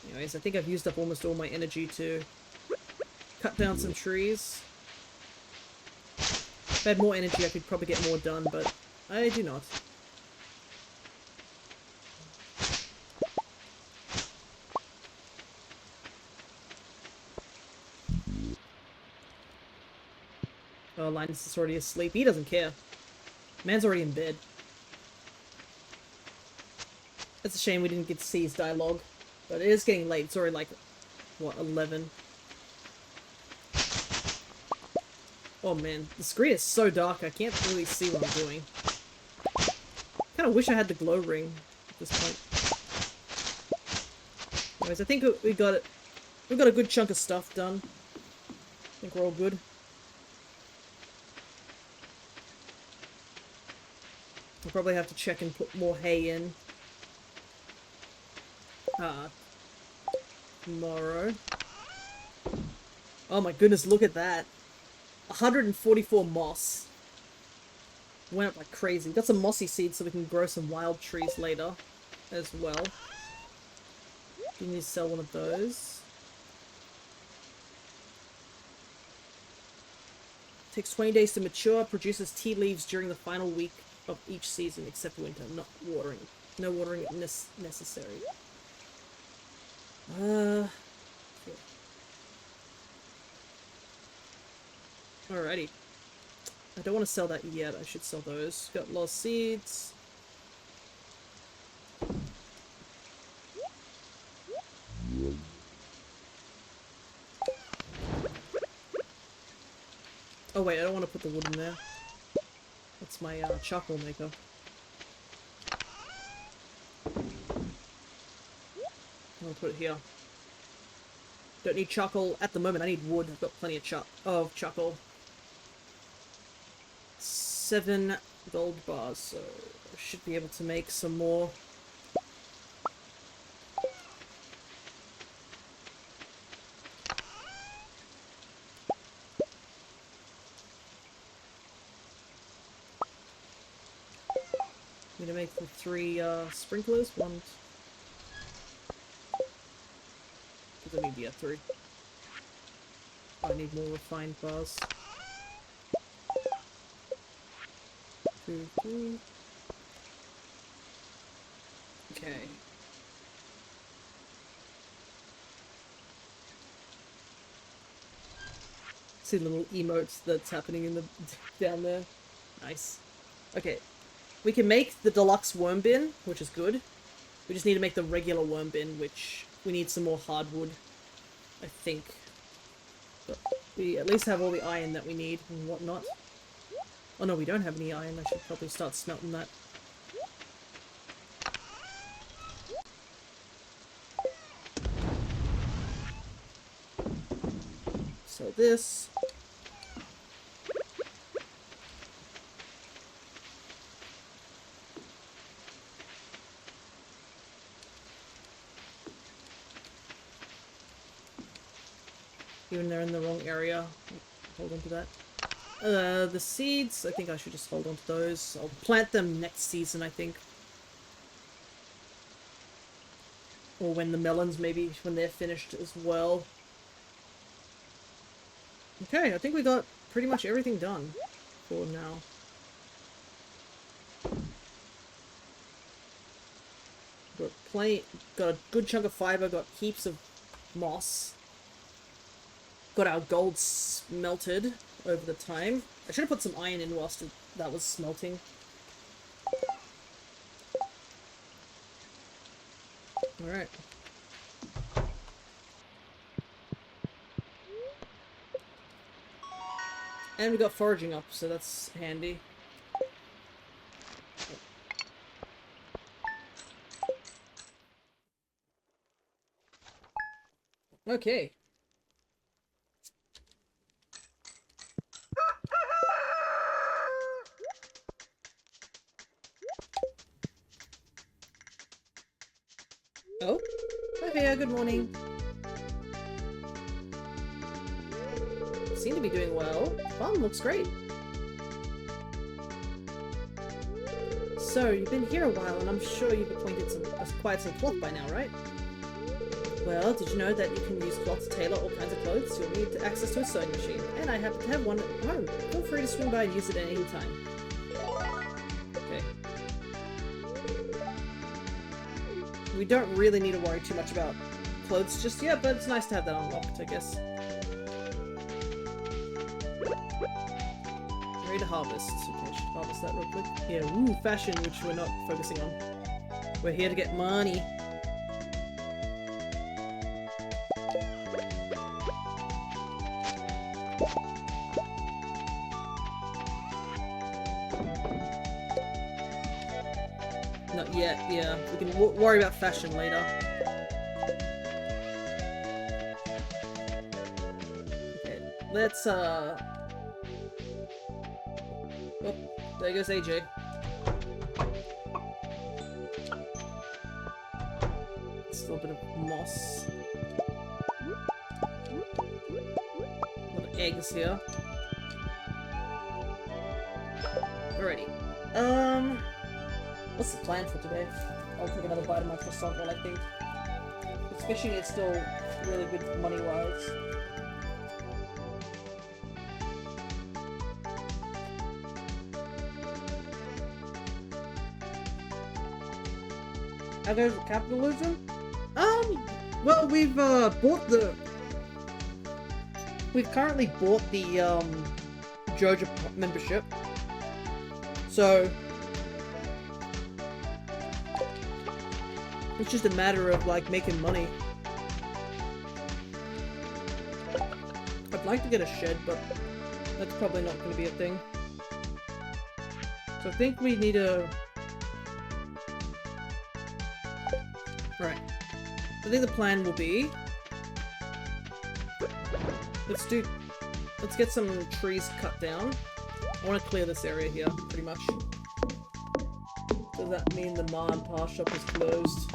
S1: Anyways, I think I've used up almost all my energy to cut down some trees. If I had more energy, I could probably get more done, but I do not. Oh, Linus is already asleep. He doesn't care. Man's already in bed. It's a shame we didn't get to see his dialogue. But it is getting late. It's already like, what, 11? Oh man, the screen is so dark I can't really see what I'm doing. Kinda wish I had the glow ring at this point. Anyways, I think we got it. We've got a good chunk of stuff done. I think we're all good. I'll probably have to check and put more hay in. Tomorrow. Oh my goodness, look at that. 144 moss. Went up like crazy. Got some mossy seeds so we can grow some wild trees later as well. You need to sell one of those. Takes 20 days to mature. Produces tea leaves during the final week of each season except winter. Not watering. No watering necessary. Sure. Alrighty. I don't want to sell that yet. I should sell those. Got lost seeds. Oh wait, I don't want to put the wood in there. That's my charcoal maker. I'll put it here. Don't need charcoal at the moment. I need wood. I've got plenty of charcoal. 7 gold bars, so I should be able to make some more. I'm gonna make the 3 sprinklers. One. Because I need 3. I need more refined bars. 2, 3. Okay. See little emotes that's happening in the down there. Nice. Okay. We can make the deluxe worm bin, which is good. We just need to make the regular worm bin, which we need some more hardwood, I think. But we at least have all the iron that we need and whatnot. Oh no, we don't have any iron. I should probably start smelting that. So this. Even they're in the wrong area. Hold on to that. The seeds, I think I should just hold on to those. I'll plant them next season, I think. Or when the melons, maybe, when they're finished as well. Okay, I think we got pretty much everything done for now. Got a good chunk of fiber, got heaps of moss. Got our gold smelted over the time. I should have put some iron in whilst that was smelting. Alright. And we got foraging up, so that's handy. Okay. Oh, hi there, good morning. Seem to be doing well. Farm looks great. So, you've been here a while, and I'm sure you've acquired some cloth by now, right? Well, did you know that you can use cloth to tailor all kinds of clothes? You'll need access to a sewing machine, and I happen to have one at home. Feel free to swing by and use it at any time. Okay. We don't really need to worry too much about clothes just yet, but it's nice to have that unlocked, I guess. Ready to harvest. Okay, I should harvest that real quick. Yeah, woo, fashion, which we're not focusing on. We're here to get money. Not yet, yeah. We can worry about fashion later. Okay, let's, Oh, there goes AJ. Still a bit of moss. A lot of eggs here. Alrighty. What's the plan for today? I'll take another bite of my croissant while I think. Because fishing is still really good money-wise. How goes capitalism? Well, we've currently bought the, Joja membership. So, it's just a matter of, like, making money. I'd like to get a shed, but that's probably not going to be a thing. So I think we need a... Right. I think the plan will be... Let's get some trees cut down. I want to clear this area here, pretty much. Does that mean the Ma and Pa shop is closed?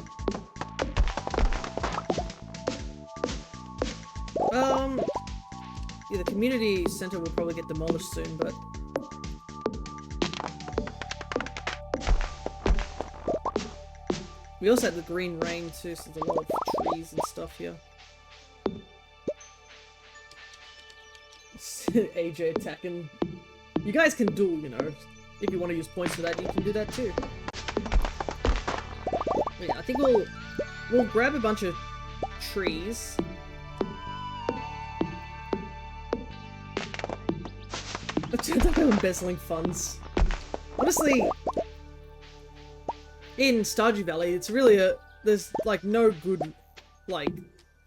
S1: Yeah, the community center will probably get demolished soon, but... We also had the green rain too, so there's a lot of trees and stuff here. AJ attacking. You guys can duel, you know. If you want to use points for that, you can do that too. But yeah, I think we'll grab a bunch of trees. I'm embezzling funds. Honestly, in Stardew Valley, it's really there's like no good, like,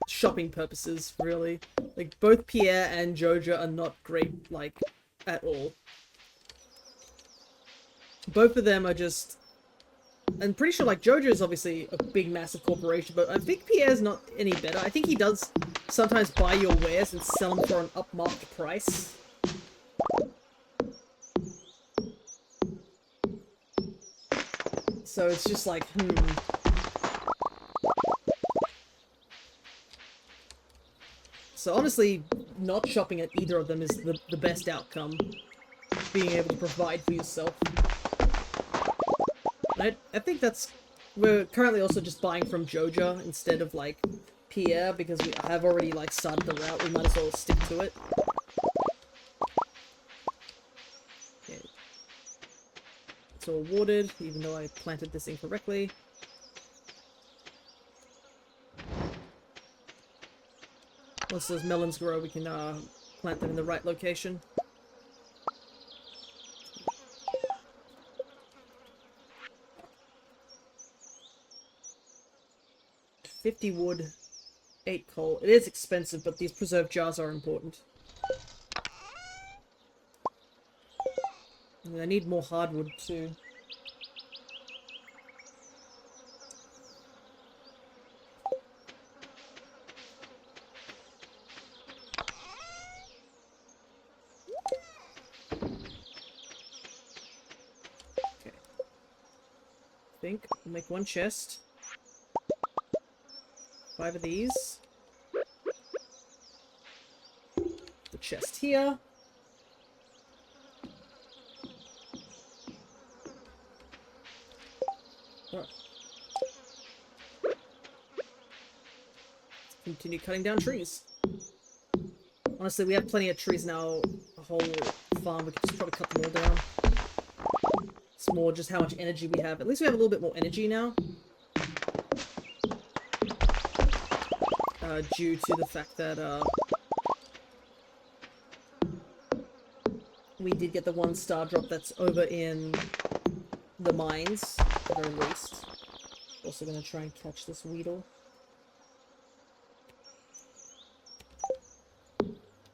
S1: shopping purposes, really. Like, both Pierre and Joja are not great, like, at all. Both of them are just... I'm pretty sure, like, Joja is obviously a big, massive corporation, but I think Pierre's not any better. I think he does sometimes buy your wares and sell them for an upmarked price. So it's just like, So honestly, not shopping at either of them is the best outcome. Being able to provide for yourself. I think that's... We're currently also just buying from Joja instead of, like, Pierre, because we have already, like, started the route. We might as well stick to it. Okay. It's all watered, even though I planted this incorrectly. Once those melons grow, we can plant them in the right location. $50 wood, 8 coal. It is expensive, but these preserved jars are important. And I need more hardwood too. Okay. I think I'll make one chest. 5 of these. The chest here. Oh. Continue cutting down trees. Honestly, we have plenty of trees now. A whole farm, we could just probably cut them all down. It's more just how much energy we have. At least we have a little bit more energy now. Due to the fact that, we did get the 1 star drop that's over in the mines, at the very least. Also gonna try and catch this weedle.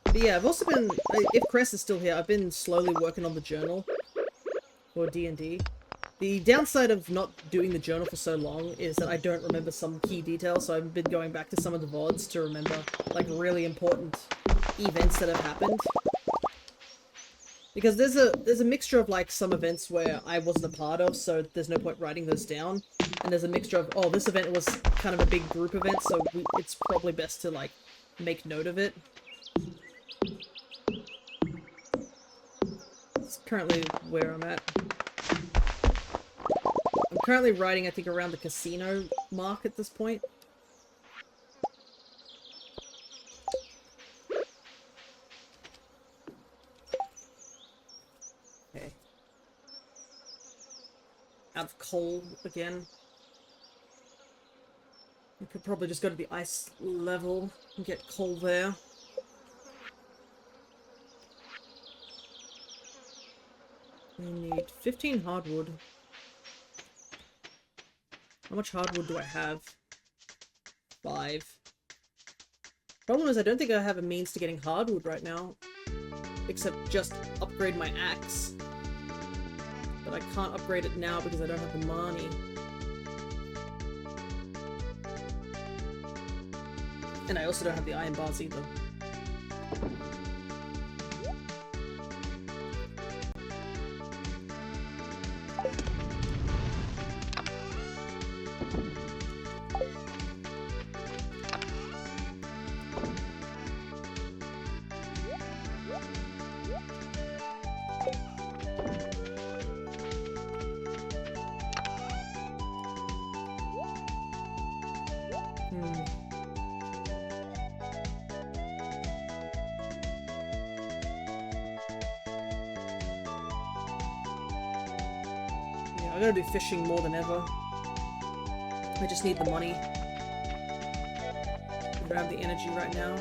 S1: But yeah, I've also been, if Cress is still here, I've been slowly working on the journal for D&D. The downside of not doing the journal for so long is that I don't remember some key details, so I've been going back to some of the vods to remember, like, really important events that have happened. Because there's a mixture of, like, some events where I wasn't a part of, so there's no point writing those down. And there's a mixture of, oh, this event was kind of a big group event, so it's probably best to, like, make note of it. It's currently where I'm at. I'm currently riding, I think, around the casino mark at this point. Okay. Out of coal again. We could probably just go to the ice level and get coal there. We need 15 hardwood. How much hardwood do I have? 5. Problem is I don't think I have a means to getting hardwood right now. Except just upgrade my axe. But I can't upgrade it now because I don't have the money. And I also don't have the iron bars either. I gotta do fishing more than ever. I just need the money. I don't have the energy right now.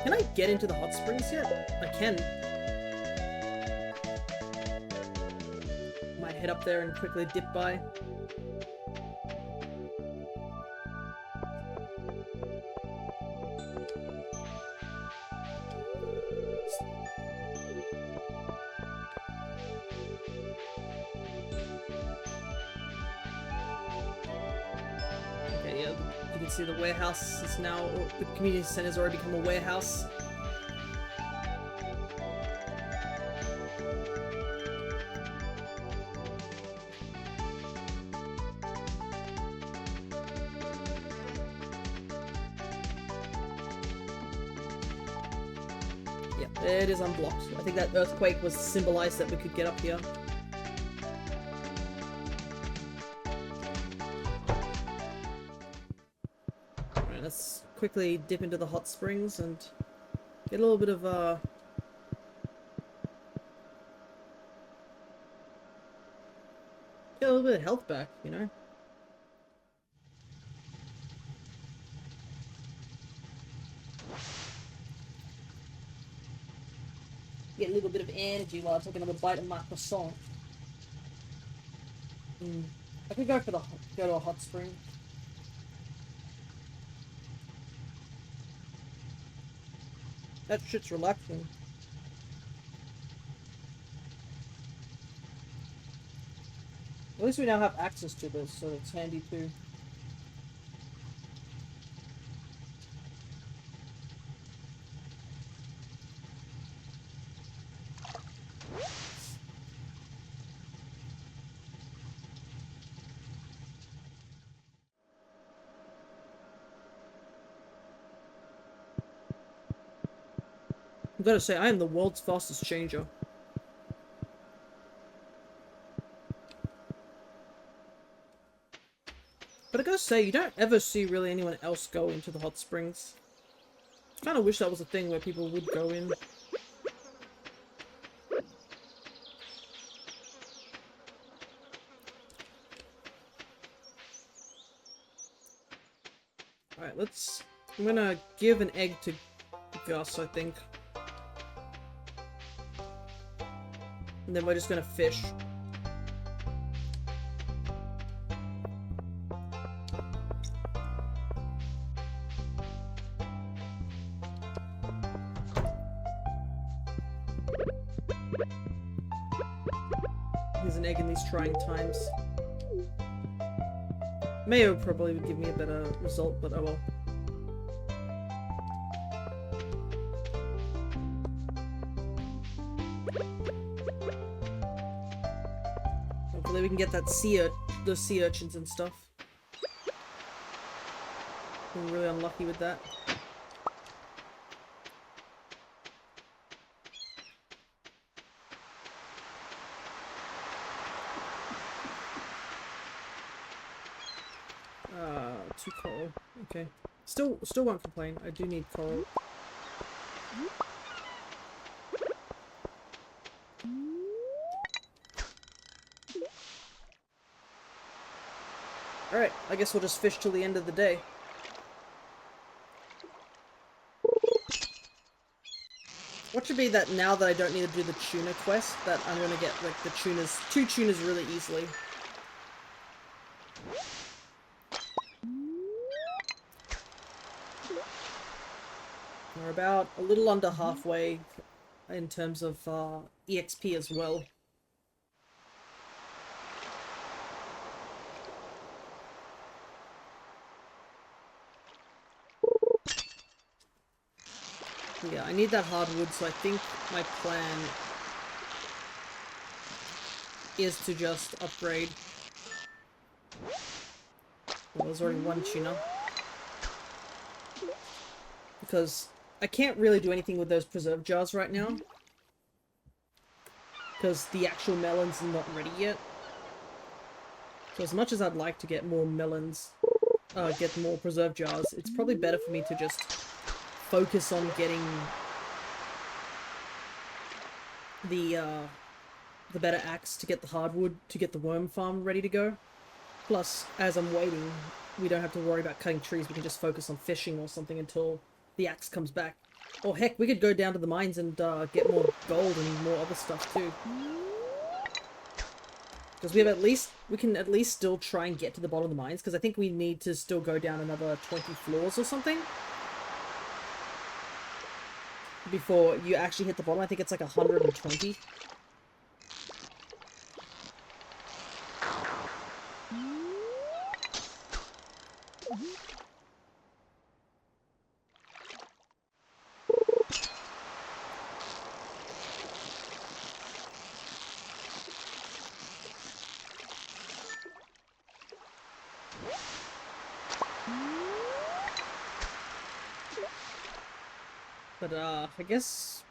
S1: Can I get into the hot springs yet? I can. Might head up there and quickly dip by. See, the warehouse is now, or the community center has already become a warehouse. Yeah, it is unblocked. I think that earthquake was symbolized that we could get up here. Let's quickly dip into the hot springs and get a little bit of get a little bit of health back, you know? Get a little bit of energy while I take another bite of my croissant. I could go for go to a hot spring. That shit's relaxing. At least we now have access to this, so it's handy too. I've got to say, I am the world's fastest changer. But I gotta say, you don't ever see really anyone else go into the hot springs. I kind of wish that was a thing where people would go in. Alright, let's... I'm gonna give an egg to Gus, I think. And then we're just gonna fish. Here's an egg in these trying times. Mayo probably would give me a better result, but oh well. Hopefully we can get that those sea urchins and stuff. I'm really unlucky with that. Two coral. Okay. Still won't complain. I do need coral. Alright, I guess we'll just fish till the end of the day. What should be that now that I don't need to do the tuna quest, that I'm gonna get like the tunas, 2 tunas really easily. We're about a little under halfway in terms of EXP as well. Yeah, I need that hardwood, so I think my plan is to just upgrade. Well, there's already 1 tuna. Because I can't really do anything with those preserve jars right now. Because the actual melons are not ready yet. So as much as I'd like to get more melons, get more preserve jars, it's probably better for me to just focus on getting the better axe to get the hardwood, to get the worm farm ready to go. Plus, as I'm waiting, we don't have to worry about cutting trees, we can just focus on fishing or something until the axe comes back. Or heck, we could go down to the mines and get more gold and more other stuff too. Because we can at least still try and get to the bottom of the mines, because I think we need to still go down another 20 floors or something before you actually hit the bottom. I think it's like 120. But, I guess...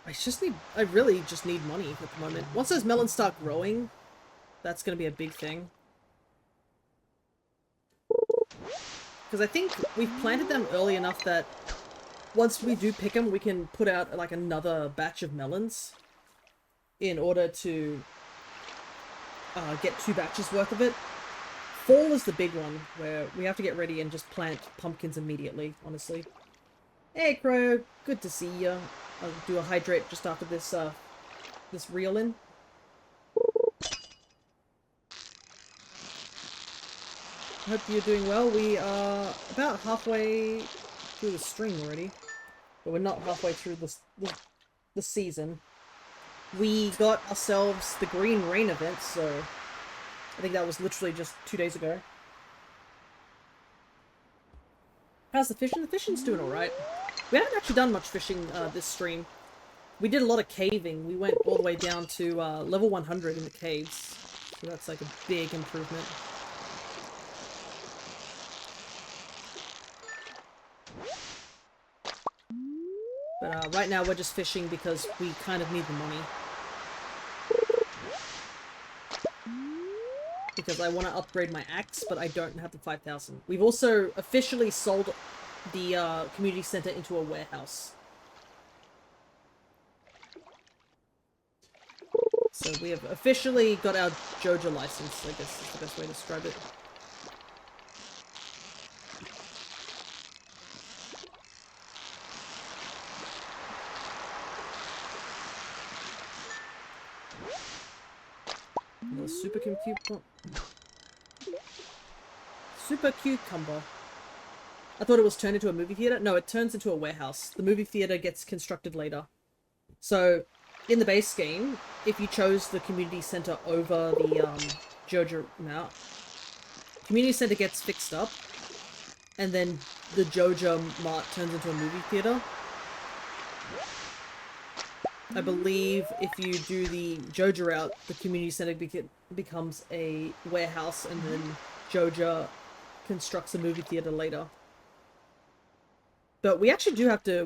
S1: I really just need money at the moment. Once those melons start growing, that's gonna be a big thing. Because I think we've planted them early enough that once we do pick them, we can put out, like, another batch of melons in order to get 2 batches worth of it. Fall is the big one, where we have to get ready and just plant pumpkins immediately, honestly. Hey, Crow! Good to see ya. I'll do a hydrate just after this, this reel in. Hope you're doing well. We are about halfway through the stream already. But we're not halfway through the season. we got ourselves the Green Rain event, so I think that was literally just 2 days ago. How's the fishing? The fishing's doing alright. We haven't actually done much fishing this stream. We did a lot of caving. We went all the way down to level 100 in the caves. So that's like a big improvement. But right now we're just fishing because we kind of need the money. Because I want to upgrade my axe, but I don't have the 5,000. We've also officially sold the community center into a warehouse. So we have officially got our Joja license, I guess is the best way to describe it. The Super cucumber. I thought it was turned into a movie theater. No, it turns into a warehouse. The movie theater gets constructed later. So, in the base game, if you chose the community center over the Joja mount, community center gets fixed up, and then the Joja mart turns into a movie theater. I believe if you do the Joja route, the community center becomes a warehouse, and then Joja constructs a movie theater later. But we actually do have to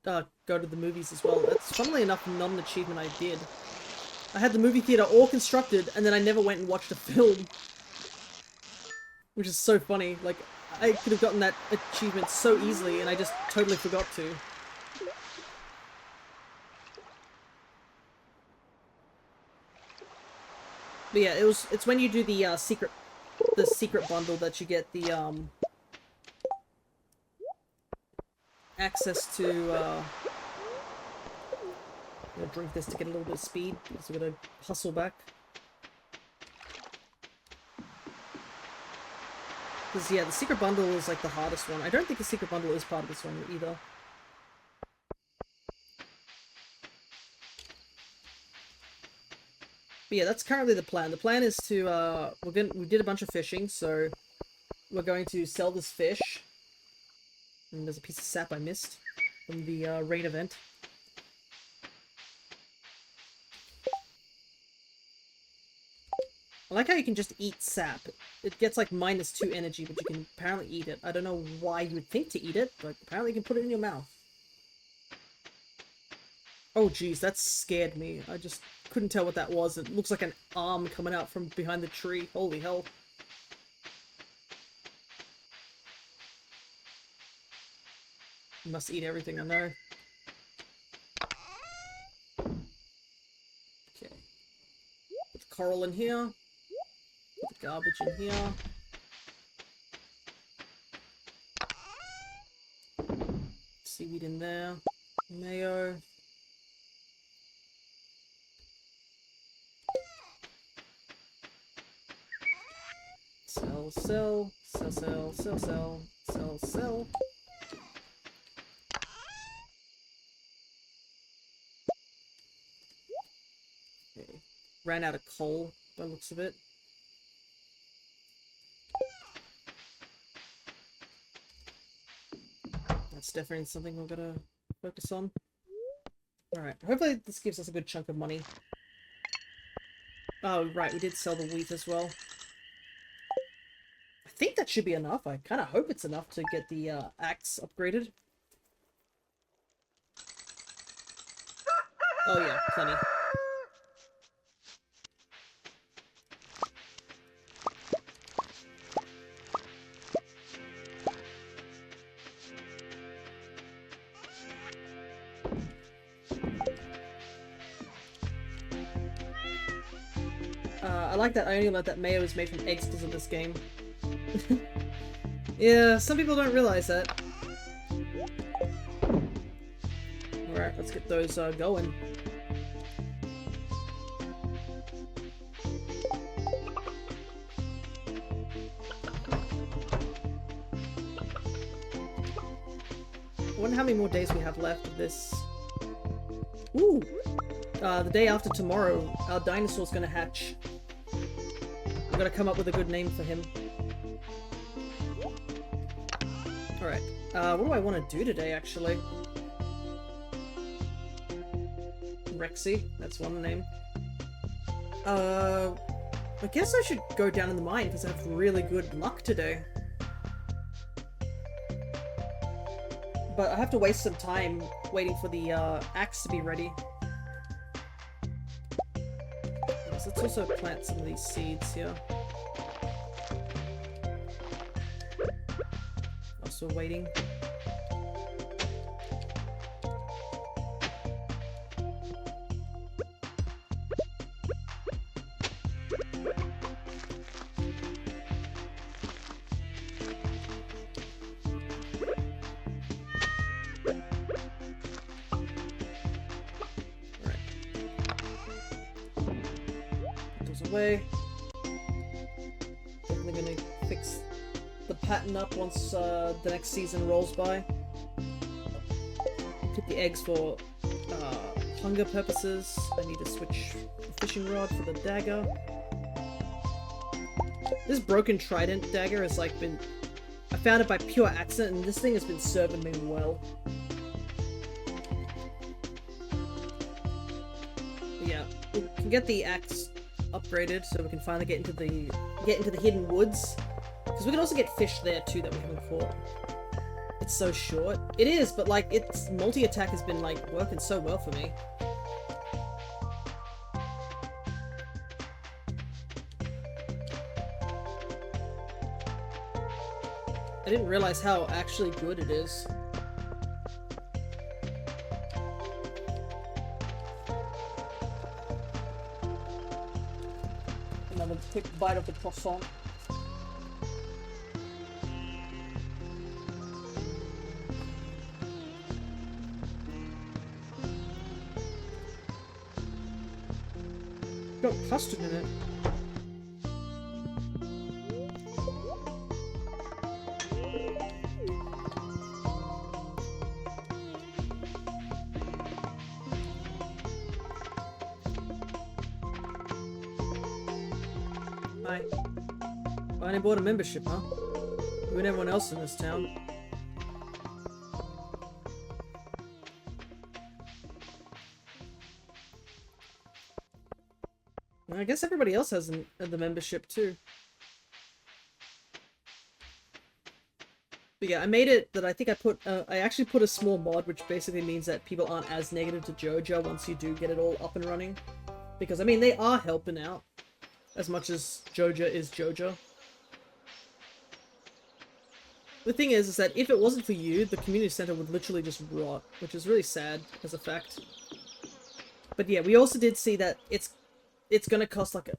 S1: go to the movies as well. That's, funnily enough, not an achievement I did. I had the movie theater all constructed, and then I never went and watched a film. Which is so funny. Like, I could have gotten that achievement so easily, and I just totally forgot to. But yeah, it's when you do the secret bundle that you get the access to I'm gonna drink this to get a little bit of speed because we're gonna hustle back. Because yeah, the secret bundle is like the hardest one. I don't think the secret bundle is part of this one either. But yeah, that's currently the plan. The plan is to we did a bunch of fishing, so we're going to sell this fish. And there's a piece of sap I missed from the rain event. I like how you can just eat sap. It gets like -2 energy, but you can apparently eat it. I don't know why you would think to eat it, but apparently you can put it in your mouth. Oh geez, that scared me. I just couldn't tell what that was. It looks like an arm coming out from behind the tree. Holy hell. You must eat everything, I know. Okay. Put the coral in here. Put the garbage in here. Seaweed in there. Mayo. Sell, sell, sell, sell, sell, sell, sell, sell. Okay. Ran out of coal by the looks of it. That's definitely something we're gonna focus on. Alright, hopefully this gives us a good chunk of money. Oh, right, we did sell the wheat as well. I think that should be enough. I kind of hope it's enough to get the axe upgraded. Oh yeah, plenty. I like that I only learned that mayo is made from eggs because of this game. Yeah, some people don't realize that. Alright, let's get those going. I wonder how many more days we have left of this. Ooh! the day after tomorrow, our dinosaur's gonna hatch. We've gotta come up with a good name for him. Alright, what do I want to do today, actually? Rexy, that's one name. I guess I should go down in the mine because I have really good luck today. But I have to waste some time waiting for the axe to be ready. Yes, let's also plant some of these seeds here. Also waiting. Away. Definitely gonna fix the pattern up once the next season rolls by. Took the eggs for hunger purposes. I need to switch the fishing rod for the dagger. This broken trident dagger has like been... I found it by pure accident and this thing has been serving me well. But yeah, we can get the axe upgraded so we can finally get into the hidden woods, because we can also get fish there too that we haven't caught. It's so short. It is, but like its multi-attack has been like working so well for me. I didn't realize how actually good it is. Another quick bite of the croissant. Got custard in it. Hi. Finally bought a membership, huh? You and everyone else in this town. I guess everybody else has the membership too. But yeah, I made it that I think I actually put a small mod, which basically means that people aren't as negative to Joja once you do get it all up and running. Because, I mean, they are helping out. As much as Joja is Joja. The thing is that if it wasn't for you, the community center would literally just rot, which is really sad as a fact. But yeah, we also did see that it's gonna cost like a...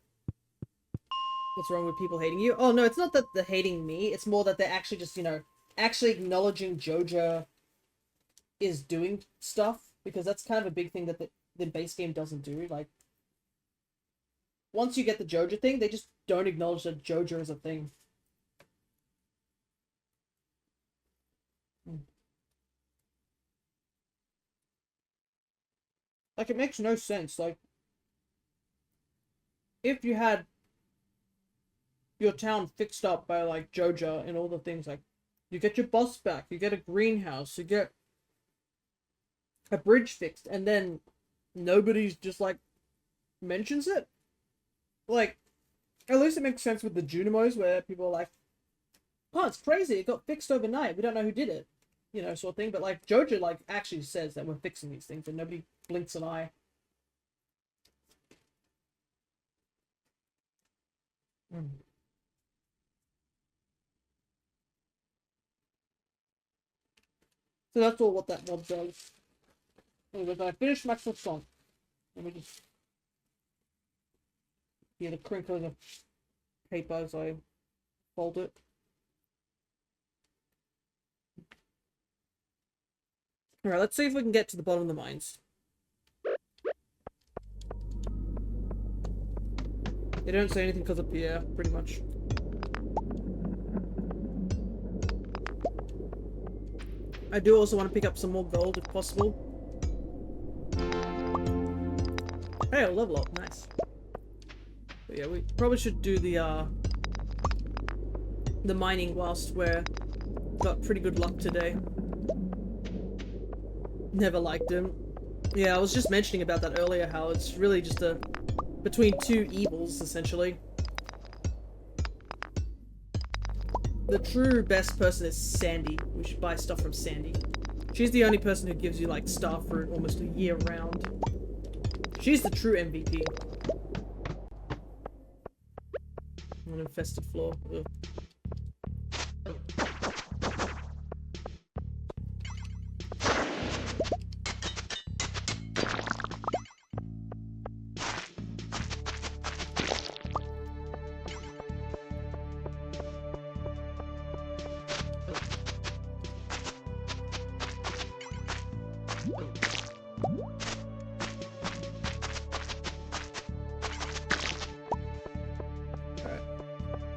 S1: What's wrong with people hating you? Oh no, it's not that they're hating me, it's more that they're actually just, you know, actually acknowledging Joja is doing stuff, because that's kind of a big thing that the base game doesn't do. Like, once you get the Joja thing, they just don't acknowledge that Joja is a thing. Like, it makes no sense. Like, if you had your town fixed up by, like, Joja and all the things, like, you get your bus back, you get a greenhouse, you get a bridge fixed, and then nobody's just, like, mentions it? Like, at least it makes sense with the Junimos, where people are like, oh, it's crazy, it got fixed overnight, we don't know who did it. You know, sort of thing. But, like, Joja, like, actually says that we're fixing these things, and nobody blinks an eye. So that's all what that mod does. Anyways, I finished my croissant. Let me just... hear the crinkling of paper as I fold it. Alright, let's see if we can get to the bottom of the mines. They don't say anything because of Pierre, pretty much. I do also want to pick up some more gold if possible. Hey, a level up, nice. But yeah, we probably should do the mining whilst we're got pretty good luck today. Never liked him. Yeah, I was just mentioning about that earlier, how it's really just between two evils, essentially. The true best person is Sandy. We should buy stuff from Sandy. She's the only person who gives you, like, star fruit almost a year round. She's the true MVP. An infested floor. Ugh.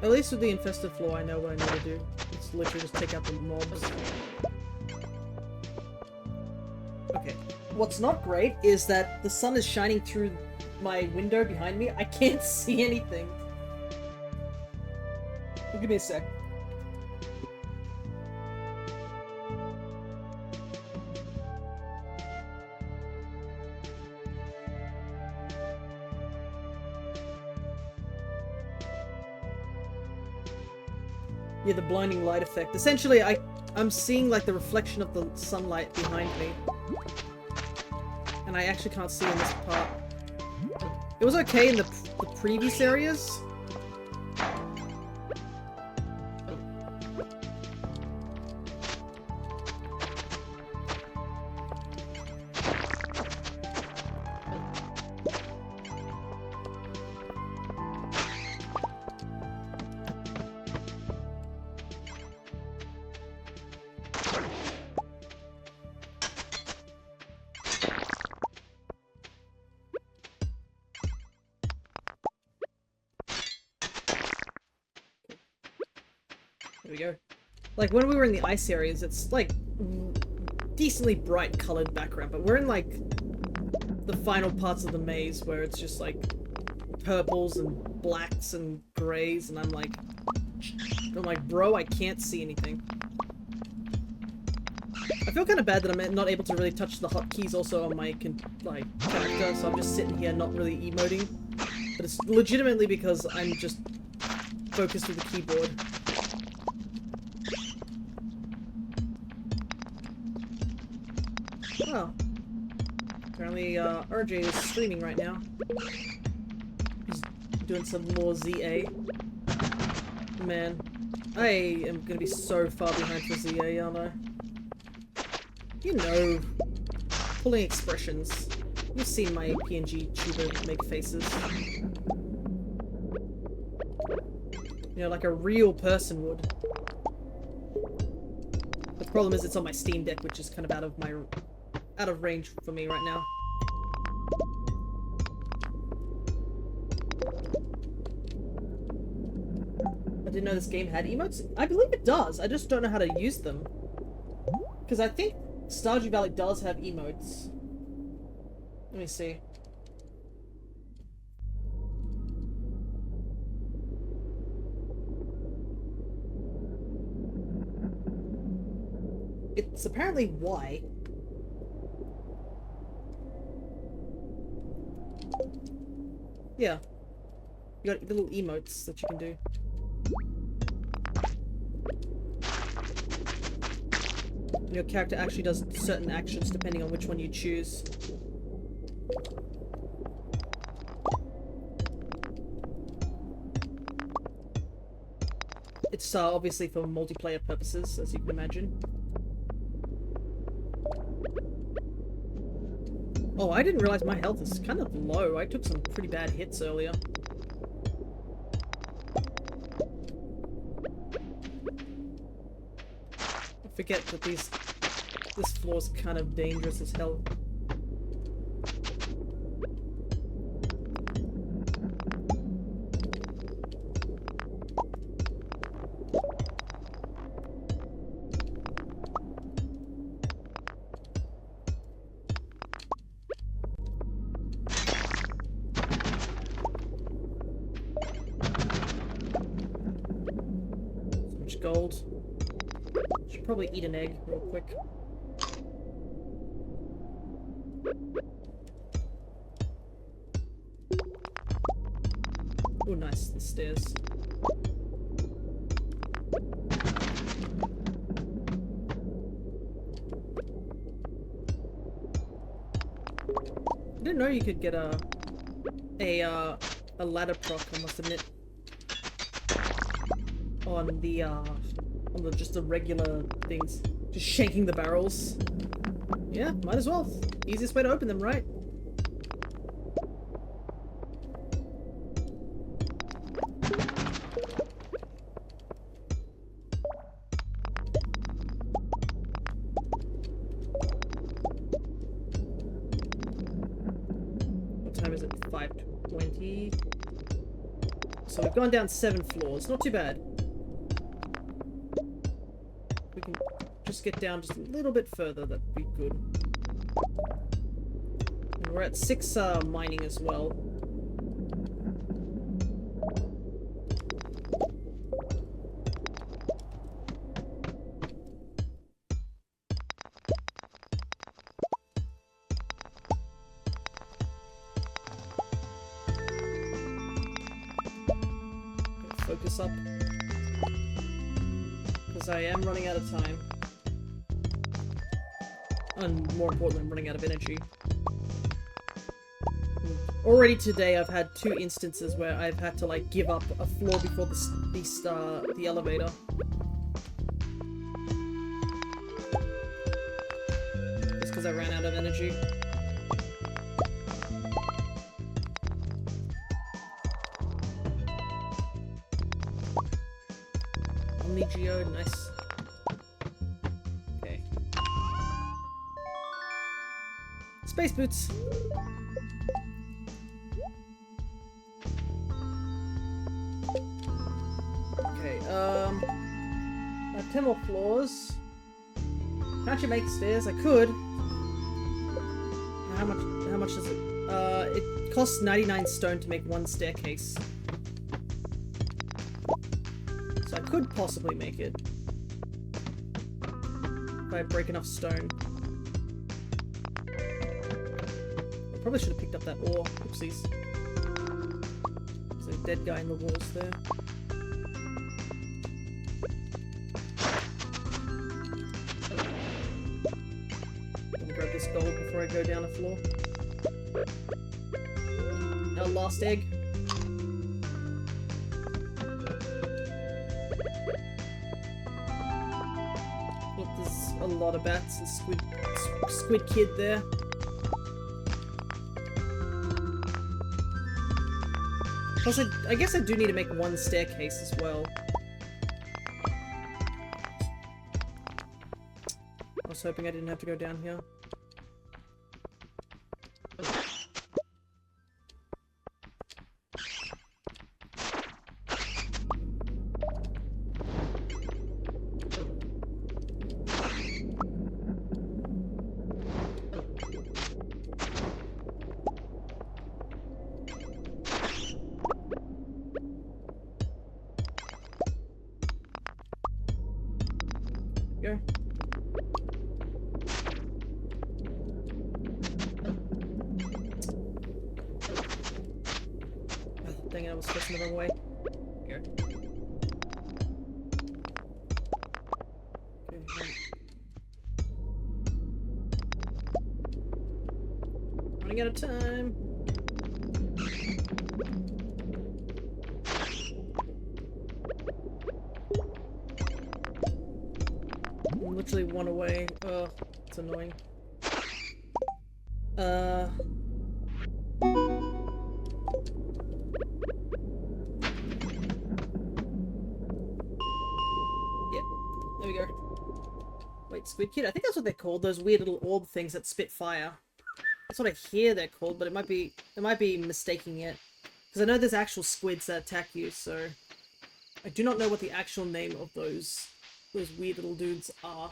S1: At least with the infested floor, I know what I need to do. It's literally just take out the mobs. Okay. What's not great is that the sun is shining through my window behind me. I can't see anything. Give me a sec. Yeah, the blinding light effect. Essentially, I'm seeing like the reflection of the sunlight behind me. And I actually can't see in this part. It was okay in the previous areas. There we go. Like, when we were in the ice areas, it's, like, decently bright colored background, but we're in, like, the final parts of the maze where it's just, like, purples and blacks and grays, and I'm like, bro, I can't see anything. I feel kind of bad that I'm not able to really touch the hotkeys also on my, character, so I'm just sitting here not really emoting. But it's legitimately because I'm just focused with the keyboard. Oh. Apparently, RJ is streaming right now. He's doing some more ZA. Man, I am gonna be so far behind for ZA, aren't I? You know, pulling expressions. You've seen my PNG tuber make faces. You know, like a real person would. The problem is it's on my Steam Deck, which is kind of out of range for me right now. I didn't know this game had emotes. I believe it does. I just don't know how to use them. Because I think Stardew Valley does have emotes. Let me see. It's apparently Y. Yeah. You got little emotes that you can do. And your character actually does certain actions depending on which one you choose. It's obviously for multiplayer purposes, as you can imagine. Oh, I didn't realize my health is kind of low. I took some pretty bad hits earlier. I forget that this floor's kind of dangerous as hell. much gold. Should probably eat an egg real quick. Oh, nice. The stairs. I didn't know you could get a ladder proc, I must admit. On the just the regular things. Just shaking the barrels. Yeah, might as well. Easiest way to open them, right? What time is it? 5:20. So we've gone down 7 floors. Not too bad. We can just get down just a little bit further. That'd be good. And we're at 6 mining as well. Focus up. Because I am running out of time. And more importantly, I'm running out of energy. Already today I've had 2 instances where I've had to like give up a floor before the elevator. Just because I ran out of energy. Geo, nice. Okay. Space boots. Okay, 10 more floors. Can't you make stairs? I could. How much does it? It costs 99 stone to make 1 staircase. So I could possibly make it. If I break enough stone. I probably should have picked up that ore. Oopsies. There's a dead guy in the walls there. Let me grab this gold before I go down a floor. Our last egg. A lot of bats and squid kid there. Plus, I guess I do need to make 1 staircase as well. I was hoping I didn't have to go down here. Go. Oh, dang it, I was facing the wrong way. Go. Okay, running out of time. I'm literally 1 away. Oh, it's annoying. Yep, there we go. Wait, Squid Kid? I think that's what they're called, those weird little orb things that spit fire. That's what I hear they're called, but it might be mistaking it. Because I know there's actual squids that attack you, so I do not know what the actual name of those weird little dudes are.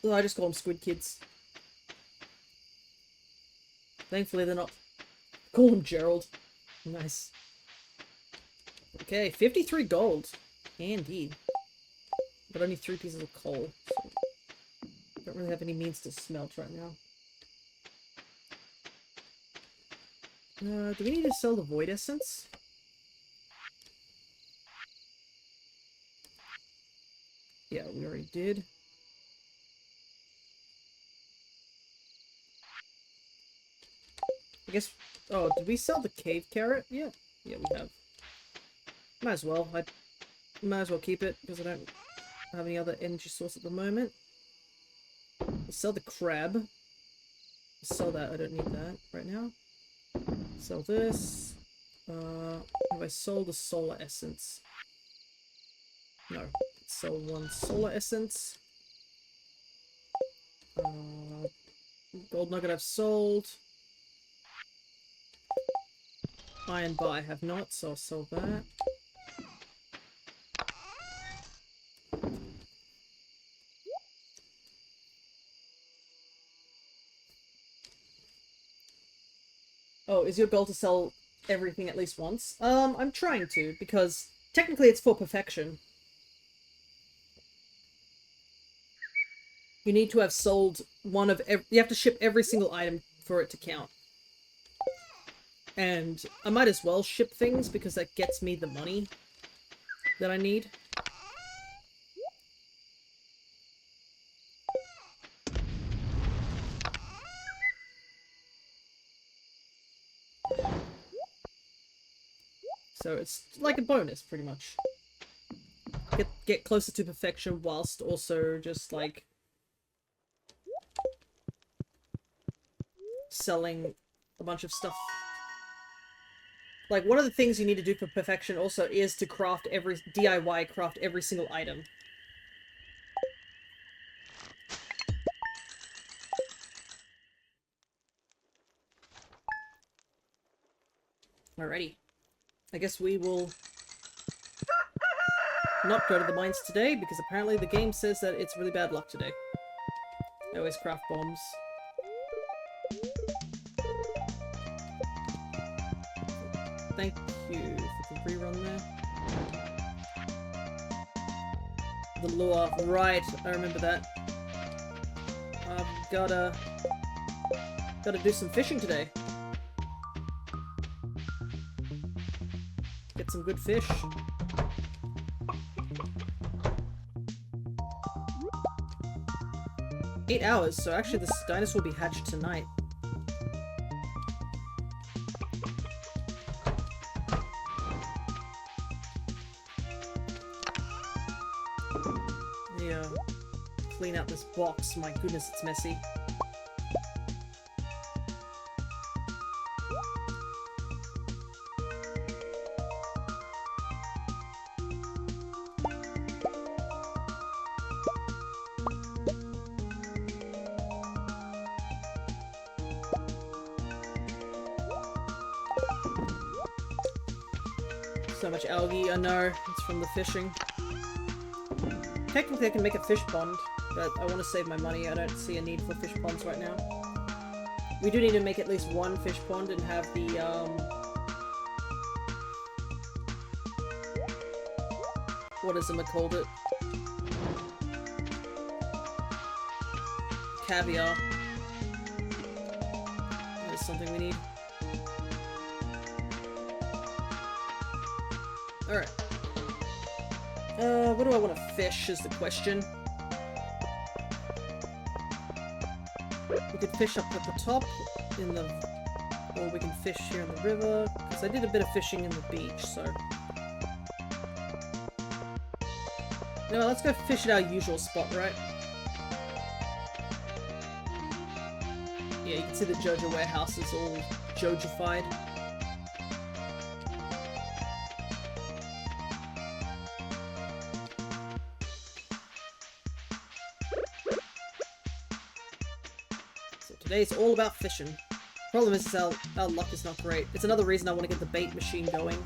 S1: Oh, I just call them Squid Kids. Thankfully they're not. Call him Gerald. Nice. Okay, 53 gold. Handy. But only 3 pieces of coal. So don't really have any means to smelt right now. Do we need to sell the void essence? Yeah, we already did. I guess... Oh, did we sell the cave carrot? Yeah. Yeah, we have. Might as well. I might as well keep it, because I don't have any other energy source at the moment. We'll sell the crab. Sell that. I don't need that right now. Sell this. Have I sold the solar essence? No. Let's sell 1 solar essence. Gold nugget I've sold. Iron bar I have not, so I'll sell that. Oh, is your goal to sell everything at least once? I'm trying to, because technically it's for perfection. You need to have sold one of every... You have to ship every single item for it to count. And I might as well ship things, because that gets me the money that I need. So it's like a bonus, pretty much. Get closer to perfection whilst also just, like, selling a bunch of stuff. Like, one of the things you need to do for perfection also is to craft DIY craft every single item. Alrighty. I guess we will not go to the mines today, because apparently the game says that it's really bad luck today. I always craft bombs. Thank you for the rerun there. The lure, right, I remember that. I've gotta do some fishing today. Get some good fish. Eight hours, so actually this dinosaur will be hatched tonight. Yeah. Clean out this box. My goodness, it's messy. So much algae, I know. It's from the fishing. Technically I can make a fish pond, but I want to save my money. I don't see a need for fish ponds right now. We do need to make at least 1 fish pond and have the, what is it called it? Caviar. That is something we need. Alright. What do I want to fish is the question. We could fish up at the top, or we can fish here in the river, because I did a bit of fishing in the beach, so... No, let's go fish at our usual spot, right? Yeah, you can see the Joja warehouse is all Jojified. Today it's all about fishing. Problem is our luck is not great. It's another reason I want to get the bait machine going.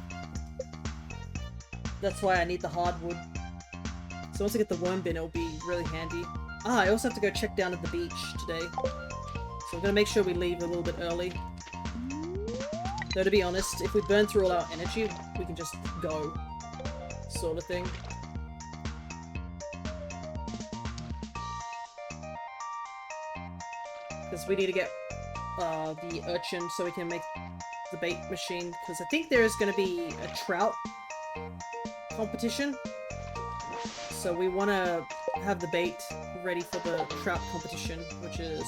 S1: That's why I need the hardwood. So once I get the worm bin, it'll be really handy. Ah, I also have to go check down at the beach today. So I'm gonna make sure we leave a little bit early. Though to be honest, if we burn through all our energy, we can just go. Sort of thing. Because we need to get the urchin so we can make the bait machine. Because I think there is going to be a trout competition. So we want to have the bait ready for the trout competition, which is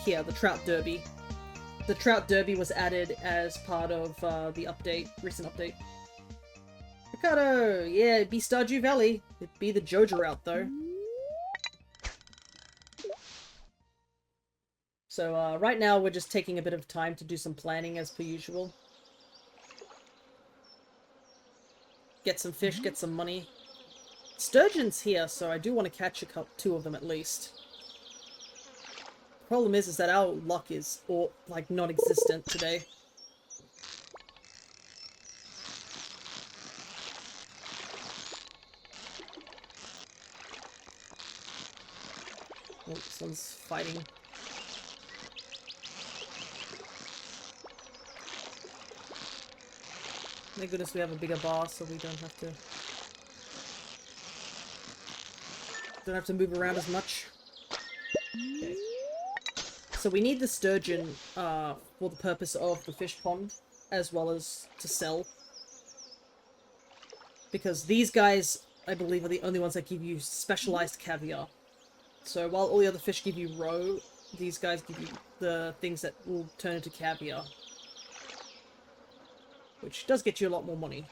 S1: here, the Trout Derby. The Trout Derby was added as part of the update, recent update. Ricardo! Yeah, it'd be Stardew Valley. It'd be the Joja route, though. So, right now we're just taking a bit of time to do some planning as per usual. Get some fish, get some money. Sturgeon's here, so I do want to catch two of them at least. The problem is that our luck is, like, non-existent today. Oh, this one's fighting. Thank goodness we have a bigger bar, so we don't have to move around as much. Okay. So we need the sturgeon for the purpose of the fish pond, as well as to sell. Because these guys, I believe, are the only ones that give you specialized caviar. So while all the other fish give you roe, these guys give you the things that will turn into caviar. Which does get you a lot more money.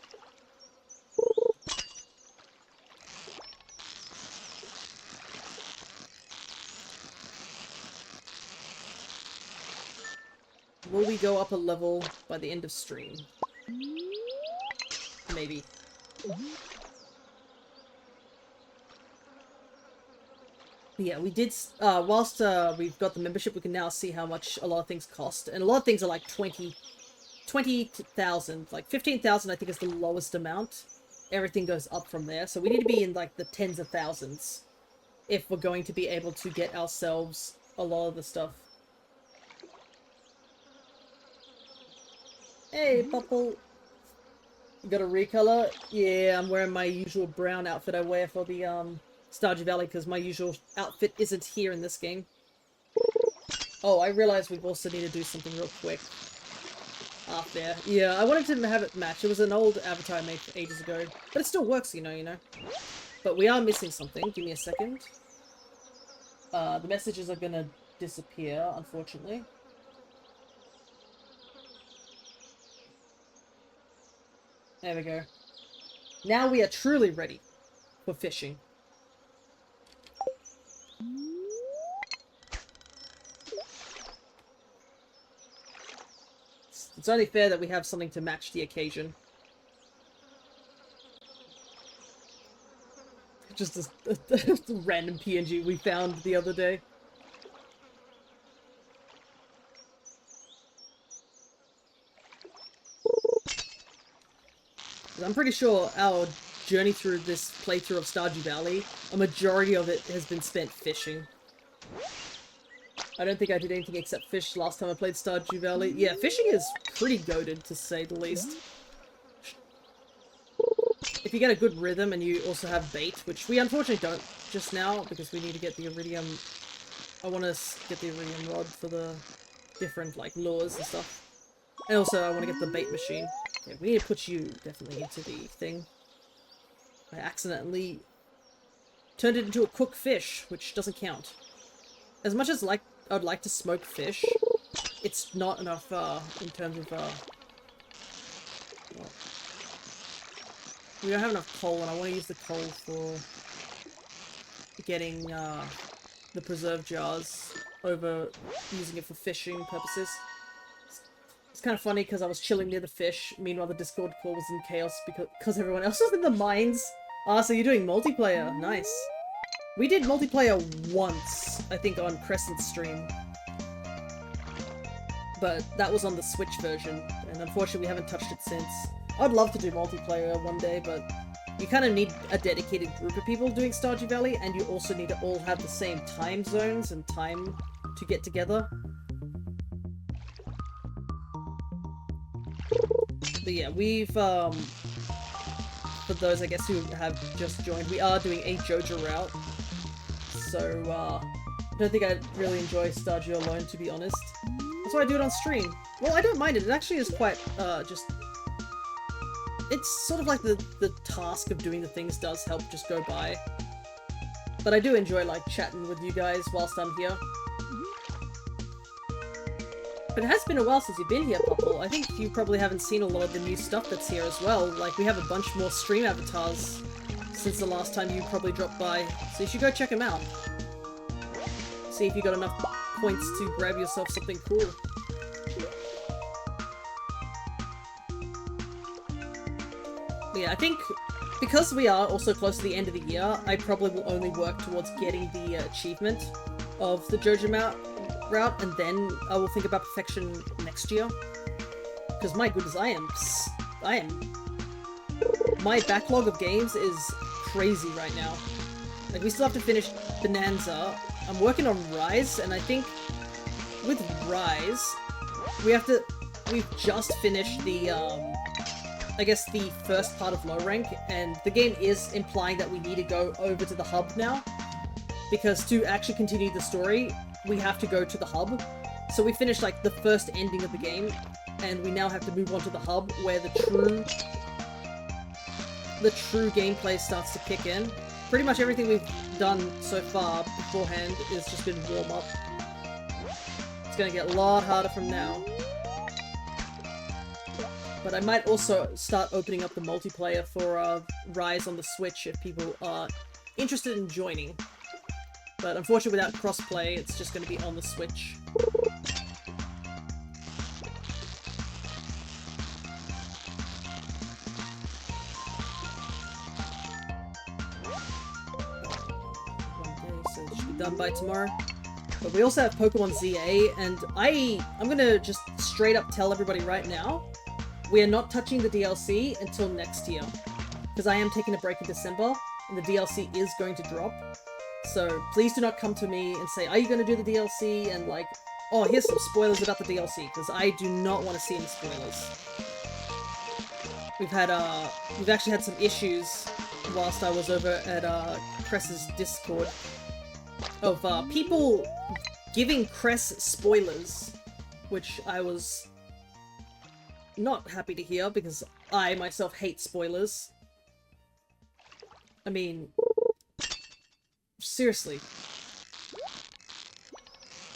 S1: Will we go up a level by the end of stream? Maybe. Yeah, we did, whilst we've got the membership, we can now see how much a lot of things cost. And a lot of things are like 20,000. Like 15,000 I think is the lowest amount. Everything goes up from there. So we need to be in like the tens of thousands if we're going to be able to get ourselves a lot of the stuff. Hey, Pupple. You got a recolor? Yeah, I'm wearing my usual brown outfit I wear for the Stardew Valley because my usual outfit isn't here in this game. Oh, I realize we also need to do something real quick. Up there. Yeah, I wanted to have it match. It was an old avatar I made ages ago. But it still works, you know. But we are missing something. Give me a second. The messages are gonna disappear, unfortunately. There we go. Now we are truly ready for fishing. It's only fair that we have something to match the occasion. Just a random PNG we found the other day. I'm pretty sure our journey through this playthrough of Stardew Valley, a majority of it has been spent fishing. I don't think I did anything except fish last time I played Stardew Valley. Yeah, fishing is pretty goated, to say the least. If you get a good rhythm and you also have bait, which we unfortunately don't just now, because we need to get the iridium... I want to get the iridium rod for the different, like, lures and stuff. And also, I want to get the bait machine. Yeah, we need to put you definitely into the thing. I accidentally turned it into a cooked fish, which doesn't count. As much as I'd like to smoke fish, it's not enough in terms of well, we don't have enough coal, and I want to use the coal for getting the preserve jars over using it for fishing purposes. It's kind of funny because I was chilling near the fish, meanwhile the Discord call was in chaos because everyone else was in the mines. Ah, so you're doing multiplayer. Nice. We did multiplayer once, I think, on Crescent's stream. But that was on the Switch version, and unfortunately we haven't touched it since. I'd love to do multiplayer one day, but you kind of need a dedicated group of people doing Stardew Valley, and you also need to all have the same time zones and time to get together. But yeah, we've, for those, I guess, who have just joined, we are doing a Joja route. So, I don't think I'd really enjoy Stardew alone, to be honest. That's why I do it on stream. Well, I don't mind it. It actually is quite, just... It's sort of like the task of doing the things does help just go by. But I do enjoy, like, chatting with you guys whilst I'm here. But it has been a while since you've been here, Popple. I think you probably haven't seen a lot of the new stuff that's here as well. Like, we have a bunch more stream avatars since the last time you probably dropped by. So you should go check them out. See if you got enough points to grab yourself something cool. But yeah, I think because we are also close to the end of the year, I probably will only work towards getting the achievement of the Joja route, and then I will think about perfection next year. Because my goodness, my backlog of games is crazy right now. Like, we still have to finish Bonanza. I'm working on Rise, and I think with Rise, we've just finished the, I guess the first part of low rank, and the game is implying that we need to go over to the hub now. Because to actually continue the story, we have to go to the hub. So we finished like the first ending of the game, and we now have to move on to the hub where the true gameplay starts to kick in. Pretty much everything we've done so far beforehand has just been warm up. It's gonna get a lot harder from now. But I might also start opening up the multiplayer for Rise on the Switch if people are interested in joining. But unfortunately, without crossplay, it's just going to be on the Switch. So it should be done by tomorrow. But we also have Pokemon ZA, and I'm going to just straight up tell everybody right now, we are not touching the DLC until next year. Because I am taking a break in December, and the DLC is going to drop. So please do not come to me and say, are you going to do the DLC? And like, oh, here's some spoilers about the DLC, because I do not want to see any spoilers. We've actually had some issues whilst I was over at Cress's Discord of people giving Cress spoilers, which I was not happy to hear because I myself hate spoilers. I mean, seriously.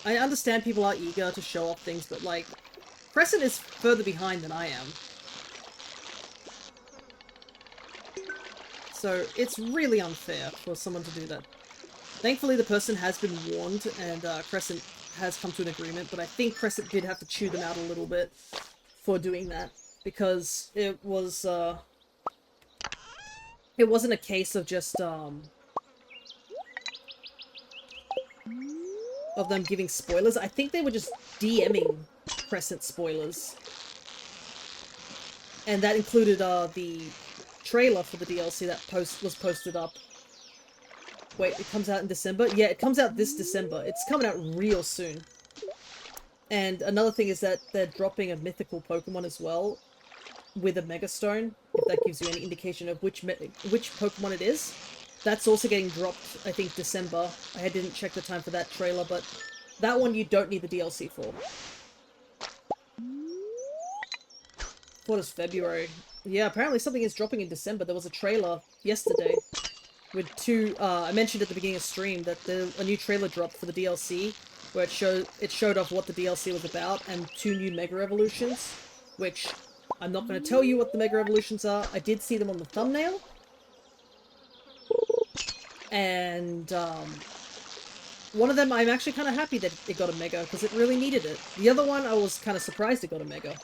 S1: I understand people are eager to show off things, but like, Crescent is further behind than I am. So it's really unfair for someone to do that. Thankfully the person has been warned and Crescent has come to an agreement, but I think Crescent did have to chew them out a little bit for doing that, because it wasn't a case of just of them giving spoilers. I think they were just DMing Crescent spoilers. And that included the trailer for the DLC that was posted up. Wait, it comes out in December? Yeah, it comes out this December. It's coming out real soon. And another thing is that they're dropping a mythical Pokemon as well with a Mega Stone, if that gives you any indication of which Pokemon it is. That's also getting dropped, I think, December. I didn't check the time for that trailer, but that one you don't need the DLC for. What is February? Yeah, apparently something is dropping in December. There was a trailer yesterday with two, I mentioned at the beginning of stream that a new trailer dropped for the DLC, where it showed off what the DLC was about, and 2 new Mega Evolutions, which I'm not going to tell you what the Mega Evolutions are. I did see them on the thumbnail. And, one of them I'm actually kind of happy that it got a Mega, because it really needed it. The other one, I was kind of surprised it got a Mega.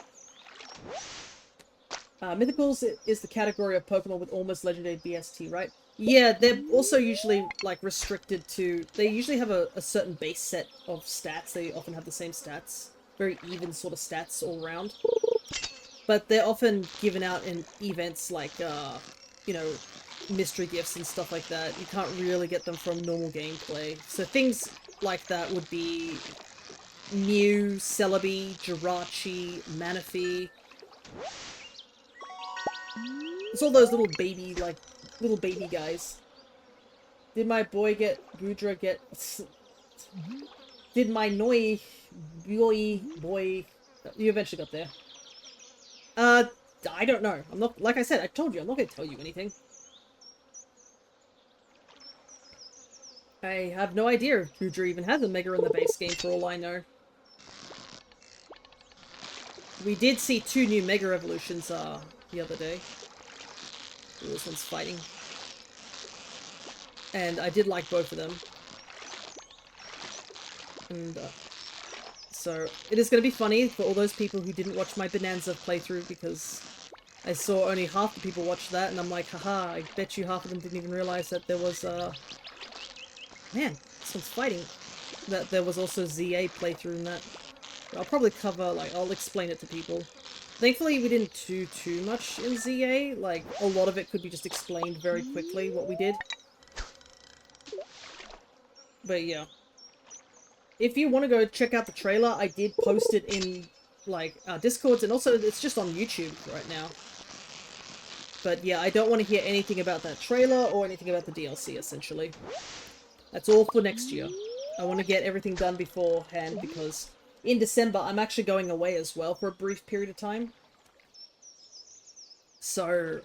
S1: Mythicals is the category of Pokemon with almost legendary BST, right? Yeah, they're also usually, like, restricted to... They usually have a certain base set of stats. They often have the same stats. Very even sort of stats all around. But they're often given out in events like, you know, mystery gifts and stuff like that. You can't really get them from normal gameplay. So things like that would be Mew, Celebi, Jirachi, Manaphy. It's all those little baby guys. Did my boy get Goodra get... did my boy. You eventually got there. I don't know. I'm not, like I said, I told you, I'm not going to tell you anything. I have no idea if Joja even has a Mega in the base game, for all I know. We did see 2 new Mega Evolutions, the other day. Ooh, this one's fighting. And I did like both of them. And, so, it is going to be funny for all those people who didn't watch my Bonanza playthrough, because I saw only half the people watch that, and I'm like, haha, I bet you half of them didn't even realize that there was, man, this one's fighting. That there was also ZA playthrough in that. I'll probably cover, like, I'll explain it to people. Thankfully, we didn't do too much in ZA. Like, a lot of it could be just explained very quickly, what we did. But yeah. If you want to go check out the trailer, I did post it in, like, Discords, and also it's just on YouTube right now. But yeah, I don't want to hear anything about that trailer or anything about the DLC, essentially. That's all for next year. I want to get everything done beforehand, because in December, I'm actually going away as well for a brief period of time. So,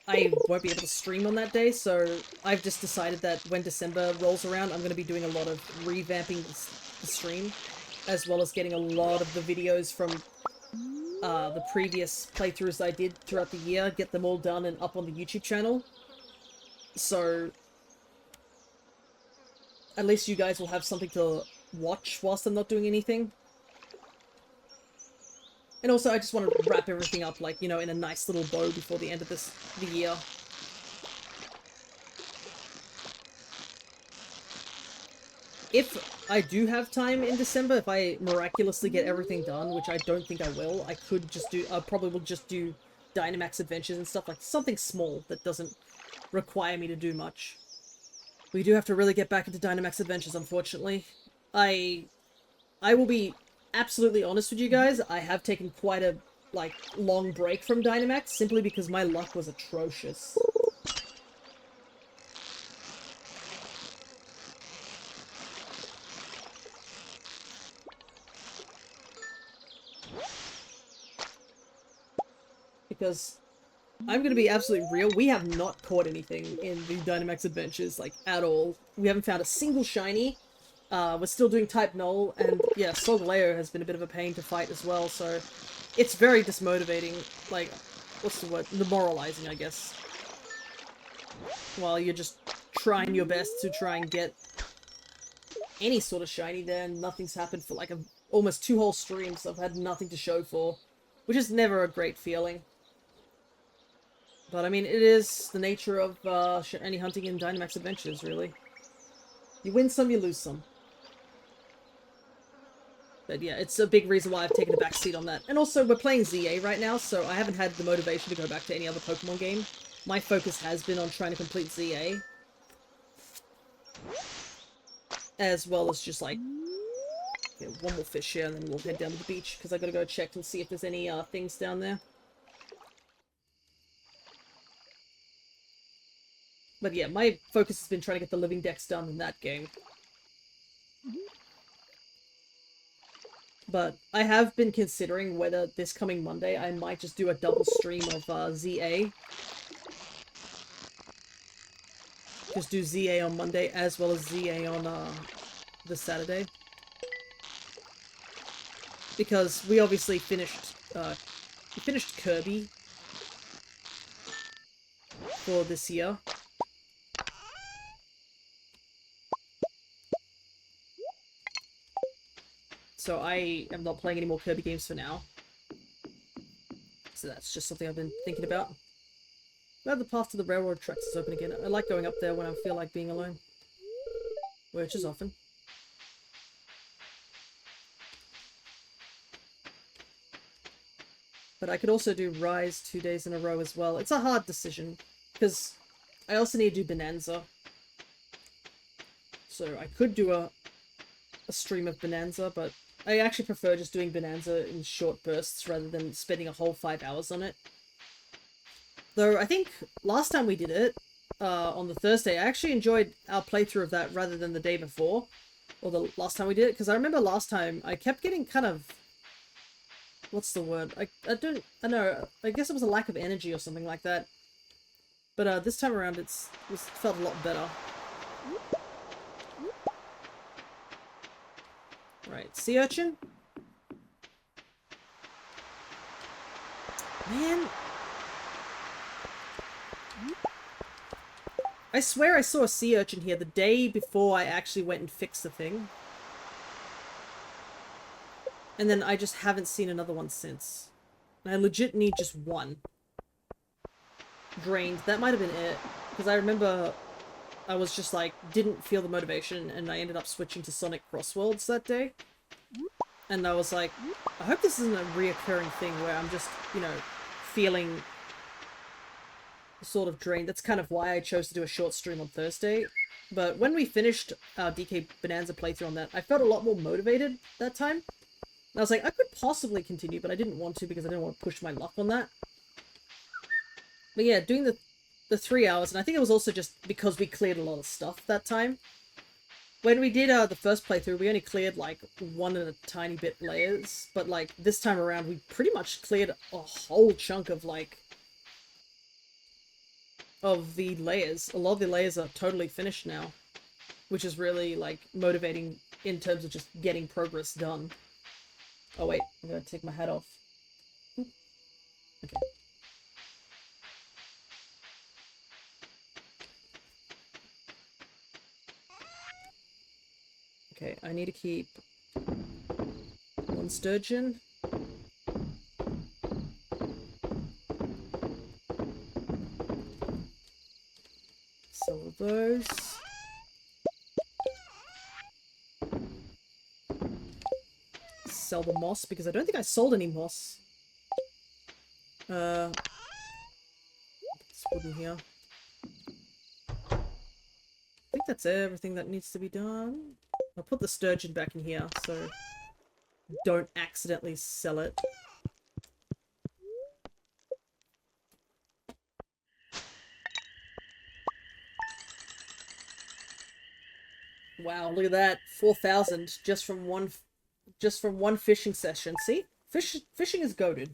S1: I won't be able to stream on that day, so I've just decided that when December rolls around, I'm going to be doing a lot of revamping the stream, as well as getting a lot of the videos from the previous playthroughs I did throughout the year, get them all done and up on the YouTube channel. So, at least you guys will have something to watch whilst I'm not doing anything. And also, I just want to wrap everything up, like, you know, in a nice little bow before the end of the year. If I do have time in December, if I miraculously get everything done, which I don't think I will, I probably will just do Dynamax Adventures and stuff, like something small that doesn't require me to do much. We do have to really get back into Dynamax Adventures, unfortunately. I will be absolutely honest with you guys, I have taken quite a, like, long break from Dynamax, simply because my luck was atrocious. Because I'm gonna be absolutely real, we have not caught anything in the Dynamax Adventures, like, at all. We haven't found a single shiny. We're still doing Type Null, and yeah, Solgaleo has been a bit of a pain to fight as well, so it's very dismotivating, like, what's the word? Demoralizing, I guess. While you're just trying your best to try and get any sort of shiny there, and nothing's happened for like almost 2 whole streams. I've had nothing to show for, which is never a great feeling. But I mean, it is the nature of shiny hunting in Dynamax Adventures, really. You win some, you lose some. But yeah, it's a big reason why I've taken a backseat on that. And also, we're playing ZA right now, so I haven't had the motivation to go back to any other Pokemon game. My focus has been on trying to complete ZA. As well as just, like, yeah, one more fish here, and then we'll head down to the beach, because I gotta go check and see if there's any things down there. But yeah, my focus has been trying to get the living decks done in that game. But I have been considering whether this coming Monday I might just do a double stream of ZA. Just do ZA on Monday as well as ZA on the Saturday. Because we obviously finished Kirby for this year. So I am not playing any more Kirby games for now. So that's just something I've been thinking about. Glad the path to the railroad tracks is open again. I like going up there when I feel like being alone. Which is often. But I could also do Rise 2 days in a row as well. It's a hard decision, because I also need to do Bonanza. So I could do a stream of Bonanza, but I actually prefer just doing Bonanza in short bursts rather than spending a whole 5 hours on it. Though I think last time we did it, on the Thursday, I actually enjoyed our playthrough of that rather than the day before. Or the last time we did it, because I remember last time I kept getting kind of... What's the word? I know, I guess it was a lack of energy or something like that. But this time around it felt a lot better. Right, sea urchin? Man. I swear I saw a sea urchin here the day before I actually went and fixed the thing. And then I just haven't seen another one since. And I legit need just one. Drained. That might have been it. Because I remember I was just like, didn't feel the motivation, and I ended up switching to Sonic Crossworlds that day. And I was like, I hope this isn't a reoccurring thing where I'm just, you know, feeling sort of drained. That's kind of why I chose to do a short stream on Thursday. But when we finished our DK Bonanza playthrough on that, I felt a lot more motivated that time. And I was like, I could possibly continue, but I didn't want to because I didn't want to push my luck on that. But yeah, doing the 3 hours, and I think it was also just because we cleared a lot of stuff that time. When we did the first playthrough, we only cleared like one and a tiny bit layers, but like this time around, we pretty much cleared a whole chunk of like the layers. A lot of the layers are totally finished now, which is really like motivating in terms of just getting progress done. Oh wait, I'm gonna take my hat off. Oop. Okay. Okay, I need to keep one sturgeon. Sell those. Sell the moss, because I don't think I sold any moss. It's wooden here. I think that's everything that needs to be done. I'll put the sturgeon back in here, so don't accidentally sell it. Wow, look at that. 4,000 just from one fishing session. See? Fishing is goated.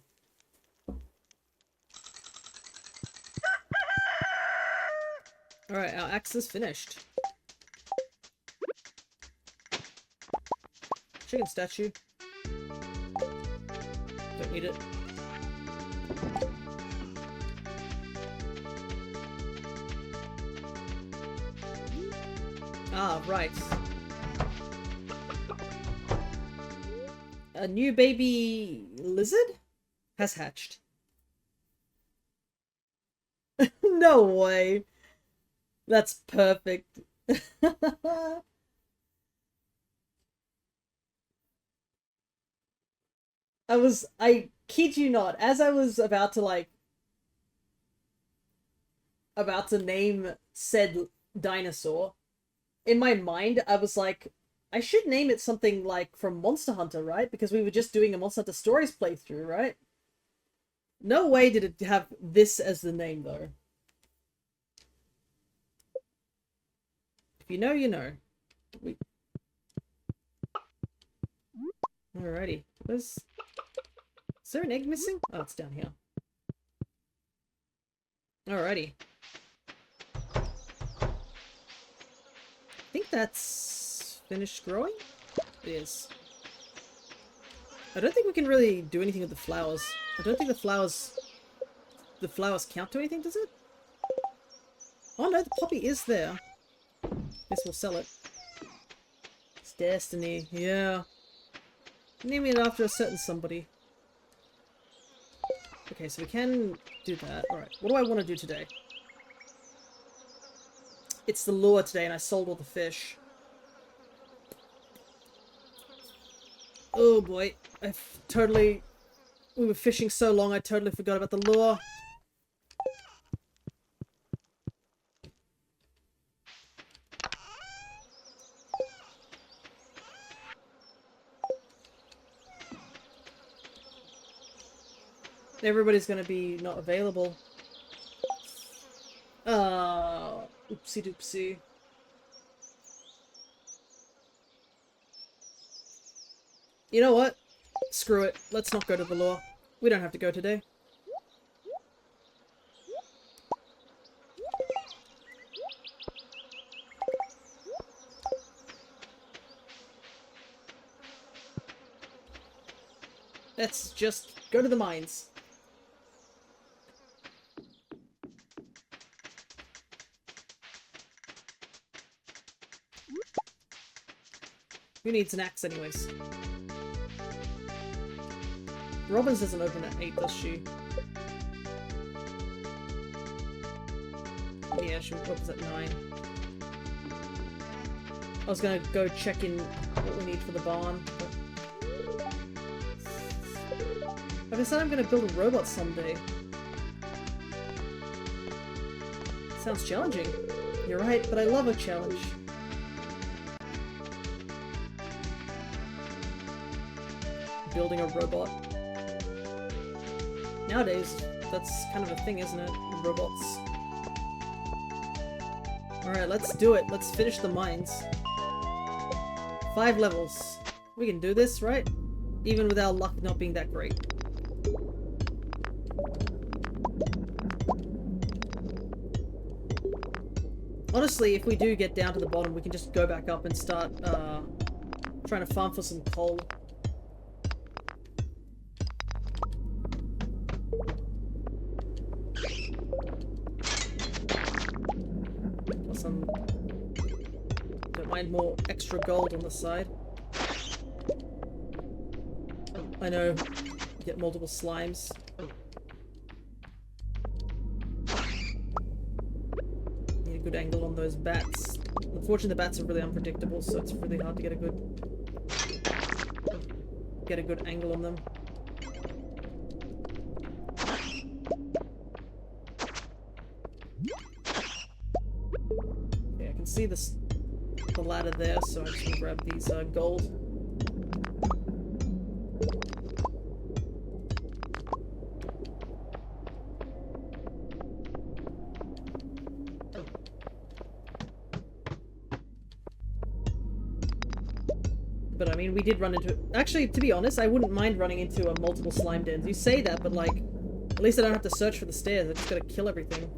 S1: Alright, our axe is finished. Chicken statue. Don't need it. Ah, right. A new baby lizard has hatched. No way. That's perfect. I kid you not, as I was about to name said dinosaur, in my mind, I was like, I should name it something like from Monster Hunter, right? Because we were just doing a Monster Hunter Stories playthrough, right? No way did it have this as the name, though. If you know, you know. Alrighty. Is there an egg missing? Oh, it's down here. Alrighty. I think that's finished growing? It is. I don't think we can really do anything with the flowers. I don't think the flowers count to anything, does it? Oh no, the poppy is there. Guess we'll sell it. It's destiny, yeah. Name it after a certain somebody. Okay, so we can do that. Alright, what do I want to do today? It's the lure today, and I sold all the fish. Oh boy, we were fishing so long, I totally forgot about the lure. Everybody's gonna be not available. Oopsie doopsie. You know what? Screw it. Let's not go to the lure. We don't have to go today. Let's just go to the mines. Who needs an axe anyways? Robin's doesn't open at 8, does she? Yeah, she opens at 9. I was gonna go check in what we need for the barn, but... Like I said, I'm gonna build a robot someday. Sounds challenging. You're right, but I love a challenge. Building a robot. Nowadays, that's kind of a thing, isn't it? Robots. Alright, let's do it. Let's finish the mines. 5 levels. We can do this, right? Even with our luck not being that great. Honestly, if we do get down to the bottom, we can just go back up and start trying to farm for some coal. Or some... Don't mind more extra gold on the side. I know, get multiple slimes. Good angle on those bats. Unfortunately, the bats are really unpredictable, so it's really hard to get a good angle on them. Okay, I can see the ladder there, so I'm just gonna grab these gold. But I mean, we did run into... Actually, to be honest, I wouldn't mind running into a multiple slime dens. You say that, but like, at least I don't have to search for the stairs. I just gotta kill everything.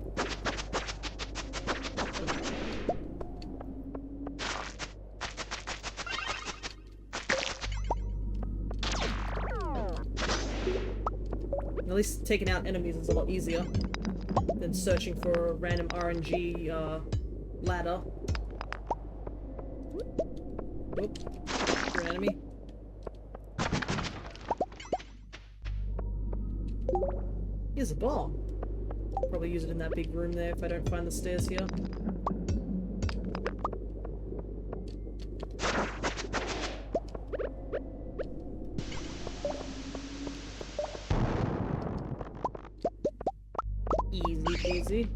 S1: At least taking out enemies is a lot easier than searching for a random RNG ladder. Oop. An enemy. Here's a bomb. Probably use it in that big room there if I don't find the stairs here. Easy peasy.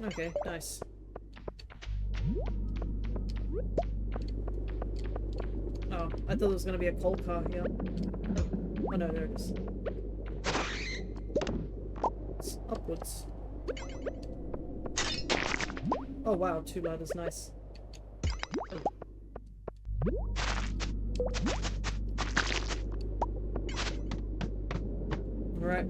S1: Okay, nice. Oh, I thought there was gonna be a coal car here. Oh no, there it is. It's upwards. Oh wow, 2 ladders, nice. Alright.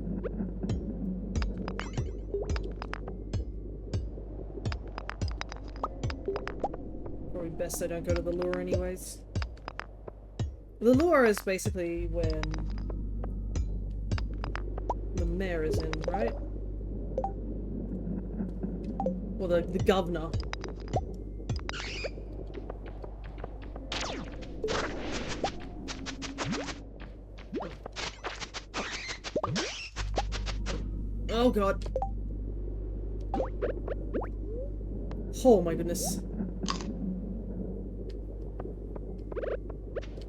S1: Probably best I don't go to the lure anyways. The lure is basically when the mayor is in, right? Or the governor. Oh god. Oh my goodness.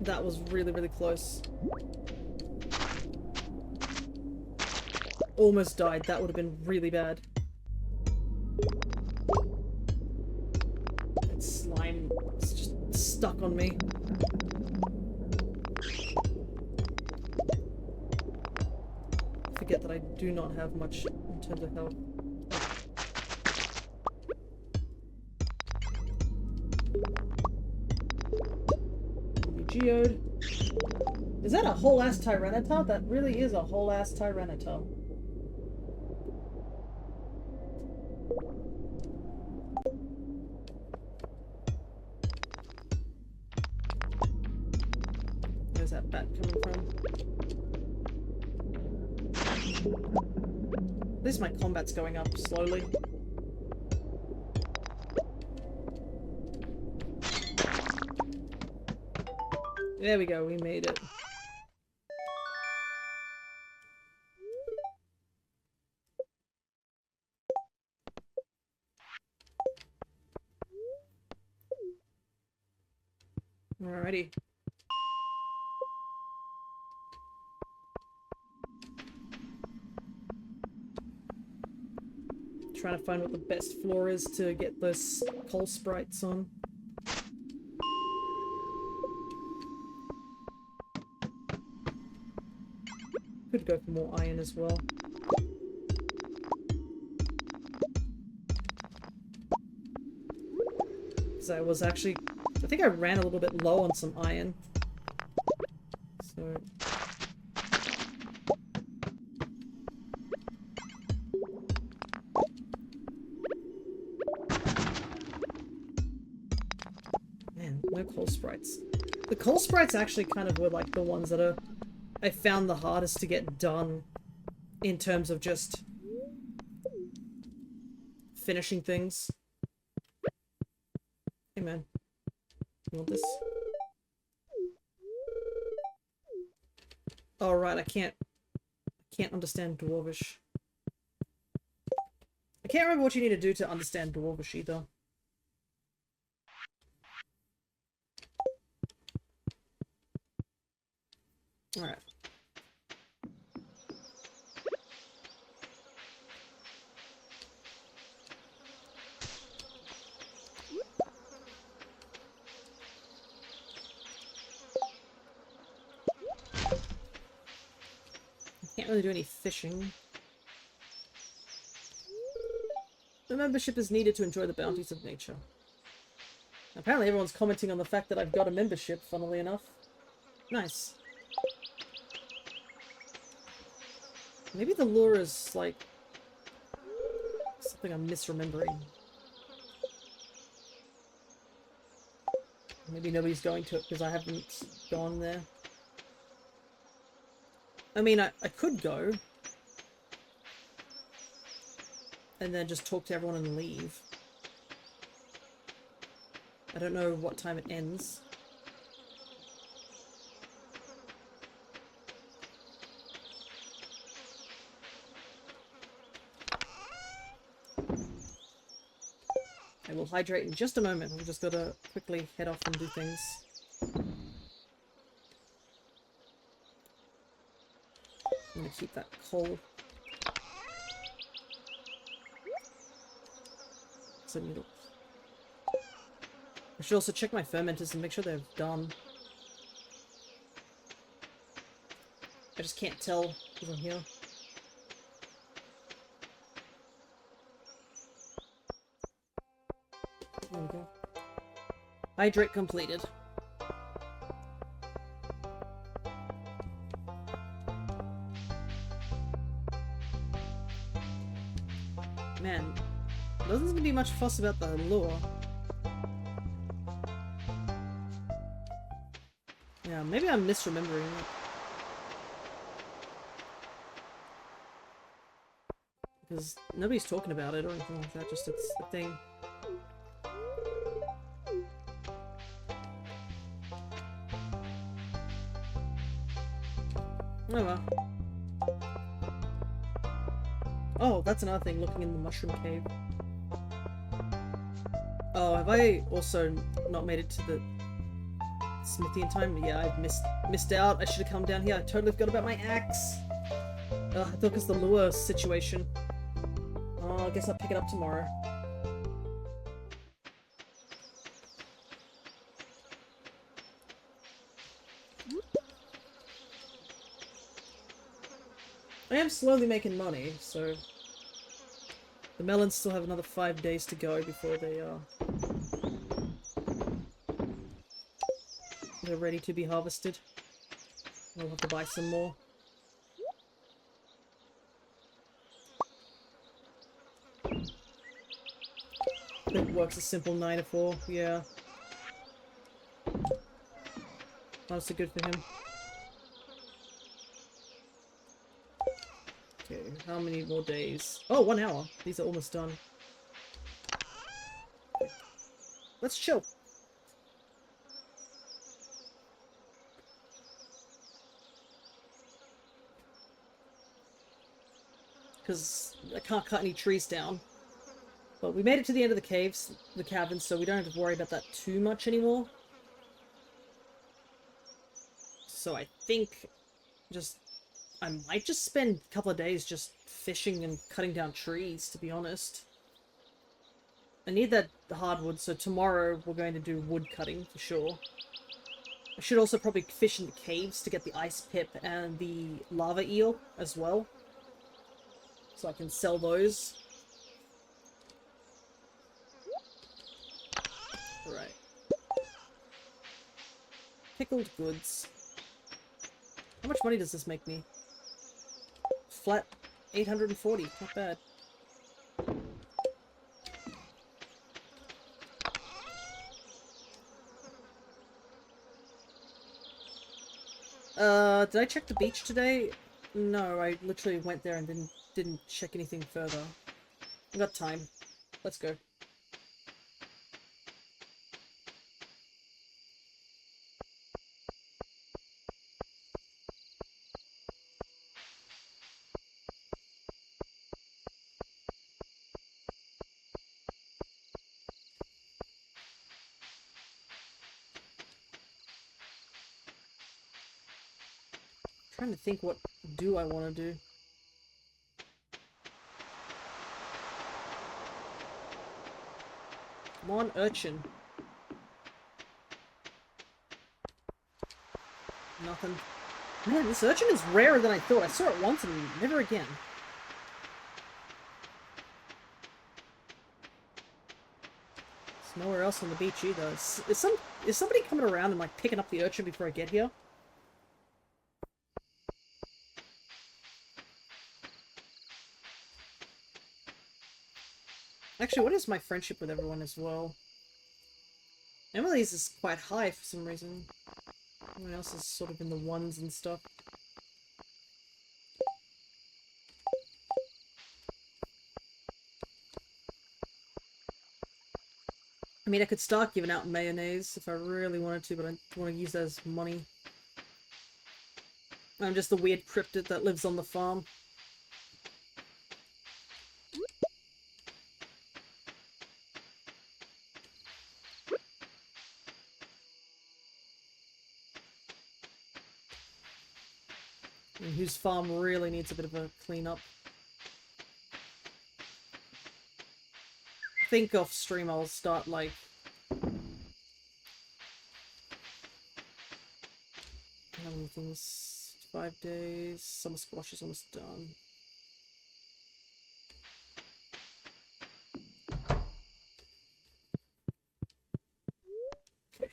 S1: That was really, really close. Almost died. That would have been really bad. That slime is just stuck on me. forget that I do not have much in terms of health. Geode. Is that a whole ass Tyranitar? That really is a whole ass Tyranitar. Where's that bat coming from? At least my combat's going up slowly. There we go, we made it. Alrighty. Trying to find what the best floor is to get those coal sprites on. Could go for more iron as well. Because I was actually... I think I ran a little bit low on some iron. So... Man, no coal sprites. The coal sprites actually kind of were like the ones that are... I found the hardest to get done in terms of just finishing things. Hey man, you want this? Oh right, I can't understand Dwarvish. I can't remember what you need to do to understand Dwarvish either. Alright. Can't really do any fishing. The membership is needed to enjoy the bounties of nature. Apparently everyone's commenting on the fact that I've got a membership, funnily enough. Nice. Maybe the lure is, like, something I'm misremembering. Maybe nobody's going to it because I haven't gone there. I mean, I could go. And then just talk to everyone and leave. I don't know what time it ends. I will hydrate in just a moment. I've just got to quickly head off and do things. I'm going to keep that coal. I should also check my fermenters and make sure they're done. I just can't tell because I'm here. There we go. Hydrate completed. Man, doesn't seem to be much fuss about the lure. Yeah, maybe I'm misremembering it. Because nobody's talking about it or anything like that, just it's a thing. Oh well. Oh, that's another thing, looking in the mushroom cave. Oh, have I also not made it to the smithy in time? Yeah, I've missed out. I should have come down here. I totally forgot about my axe. I thought it was the lure situation. Oh, I guess I'll pick it up tomorrow. I am slowly making money, so the melons still have another 5 days to go before they're ready to be harvested. I'll have to buy some more. I think it works a simple 9 to 4, yeah. That's good for him. Okay, how many more days? Oh, 1 hour. These are almost done. Let's chill. Because I can't cut any trees down. But we made it to the end of the caves, the cabin, so we don't have to worry about that too much anymore. So I think I might just spend a couple of days just fishing and cutting down trees, to be honest. I need that hardwood, so tomorrow we're going to do wood cutting for sure. I should also probably fish in the caves to get the ice pip and the lava eel as well. So I can sell those. Right. Pickled goods. How much money does this make me? Flat 840, not bad. Did I check the beach today? No, I literally went there and didn't check anything further. I got time. Let's go. Trying to think what do I want to do. Come on, urchin. Nothing. Man, this urchin is rarer than I thought. I saw it once and never again. There's nowhere else on the beach either. Is somebody coming around and like picking up the urchin before I get here? Actually, what is my friendship with everyone as well? Emily's is quite high for some reason. Everyone else is sort of in the ones and stuff. I mean, I could start giving out mayonnaise if I really wanted to, but I don't want to use that as money. I'm just the weird cryptid that lives on the farm. And whose farm really needs a bit of a cleanup. I think off stream I'll start like... How many things? 5 days. Summer squash is almost done. Okay.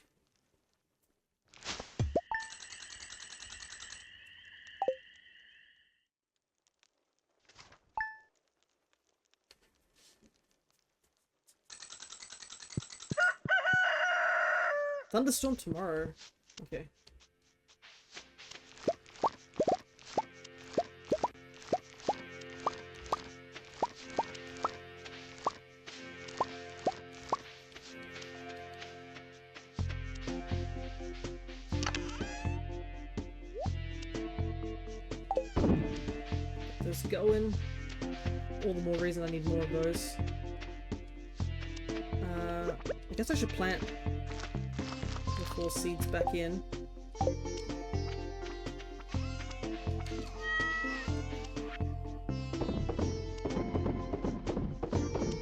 S1: Thunderstorm tomorrow. Okay. Just going. All the more reason I need more of those. I guess I should plant the 4 seeds back in.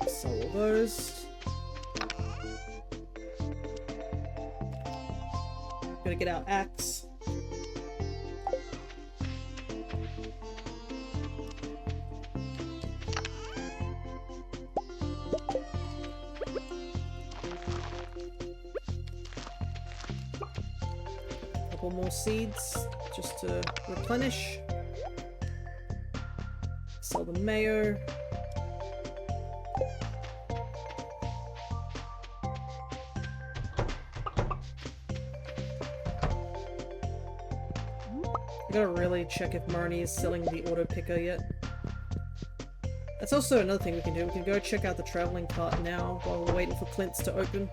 S1: Sell all those. Gotta get our axe. couple more seeds just to replenish. Sell the mayo. I gotta really check if Marnie is selling the auto picker yet. That's also another thing we can do. We can go check out the traveling cart now while we're waiting for Clint's to open.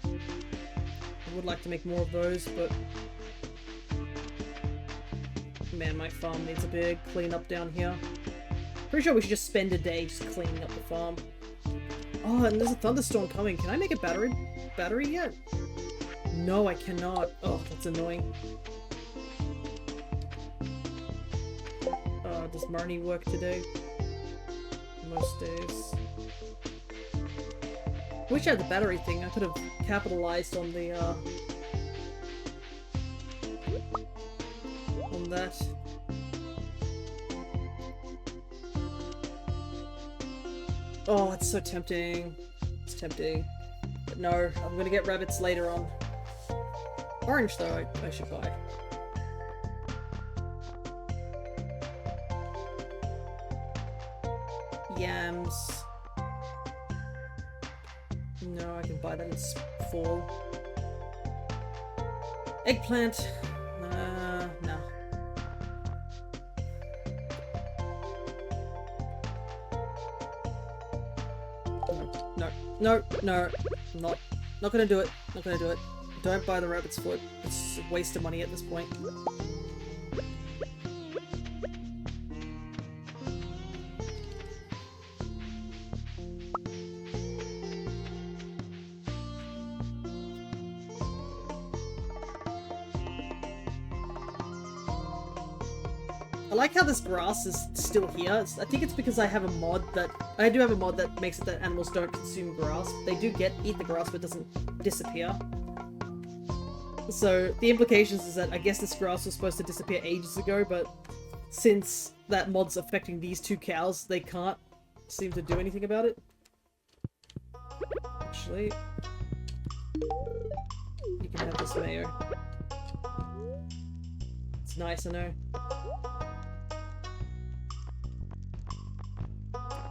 S1: I would like to make more of those, but man, my farm needs a big clean up down here. Pretty sure we should just spend a day just cleaning up the farm. Oh, and there's a thunderstorm coming. Can I make a battery yet? No, I cannot. Oh, that's annoying. Does Marnie work today? Most days. Wish I had the battery thing. I could have capitalized on the, on that. Oh, it's so tempting. It's tempting. But no, I'm gonna get rabbits later on. Orange, though, I should buy. Yams. No, I can buy that in fall. Eggplant. No. No. Not gonna do it. Not gonna do it. Don't buy the rabbit's foot. It's a waste of money at this point. I like how this grass is still here. I think it's because I have a mod that... I do have a mod that makes it that animals don't consume grass. They do eat the grass, but it doesn't disappear. So, the implications is that I guess this grass was supposed to disappear ages ago, but since that mod's affecting these two cows, they can't seem to do anything about it. Actually... you can have this mayo. It's nice, I know.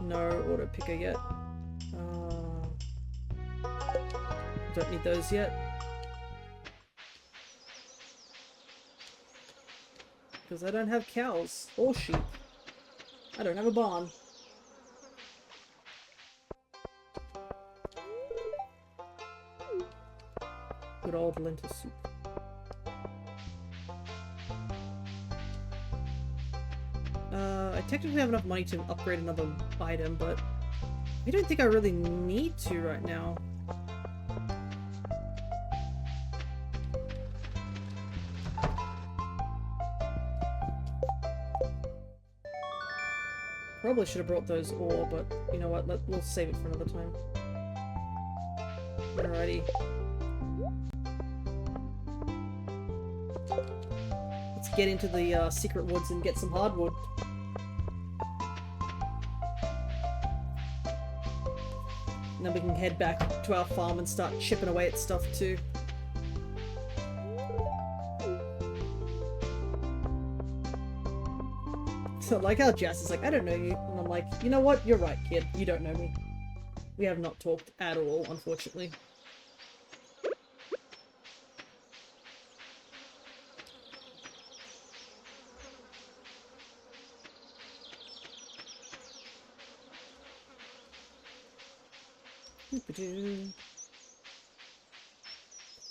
S1: No auto picker yet. Don't need those yet. Because I don't have cows or sheep. I don't have a barn. Good old lentil soup. I technically have enough money to upgrade another item, but I don't think I really need to right now. Probably should have brought those ore, but you know what, we'll save it for another time. Alrighty. Let's get into the secret woods and get some hardwood. And then we can head back to our farm and start chipping away at stuff too. So like how Jess is like, I don't know you. And I'm like, you know what? You're right, kid. You don't know me. We have not talked at all, unfortunately.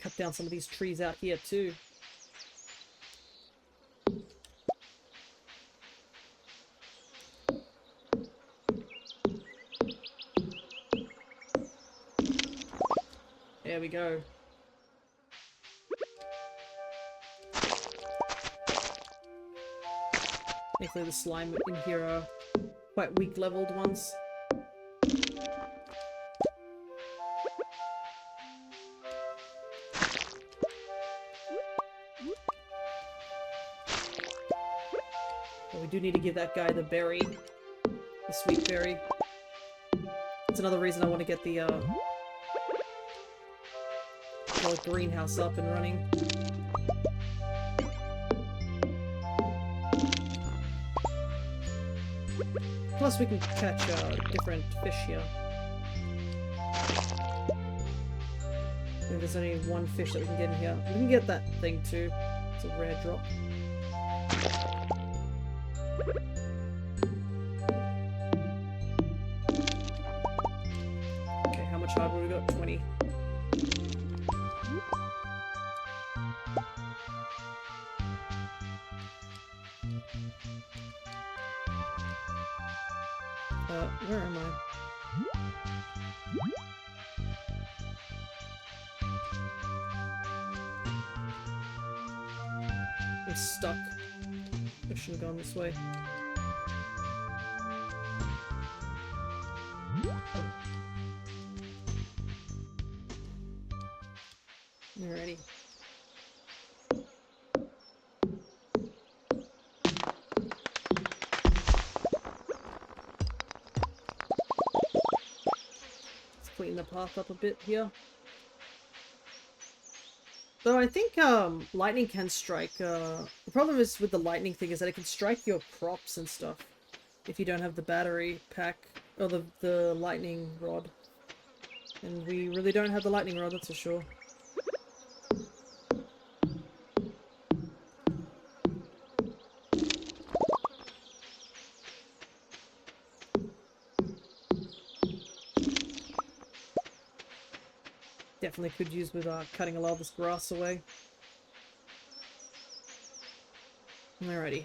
S1: Cut down some of these trees out here too. There we go. Thankfully the slime in here are quite weak leveled ones. But we do need to give that guy the berry. The sweet berry. That's another reason I want to get the the greenhouse up and running. Plus we can catch different fish here. I think there's only one fish that we can get in here. We can get that thing too. It's a rare drop. Okay, how much hardwood we got? 20. Where am I? I'm stuck. I shouldn't have gone this way. Alrighty. Let's clean the path up a bit here. Though I think lightning can strike. The problem is with the lightning thing is that it can strike your crops and stuff if you don't have the battery pack or the lightning rod. And we really don't have the lightning rod, that's for sure. Definitely could use with cutting a lot of this grass away. Alrighty.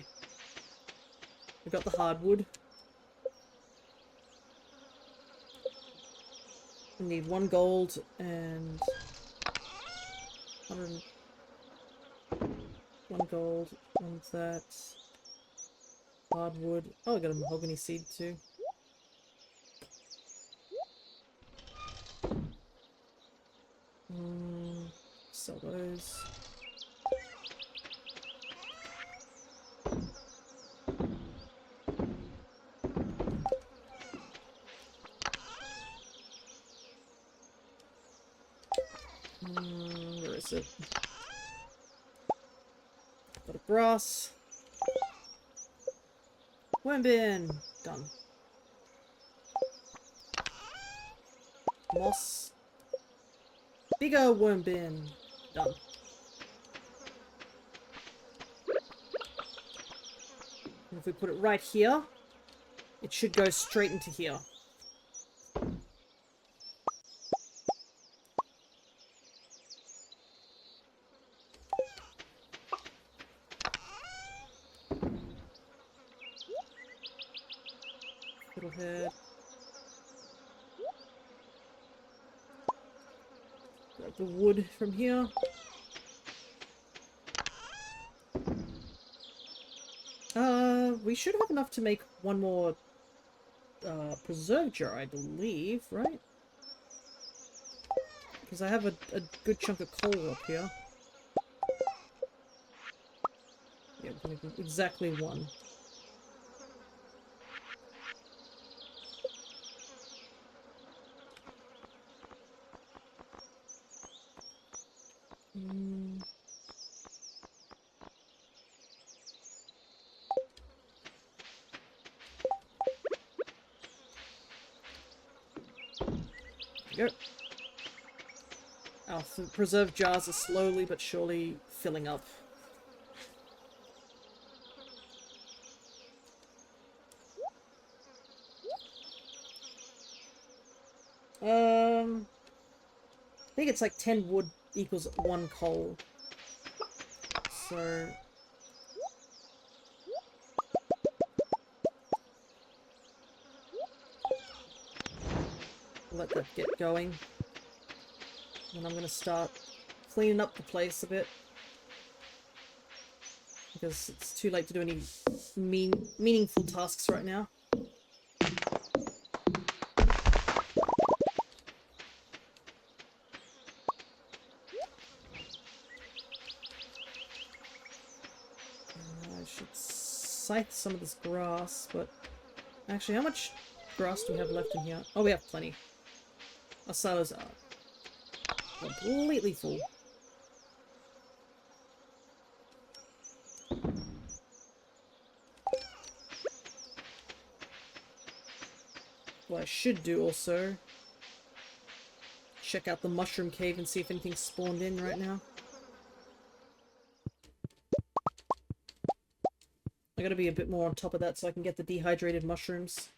S1: We got the hardwood. We need 1 gold and 100. 1 gold and that hardwood. Oh, I got a mahogany seed too. Sell those. Where is it? Got a grass. Worm bin. Done. Moss. Bigger worm bin. Done. And if we put it right here, it should go straight into here. Little head. Grab the wood from here. We should have enough to make 1 more preserve jar, I believe, right? Because I have a good chunk of coal up here. Yeah, we're gonna get exactly 1. Yep. Our preserve jars are slowly but surely filling up. I think it's like 10 wood equals 1 coal. So let that get going. And I'm gonna start cleaning up the place a bit. Because it's too late to do any meaningful tasks right now. I should scythe some of this grass, but actually, how much grass do we have left in here? Oh, we have plenty. Our silos are completely full. What I should do also, check out the mushroom cave and see if anything's spawned in right now. I gotta be a bit more on top of that so I can get the dehydrated mushrooms.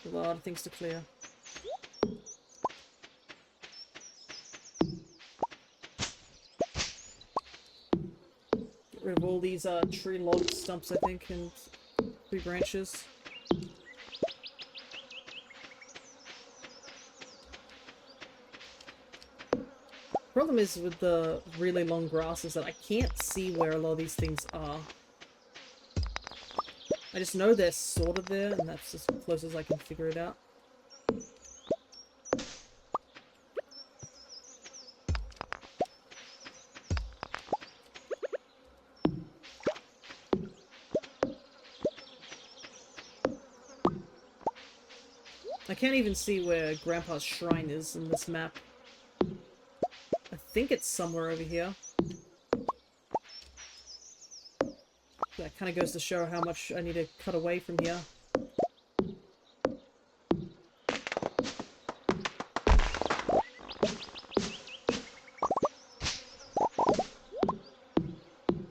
S1: A lot of things to clear. Get rid of all these tree log stumps, I think, and tree branches. Problem is with the really long grass is that I can't see where a lot of these things are. I just know they're sort of there, and that's as close as I can figure it out. I can't even see where Grandpa's shrine is in this map. I think it's somewhere over here. That kind of goes to show how much I need to cut away from here.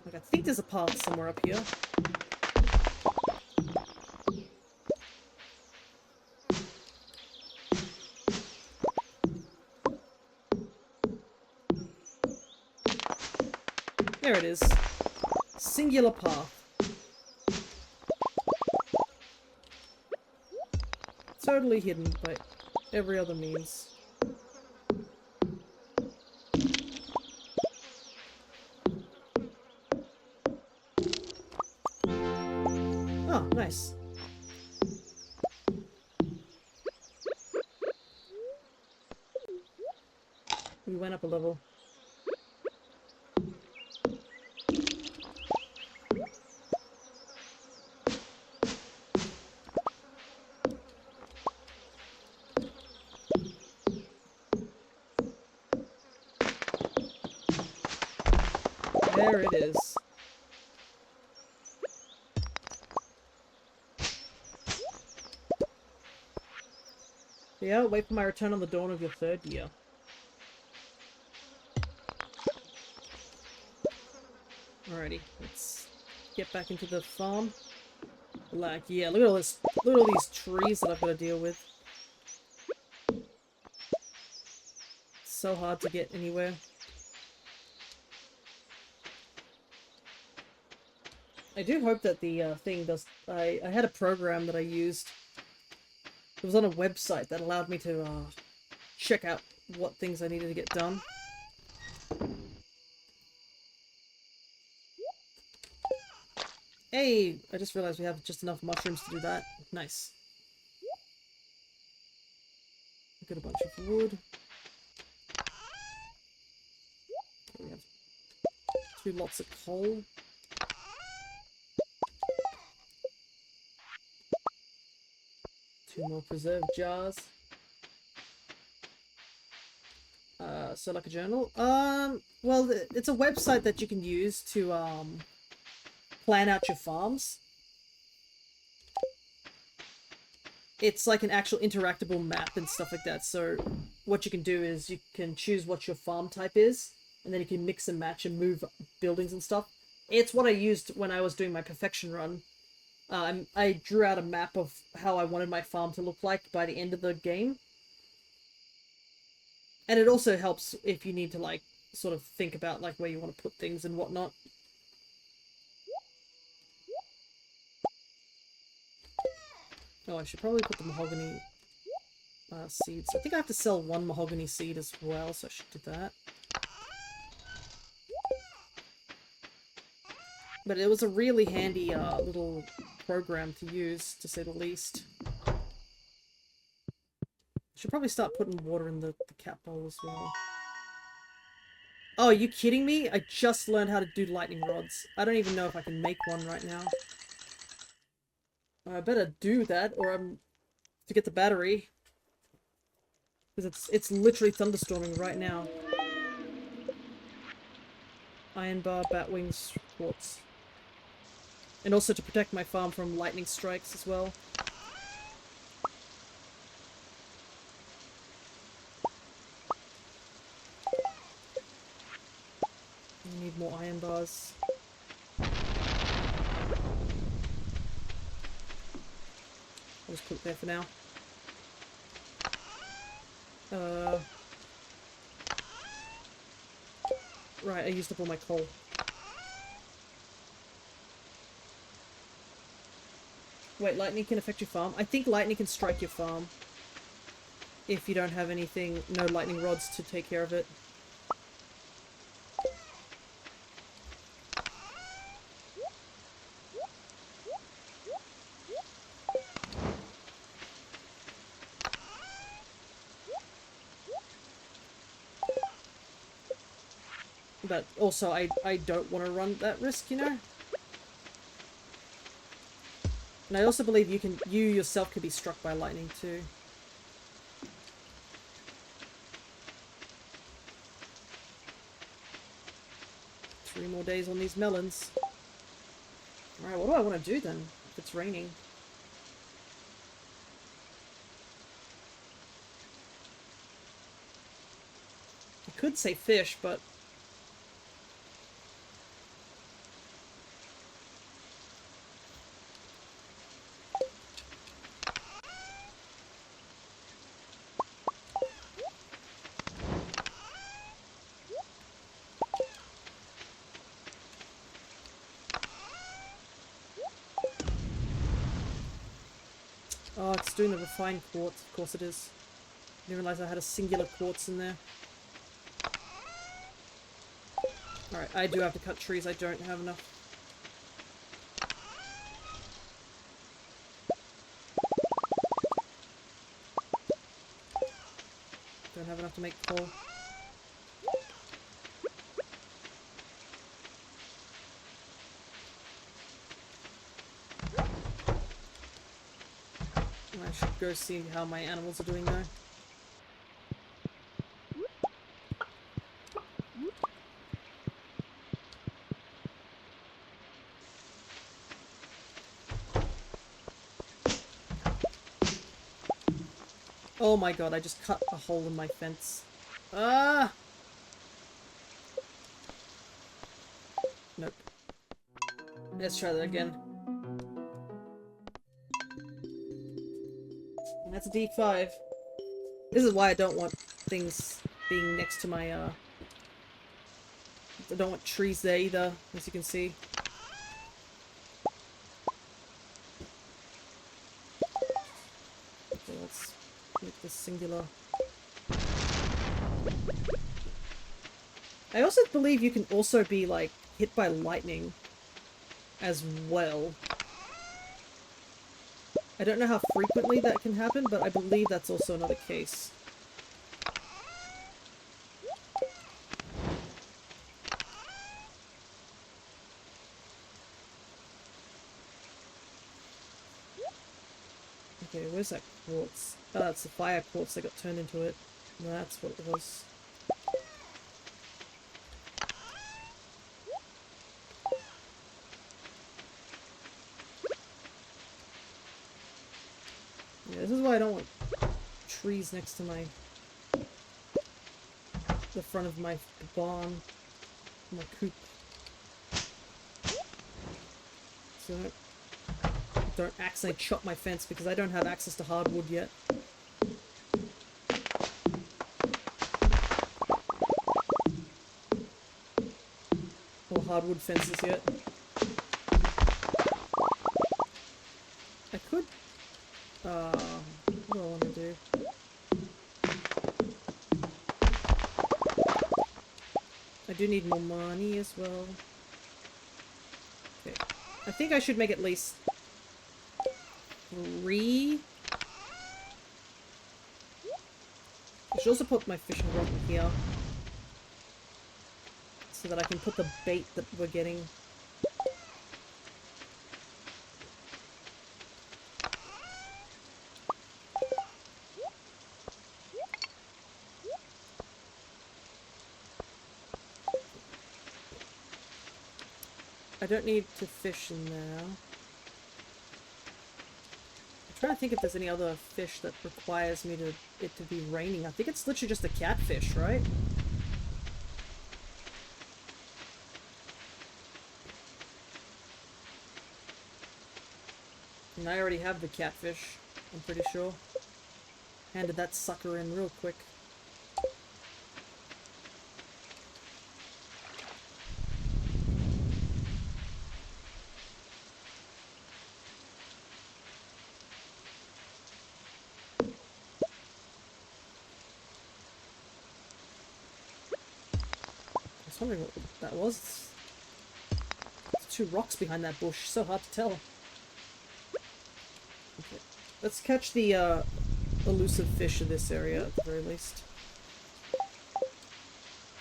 S1: Like, I think there's a path somewhere up here. There it is. Singular path. Totally hidden by every other means. Oh, nice. We went up a level. There it is. Yeah, wait for my return on the dawn of your third year. Alrighty, let's get back into the farm. Like, yeah, look at all this, look at all these trees that I've got to deal with. It's so hard to get anywhere. I do hope that the thing does... I had a program that I used. It was on a website that allowed me to check out what things I needed to get done. Hey! I just realized we have just enough mushrooms to do that. Nice. Got a bunch of wood. We have 2 lots of coal. Two more preserved jars. So like a journal. Well, it's a website that you can use to plan out your farms. It's like an actual interactable map and stuff like that. So what you can do is you can choose what your farm type is, and then you can mix and match and move buildings and stuff. It's what I used when I was doing my perfection run. I drew out a map of how I wanted my farm to look like by the end of the game. And it also helps if you need to, like, sort of think about, like, where you want to put things and whatnot. Oh, I should probably put the mahogany seeds. I think I have to sell 1 mahogany seed as well, so I should do that. But it was a really handy little program to use, to say the least. Should probably start putting water in the cat bowl as well. Oh, are you kidding me? I just learned how to do lightning rods. I don't even know if I can make one right now. I better do that, or I'm to get the battery. Because it's literally thunderstorming right now. Iron bar, bat wings, quartz. And also to protect my farm from lightning strikes as well. I need more iron bars. I'll just put it there for now. Right, I used up all my coal. Wait, lightning can affect your farm? I think lightning can strike your farm. If you don't have anything, no lightning rods to take care of it. But also, I don't want to run that risk, you know? And I also believe you yourself could be struck by lightning too. Three more days on these melons. Alright, what do I want to do then, if it's raining? I could say fish, but... Oh, it's doing the refined quartz. Of course it is. Didn't realize I had a singular quartz in there. Alright, I do have to cut trees. I don't have enough. Don't have enough to make coal. I should go see how my animals are doing though. Oh my god, I just cut a hole in my fence. Ah! Nope. Let's try that again. That's a D5. This is why I don't want things being next to my, I don't want trees there either, as you can see. Okay, let's make this singular. I also believe you can also be, like, hit by lightning as well. I don't know how frequently that can happen, but I believe that's also another case. Okay, where's that quartz? Oh, that's the fire quartz that got turned into it. That's what it was. Yeah, this is why I don't want trees next to the front of my barn, my coop. So don't accidentally chop my fence because I don't have access to hardwood yet. Or hardwood fences yet. I could... what do I want to do? I do need more money as well. Okay. I think I should make at least 3. I should also put my fishing rod in here. so that I can put the bait that we're getting. I don't need to fish in there. I'm trying to think if there's any other fish that requires me to it to be raining. I think it's literally just a catfish, right? And I already have the catfish, I'm pretty sure. Handed that sucker in real quick. I was wondering what that was. There's two rocks behind that bush, so hard to tell. Okay. Let's catch the elusive fish in this area at the very least.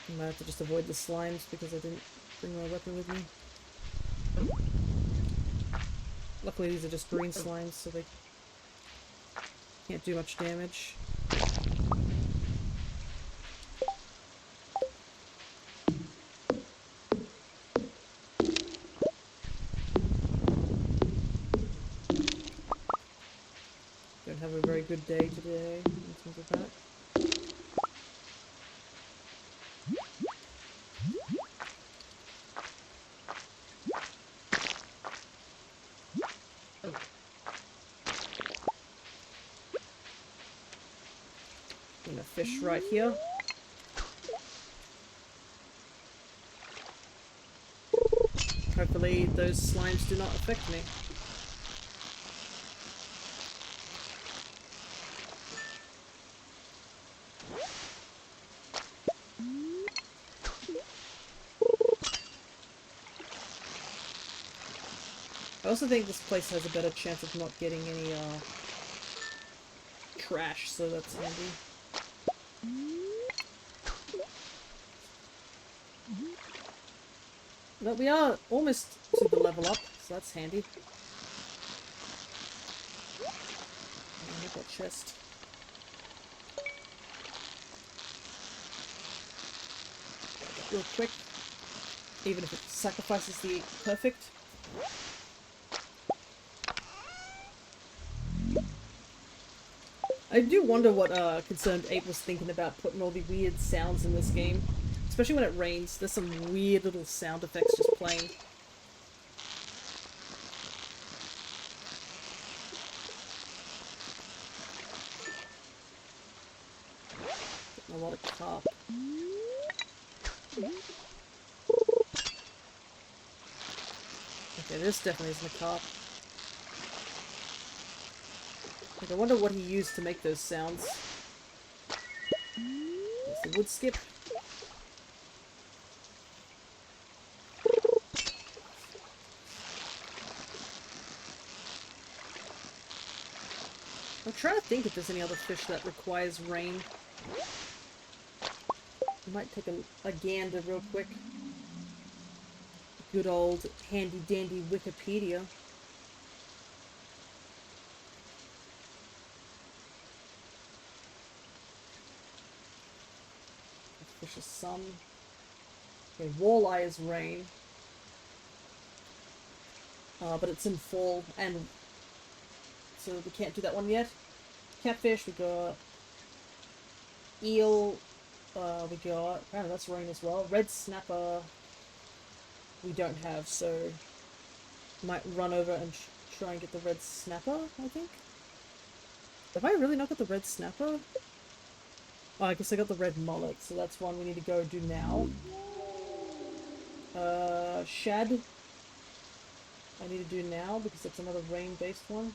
S1: I might have to just avoid the slimes because I didn't bring my weapon with me. Luckily these are just green slimes, so they can't do much damage. Don't have a very good day today in terms of that. I'm gonna fish right here. Hopefully those slimes do not affect me. I also think this place has a better chance of not getting any trash, so that's handy. But we are almost to the level up, so that's handy. I need that chest. Real quick. Even if it sacrifices the perfect. I do wonder what Concerned Ape was thinking about putting all the weird sounds in this game. Especially when it rains, there's some weird little sound effects just playing. Getting a lot of carp. Okay, this definitely isn't a carp. Like, I wonder what he used to make those sounds. There's the wood skip. I'm trying to think if there's any other fish that requires rain. I might take a gander real quick. Good old handy dandy Wikipedia. Fish is sun. Okay, walleye is rain. But it's in fall, and so we can't do that one yet. Catfish, we got eel, we got, apparently that's rain as well. Red snapper, we don't have, so might run over and try and get the red snapper, I think. Have I really not got the red snapper? Oh, I guess I got the red mullet, so that's one we need to go do now. Shad. I need to do now because it's another rain-based one.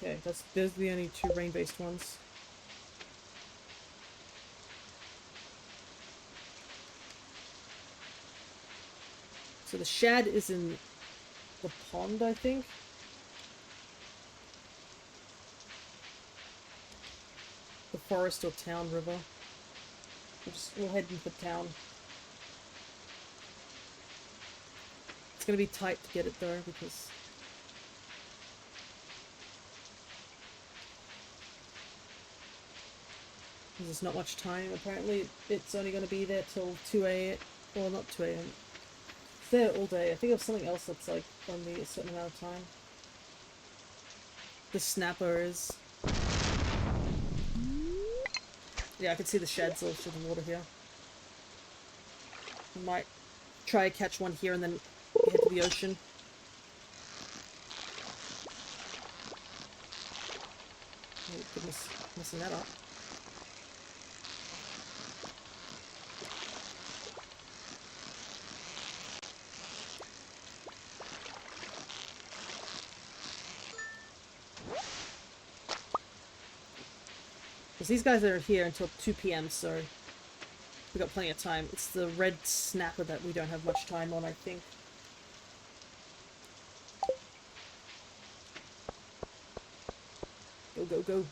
S1: Okay, those are the only two rain-based ones. So the shad is in the pond, I think. The forest or town river. We'll head into town. It's gonna be tight to get it though, because there's not much time. Apparently it's only gonna be there till 2 a.m. Well, not 2 a.m. It's there all day. I think of something else that's like only a certain amount of time. The snapper is. Yeah, I can see the sheds all through the water here. I might try to catch one here and then head to the ocean. Oh goodness, messing that up. Because these guys are here until 2 p.m, so we've got plenty of time. It's the red snapper that we don't have much time on, I think. Go, go, go.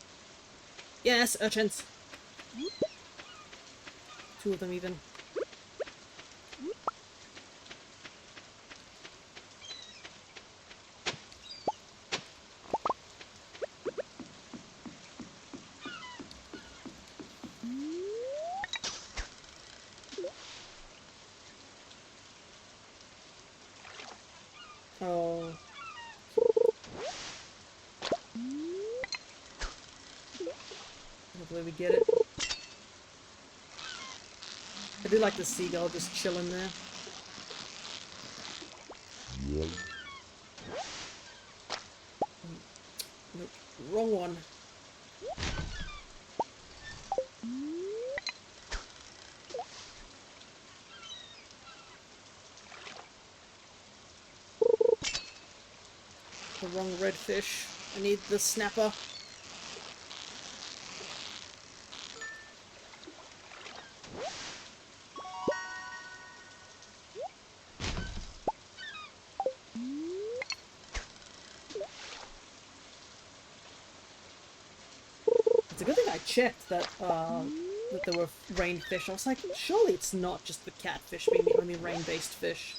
S1: Yes, urchins! 2 of them even. Oh. Hopefully we get it. I do like the seagull just chilling there. Nope, wrong one. The wrong redfish. I need the snapper. It's a good thing I checked that that there were rain fish. I was like, surely it's not just the catfish being the only rain-based fish.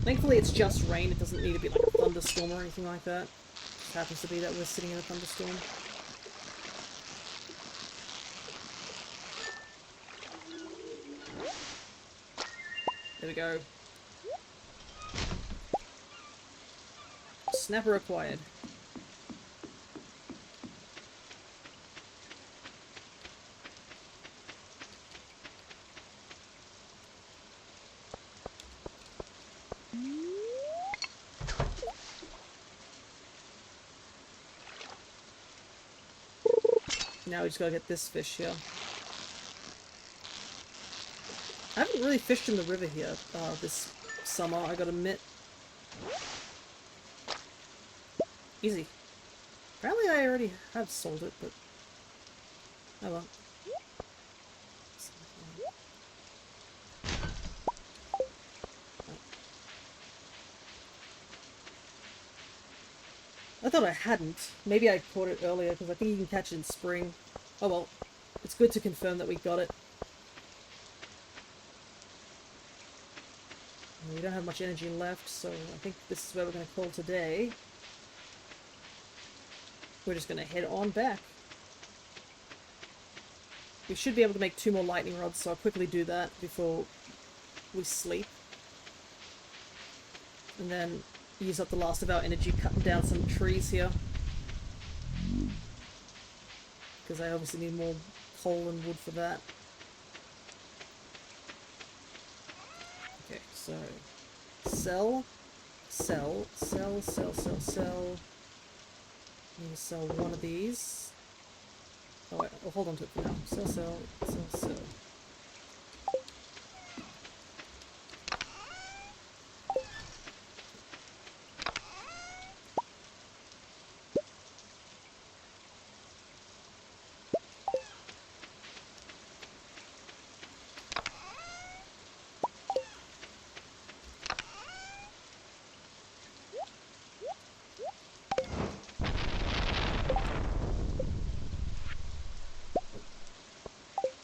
S1: Thankfully it's just rain, it doesn't need to be like a thunderstorm or anything like that. It just happens to be that we're sitting in a thunderstorm. There we go. Snapper acquired. Now we just gotta get this fish here. I haven't really fished in the river here this summer, I gotta admit. Easy. Apparently I already have sold it, but oh well. I thought I hadn't. Maybe I caught it earlier, because I think you can catch it in spring. Oh well. It's good to confirm that we got it. We don't have much energy left, so I think this is where we're going to call today. We're just going to head on back. We should be able to make 2 more lightning rods, so I'll quickly do that before we sleep. And then use up the last of our energy cutting down some trees here. Because I obviously need more coal and wood for that. Okay, so sell, sell, sell, sell, sell, sell. I'm gonna sell one of these. Oh wait, I'll hold on to it for now. Sell, sell, sell, sell.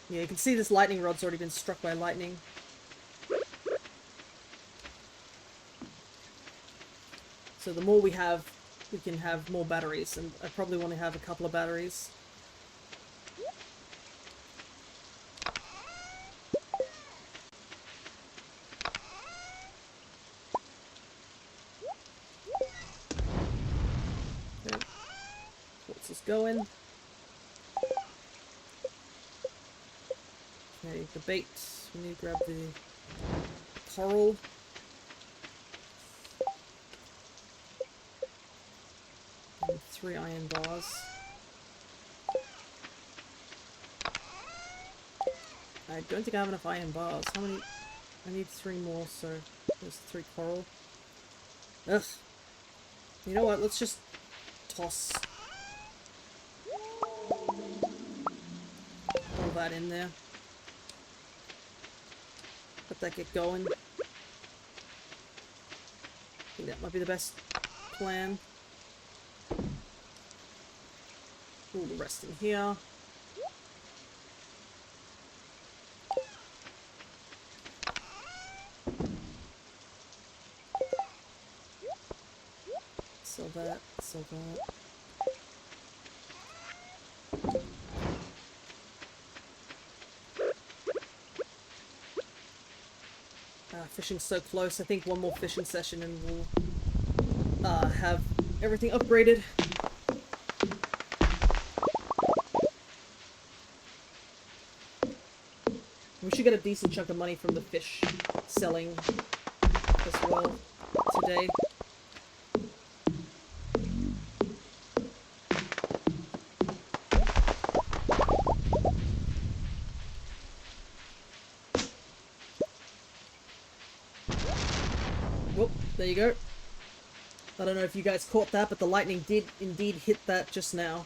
S1: Yeah, you can see this lightning rod's already been struck by lightning. So the more we have, we can have more batteries, and I probably want to have a couple of batteries. Okay. What's this going? Okay, the bait. We need to grab the coral. And 3 iron bars. I don't think I have enough iron bars. How many? I need 3 more, so there's 3 coral. Ugh. You know what? Let's just toss all that in there. Let that get going. I think that might be the best plan. All the rest in here. Sell that, sell that. Fishing's so close. I think one more fishing session and we'll have everything upgraded. We should get a decent chunk of money from the fish selling as well today. Whoop, there you go. I don't know if you guys caught that, but the lightning did indeed hit that just now.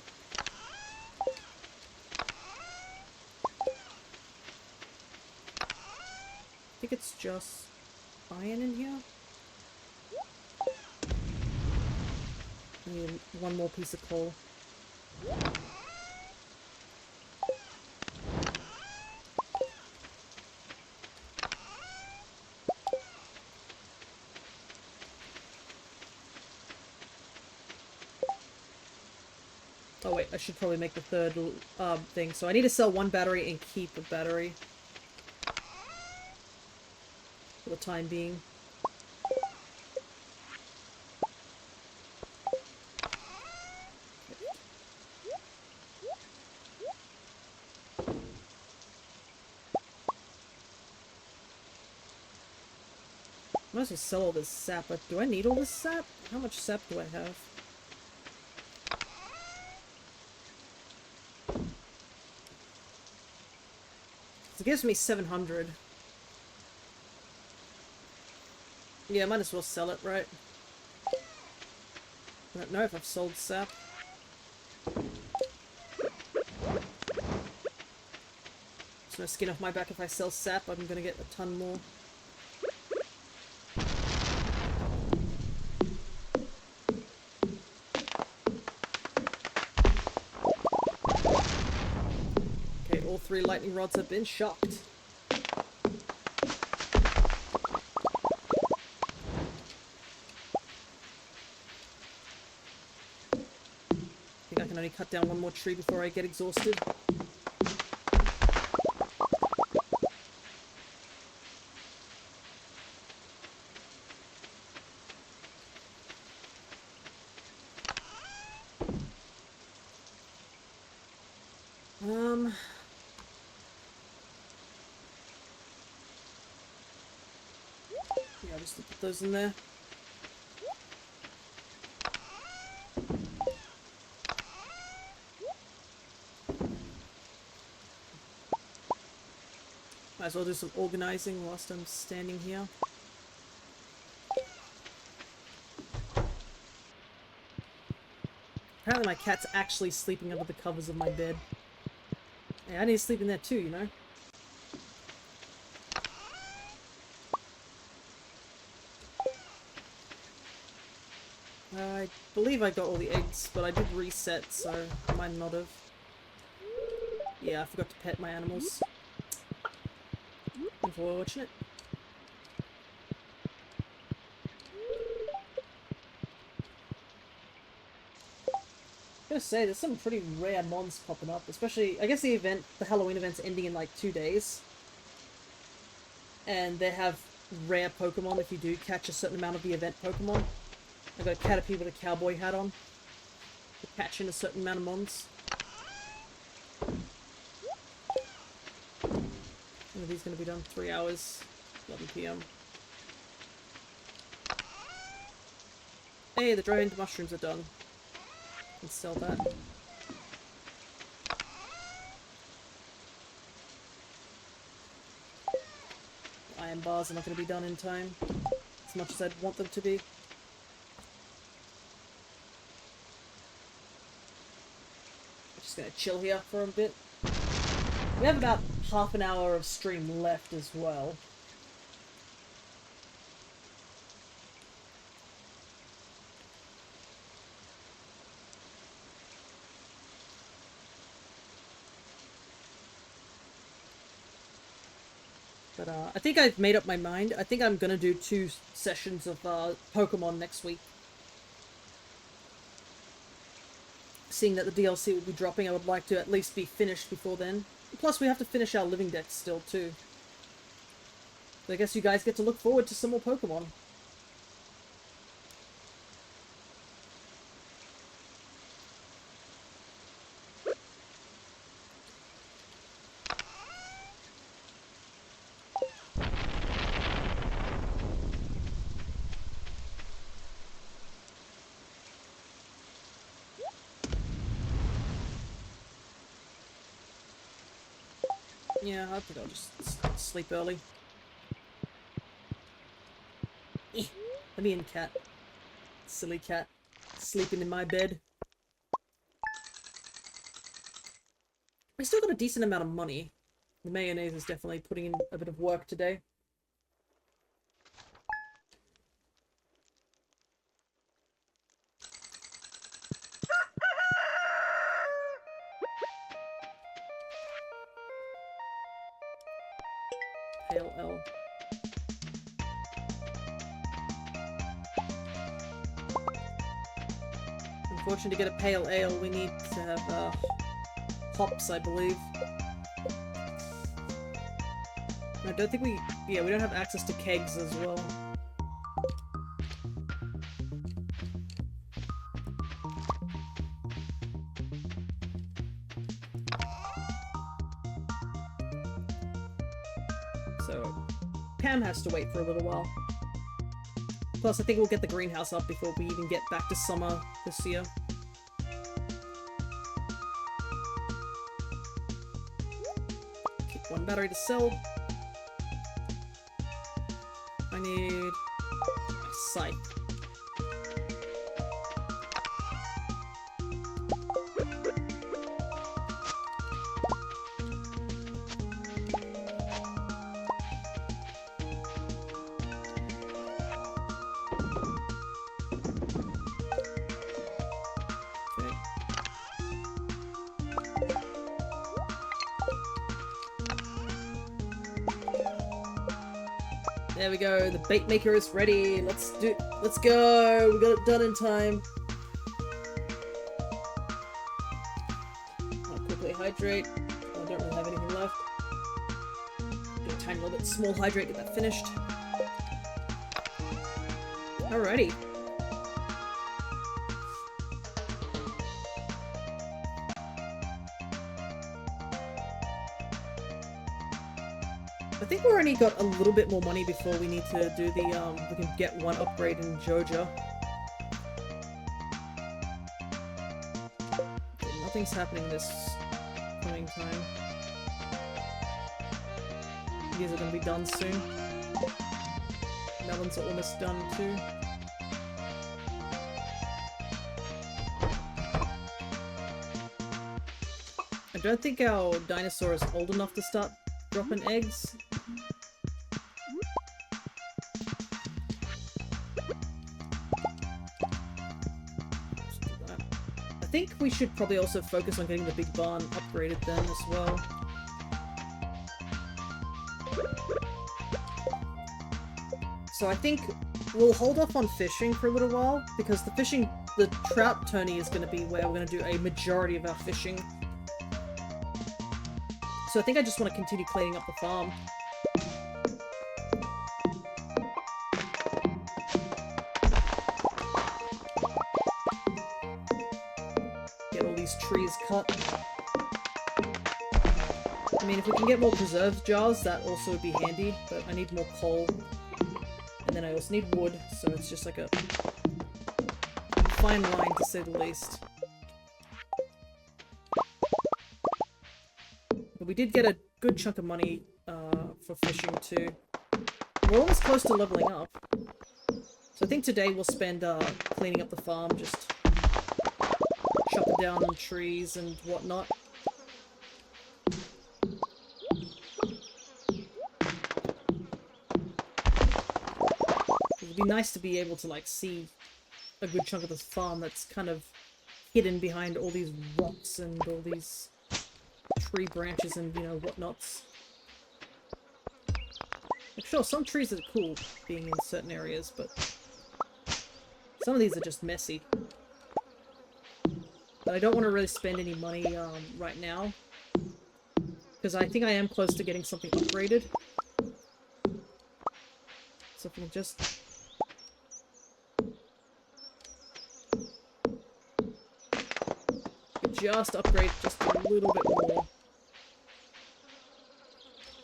S1: I think it's just iron in here. I need one more piece of coal. Oh wait, I should probably make the third thing. So I need to sell 1 battery and keep a battery. For the time being. I might as well sell all this sap, but do I need all this sap? How much sap do I have? It gives me 700. Yeah, I might as well sell it, right? I don't know if I've sold sap. There's no skin off my back if I sell sap. I'm gonna get a ton more. Okay, all 3 lightning rods have been shocked. I think I can only cut down 1 more tree before I get exhausted. Yeah, just put those in there. Might as well do some organizing whilst I'm standing here. Apparently my cat's actually sleeping under the covers of my bed. Hey, I need to sleep in there too, you know? I believe I got all the eggs, but I did reset, so I might not have. Yeah, I forgot to pet my animals. unfortunate. I gotta say, there's some pretty rare mons popping up, especially, I guess the Halloween event's ending in like 2 days. And they have rare Pokemon if you do catch a certain amount of the event Pokemon. I've got a Caterpie with a cowboy hat on. To catch in a certain amount of mons. When are these going to be done? 3 hours. 11 PM. Hey, the drained mushrooms are done. Let's sell that. Iron bars are not going to be done in time. As much as I'd want them to be. Just going to chill here for a bit. We have about half an hour of stream left as well. But I think I've made up my mind. I think I'm gonna do 2 sessions of Pokemon next week. Seeing that the DLC will be dropping, I would like to at least be finished before then. Plus, we have to finish our living decks still, too. So I guess you guys get to look forward to some more Pokemon. Yeah, I think I'll just sleep early. Let me in, cat. Silly cat. Sleeping in my bed. I still got a decent amount of money. The mayonnaise is definitely putting in a bit of work today. Pale L. Unfortunately, to get a pale ale, we need to have hops, I believe. I don't think we... Yeah, we don't have access to kegs as well. So, Pam has to wait for a little while. Plus, I think we'll get the greenhouse up before we even get back to summer this year. Keep 1 battery to sell. I need my scythe. There we go, the bait maker is ready. Let's go! We got it done in time. I'll quickly hydrate. I don't really have anything left. Do a tiny little bit small hydrate, get that finished. Alrighty. I think we've only got a little bit more money before we need to do the, we can get 1 upgrade in Joja. Okay, nothing's happening this coming time. These are gonna be done soon. Melons are almost done too. I don't think our dinosaur is old enough to start dropping eggs. I think we should probably also focus on getting the big barn upgraded then as well. So I think we'll hold off on fishing for a little while, because the trout tourney is going to be where we're going to do a majority of our fishing. So I think I just want to continue cleaning up the farm. Get all these trees cut. I mean, if we can get more preserved jars, that also would be handy, but I need more coal. And then I also need wood, so it's just like a fine line, to say the least. But we did get a good chunk of money for fishing too. We're almost close to leveling up. So I think today we'll spend cleaning up the farm, just chopping down trees and whatnot. It'd be nice to be able to, like, see a good chunk of this farm that's kind of hidden behind all these rocks and all these tree branches and, you know, whatnots. Like, sure, some trees are cool being in certain areas, but some of these are just messy. But I don't want to really spend any money right now, because I think I am close to getting something upgraded. So if we can just upgrade just a little bit more.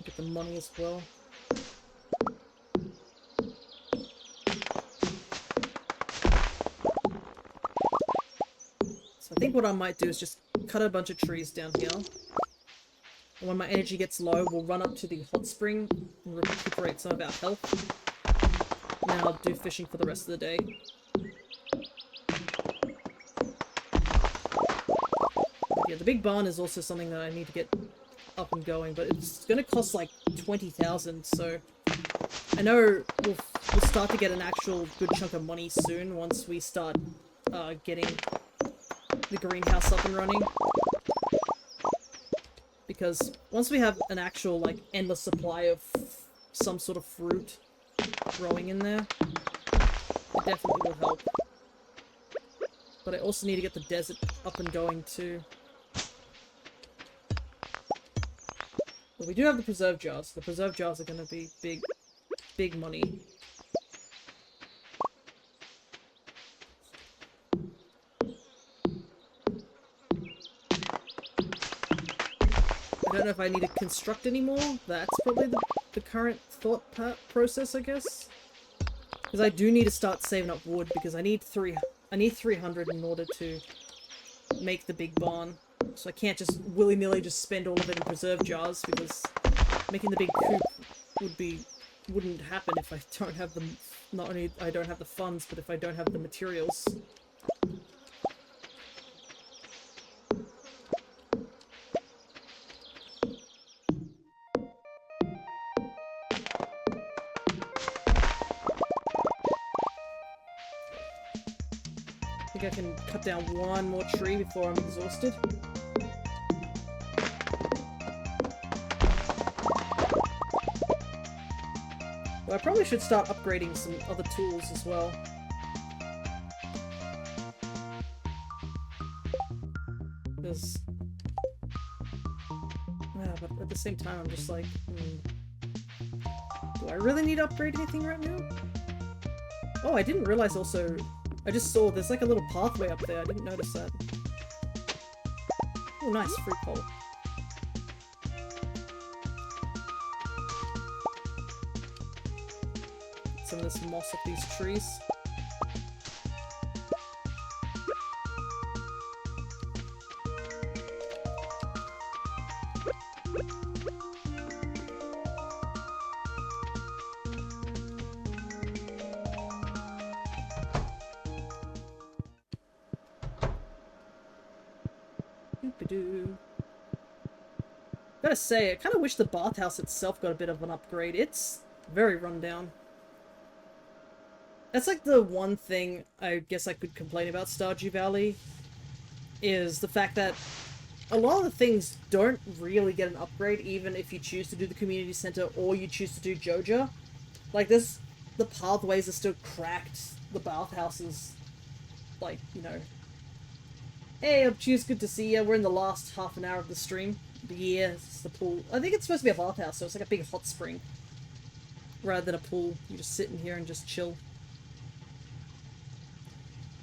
S1: Get the money as well. So I think what I might do is just cut a bunch of trees down here. And when my energy gets low, we'll run up to the hot spring and recuperate some of our health. And then I'll do fishing for the rest of the day. Yeah, the big barn is also something that I need to get up and going, but it's going to cost like 20,000, so I know we'll start to get an actual good chunk of money soon once we start getting the greenhouse up and running. Because once we have an actual, like, endless supply of some sort of fruit growing in there, it definitely will help. But I also need to get the desert up and going too. But we do have the preserve jars. The preserve jars are going to be big money. I don't know if I need to construct anymore. That's probably the current thought process, I guess. Because I do need to start saving up wood, because I need 300 in order to make the big barn. So I can't just willy-nilly just spend all of it in preserve jars, because making the big coop wouldn't happen if I don't have the, not only I don't have the funds, but if I don't have the materials. I think I can cut down one more tree before I'm exhausted. Well, I probably should start upgrading some other tools as well. Because... yeah, but at the same time, I'm just like, do I really need to upgrade anything right now? Oh, I didn't realize also... I just saw there's like a little pathway up there. I didn't notice that. Oh, nice. Free coal. Some of this moss off these trees. Gotta say, I kind of wish the bathhouse itself got a bit of an upgrade. It's very run down. That's like the one thing I guess I could complain about Stardew Valley, is the fact that a lot of the things don't really get an upgrade even if you choose to do the community center or you choose to do Joja. Like, there's the pathways are still cracked. The bathhouse is, like, you know... Hey, Obtuse, good to see you. We're in the last half an hour of the stream. Yeah, it's the pool. I think it's supposed to be a bathhouse, so it's like a big hot spring. Rather than a pool. You just sit in here and just chill.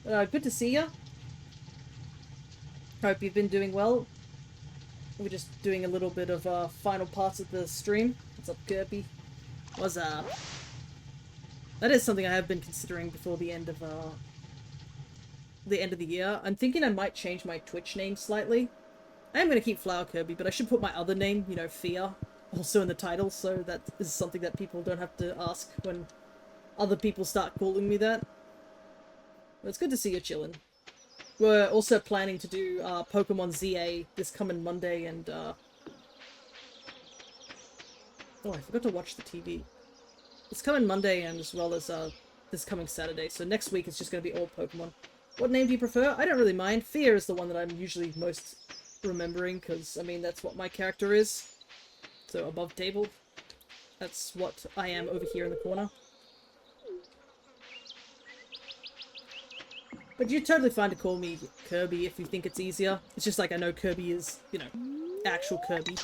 S1: Good to see you. Hope you've been doing well. We're just doing a little bit of final parts of the stream. What's up, Kirby? What's up? That is something I have been considering before the end of the year. I'm thinking I might change my Twitch name slightly. I am going to keep Flower Kirby, but I should put my other name, you know, Fear, also in the title, so that is something that people don't have to ask when other people start calling me that. But it's good to see you chilling. We're also planning to do Pokemon ZA this coming Monday, and oh, I forgot to watch the TV. It's coming Monday, and as well as this coming Saturday, so next week it's just going to be all Pokemon. What name do you prefer? I don't really mind. Fear is the one that I'm usually most remembering, because, I mean, that's what my character is. So, above table. That's what I am over here in the corner. But you're totally fine to call me Kirby if you think it's easier. It's just like I know Kirby is, you know, actual Kirby.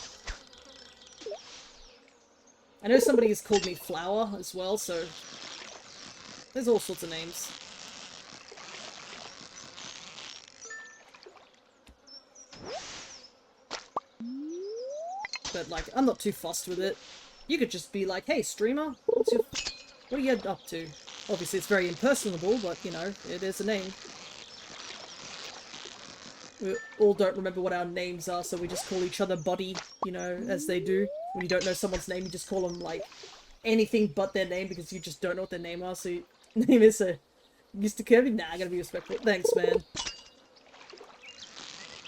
S1: I know somebody has called me Flower as well, so there's all sorts of names. But, like, I'm not too fussed with it. You could just be like, hey, streamer, what are you up to? Obviously, it's very impersonable, but, you know, it is a name. We all don't remember what our names are, so we just call each other Buddy, you know, as they do. When you don't know someone's name, you just call them, like, anything but their name, because you just don't know what their name are, so your name is Mr. Kirby? Nah, I gotta be respectful. Thanks, man.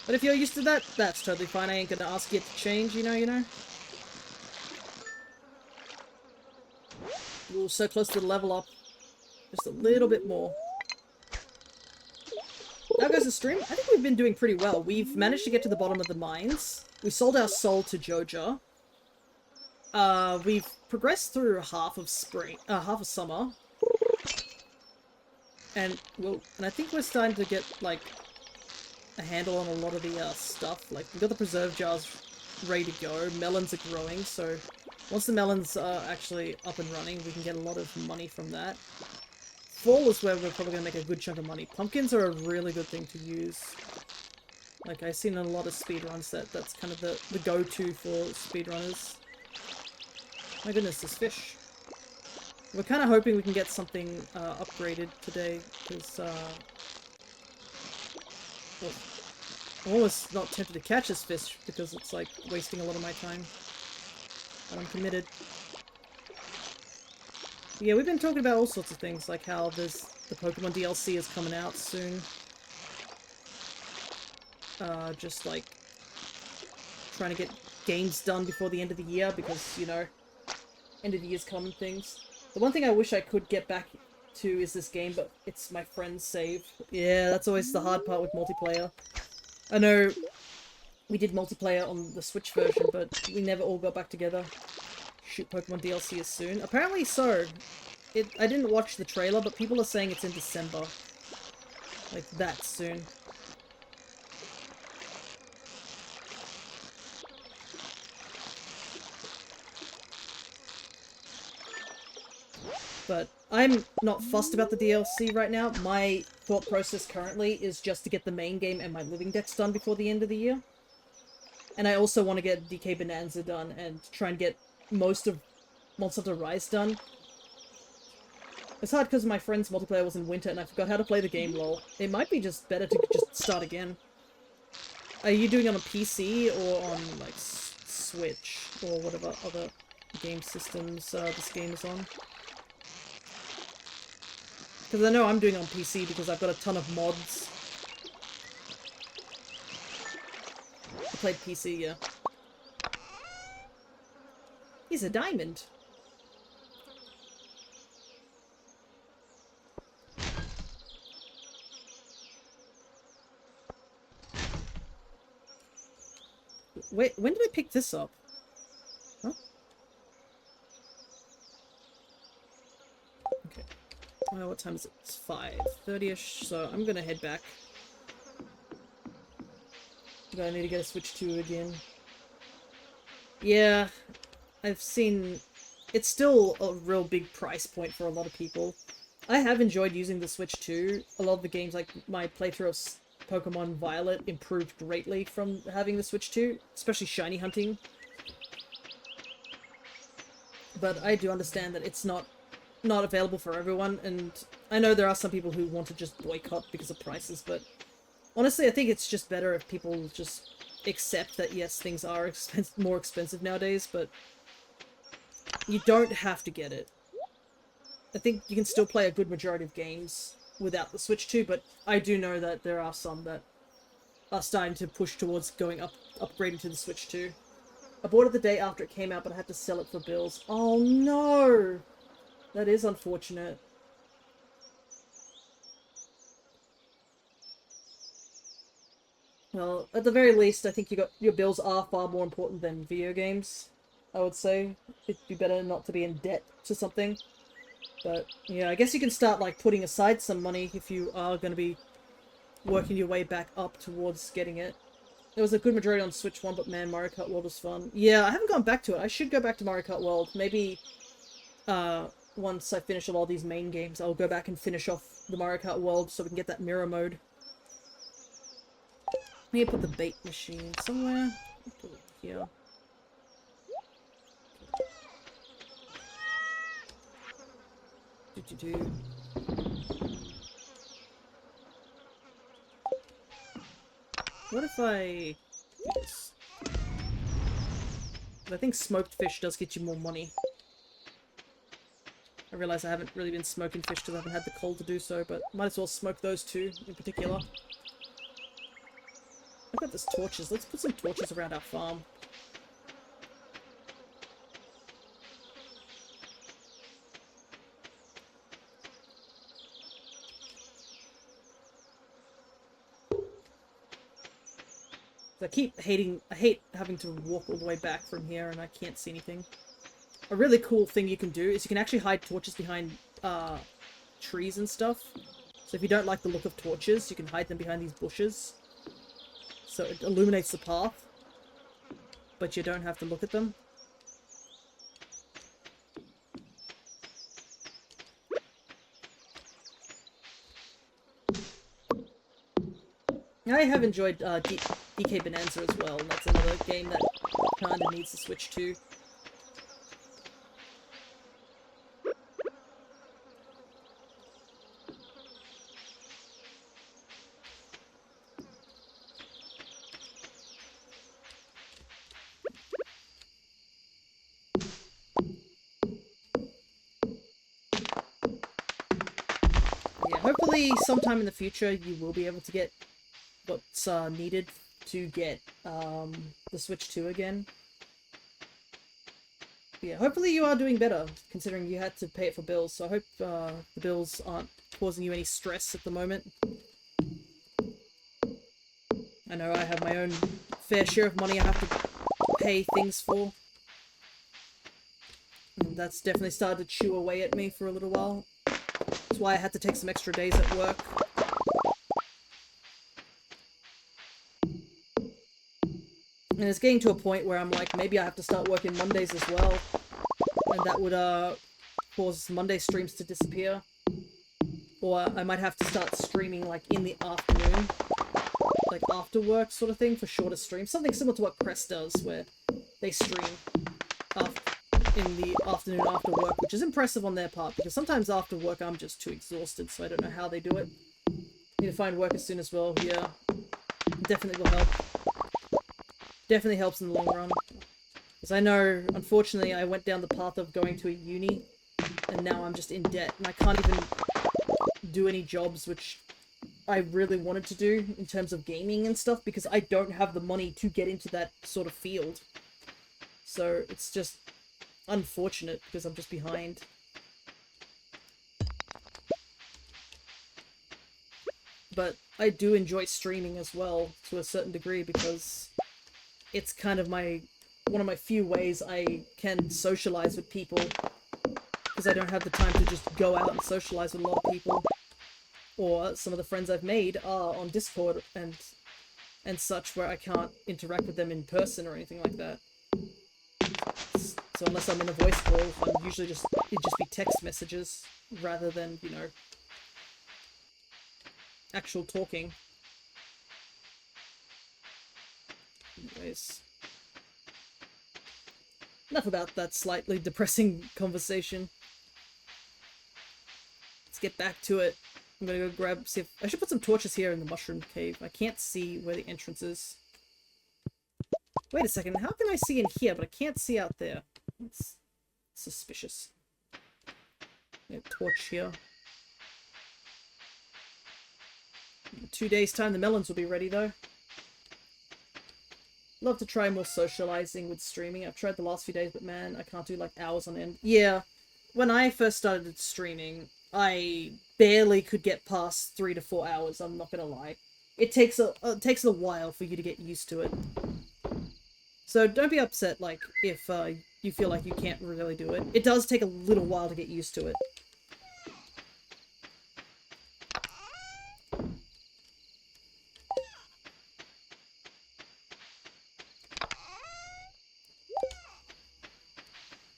S1: But if you're used to that, that's totally fine. I ain't gonna ask you to change, you know? Ooh, so close to the level up. Just a little bit more. Now goes the stream. I think we've been doing pretty well. We've managed to get to the bottom of the mines. We sold our soul to Joja. We've progressed through half of summer. And, well, and I think we're starting to get, like, a handle on a lot of the stuff. Like, we've got the preserve jars ready to go. Melons are growing, so once the melons are actually up and running, we can get a lot of money from that. Fall is where we're probably going to make a good chunk of money. Pumpkins are a really good thing to use. Like, I've seen in a lot of speedruns that's kind of the go-to for speedrunners. My goodness, this fish. We're kind of hoping we can get something upgraded today, because well, I'm almost not tempted to catch this fish because it's like wasting a lot of my time. But I'm committed. But yeah, we've been talking about all sorts of things, like how there's the Pokemon DLC is coming out soon. Just like trying to get games done before the end of the year because, you know, end of the year's common things. The one thing I wish I could get back to is this game, but it's my friend's save. Yeah, that's always the hard part with multiplayer. I know we did multiplayer on the Switch version, but we never all got back together. Shoot, Pokemon DLC is soon. Apparently so. I didn't watch the trailer, but people are saying it's in December. Like, that soon. But I'm not fussed about the DLC right now. My thought process currently is just to get the main game and my living decks done before the end of the year. And I also want to get DK Bonanza done and try and get most of Monster Hunter Rise done. It's hard because my friend's multiplayer was in winter and I forgot how to play the game, lol. It might be just better to just start again. Are you doing it on a PC or on, like, Switch? Or whatever other game systems this game is on? Because I know I'm doing it on PC because I've got a ton of mods. I played PC, yeah. He's a diamond. Wait, when did I pick this up? Huh? What time is it? It's 5:30ish, so I'm gonna head back. I need to get a Switch 2 again. Yeah, I've seen... It's still a real big price point for a lot of people. I have enjoyed using the Switch 2. A lot of the games, like my playthrough of Pokemon Violet, improved greatly from having the Switch 2, especially shiny hunting. But I do understand that it's not available for everyone, and I know there are some people who want to just boycott because of prices, but honestly, I think it's just better if people just accept that, yes, things are more expensive nowadays, but you don't have to get it. I think you can still play a good majority of games without the Switch 2, but I do know that there are some that are starting to push towards upgrading to the Switch 2. I bought it the day after it came out, but I had to sell it for bills. Oh no! That is unfortunate. Well, at the very least, I think your bills are far more important than video games. I would say it'd be better not to be in debt to something. But yeah, I guess you can start like putting aside some money if you are going to be working your way back up towards getting it. There was a good majority on Switch 1, but man, Mario Kart World was fun. Yeah, I haven't gone back to it. I should go back to Mario Kart World. Maybe once I finish all these main games, I'll go back and finish off the Mario Kart World so we can get that mirror mode. I need to put the bait machine somewhere. Put it here. Do. What if I do this? I think smoked fish does get you more money. I realize I haven't really been smoking fish because I haven't had the coal to do so, but might as well smoke those two in particular. I've got these torches. Let's put some torches around our farm. I hate having to walk all the way back from here and I can't see anything. A really cool thing you can do is you can actually hide torches behind trees and stuff. So if you don't like the look of torches, you can hide them behind these bushes. So it illuminates the path, but you don't have to look at them. I have enjoyed DK Bonanza as well, and that's another game that kinda needs to switch to. Yeah, hopefully sometime in the future you will be able to get what's needed to get the Switch 2 again. Yeah, hopefully you are doing better, considering you had to pay it for bills, so I hope the bills aren't causing you any stress at the moment. I know I have my own fair share of money I have to pay things for. And that's definitely started to chew away at me for a little while. That's why I had to take some extra days at work. And it's getting to a point where I'm like, maybe I have to start working Mondays as well. And that would cause Monday streams to disappear. Or I might have to start streaming like in the afternoon. Like after work sort of thing for shorter streams. Something similar to what Press does, where they stream in the afternoon after work, which is impressive on their part, because sometimes after work I'm just too exhausted, so I don't know how they do it. Need to find work as soon as well, yeah. Definitely will help. Definitely helps in the long run. Because I know, unfortunately, I went down the path of going to a uni, and now I'm just in debt, and I can't even do any jobs which I really wanted to do in terms of gaming and stuff, because I don't have the money to get into that sort of field. So it's just unfortunate, because I'm just behind. But I do enjoy streaming as well, to a certain degree, because it's kind of one of my few ways I can socialize with people. Because because I don't have the time to just go out and socialize with a lot of people. Or some of the friends I've made are on Discord and such, where I can't interact with them in person or anything like that. So unless I'm in a voice call, it'd just be text messages rather than, you know, actual talking. Anyways. Enough about that slightly depressing conversation. Let's get back to it. I'm gonna go see if... I should put some torches here in the mushroom cave. I can't see where the entrance is. Wait a second, how can I see in here, but I can't see out there? It's suspicious. A torch here. In 2 days' time, the melons will be ready, though. Love to try more socializing with streaming. I've tried the last few days, but man, I can't do like hours on end. Yeah, when I first started streaming, I barely could get past 3 to 4 hours. I'm not gonna lie. It takes a while for you to get used to it. So don't be upset, like, if you feel like you can't really do it. It does take a little while to get used to it.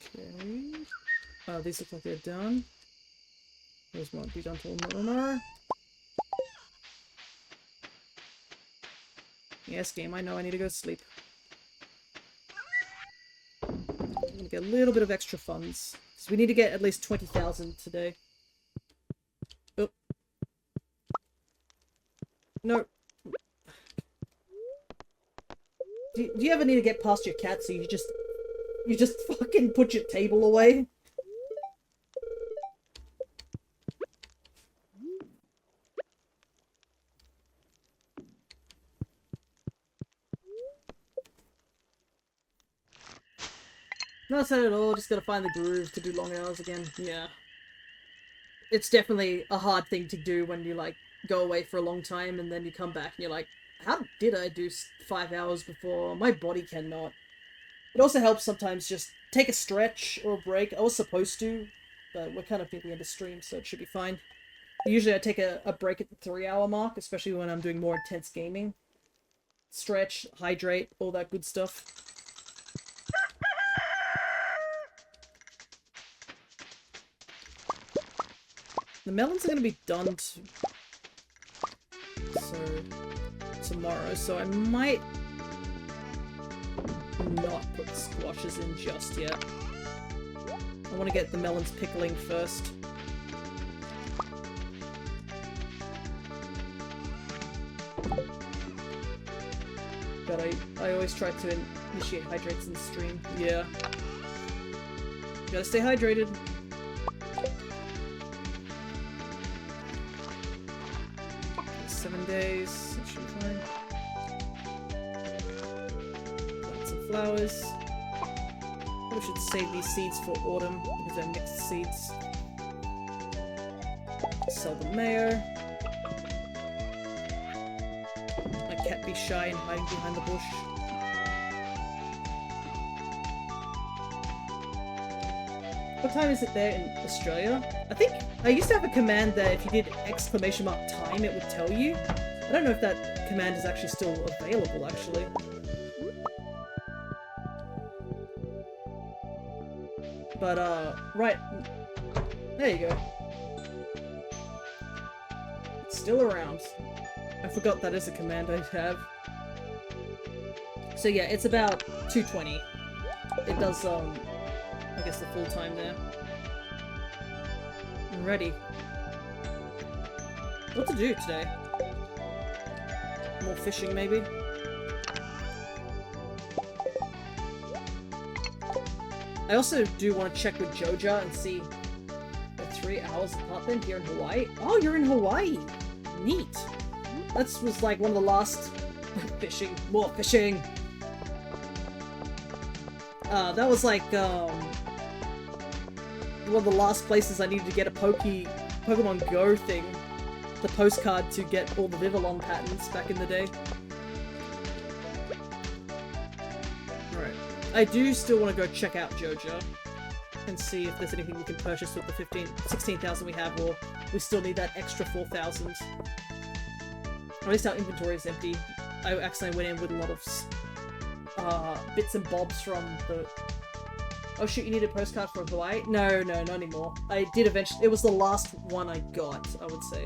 S1: Okay. These look like they're done. Those won't be done till tomorrow. Yes, game, I know I need to go to sleep. I'm gonna get a little bit of extra funds. So we need to get at least 20,000 today. Oh. No. Do you ever need to get past your cat so you just fucking put your table away? Not sad at all, just gotta find the groove to do long hours again. Yeah. It's definitely a hard thing to do when you, like, go away for a long time and then you come back and you're like, how did I do 5 hours before? My body cannot. It also helps sometimes just take a stretch or a break. I was supposed to, but we're kind of near the end of stream, so it should be fine. Usually I take a break at the 3-hour mark, especially when I'm doing more intense gaming. Stretch, hydrate, all that good stuff. The melons are going to be done tomorrow, so I might not put the squashes in just yet. I want to get the melons pickling first. But I always try to initiate hydrates in the stream. Yeah. Gotta stay hydrated. 7 days, that should be fine. Plant some flowers. Probably should save these seeds for autumn, because they're mixed seeds. Sell the mayo. My cat be shy and hiding behind the bush. What time is it there in Australia? I think I used to have a command that if you did exclamation mark time, it would tell you. I don't know if that command is actually still available, actually. But, right. There you go. It's still around. I forgot that is a command I have. So yeah, it's about 2:20. It does, I guess the full time there. I'm ready. What to do today? More fishing, maybe? I also do want to check with Joja and see... We're 3 hours apart then, here in Hawaii? Oh, you're in Hawaii! Neat! That was like one of the last... fishing. More fishing! That was like, one of the last places I needed to get a Pokemon Go thing. The postcard to get all the Vivillon patterns back in the day. Alright. I do still want to go check out Joja. and see if there's anything we can purchase with the 16,000 we have, or we still need that extra 4,000. At least our inventory is empty. I accidentally went in with a lot of bits and bobs from the... Oh shoot, you need a postcard from Hawaii? No, not anymore. I did eventually... It was the last one I got, I would say.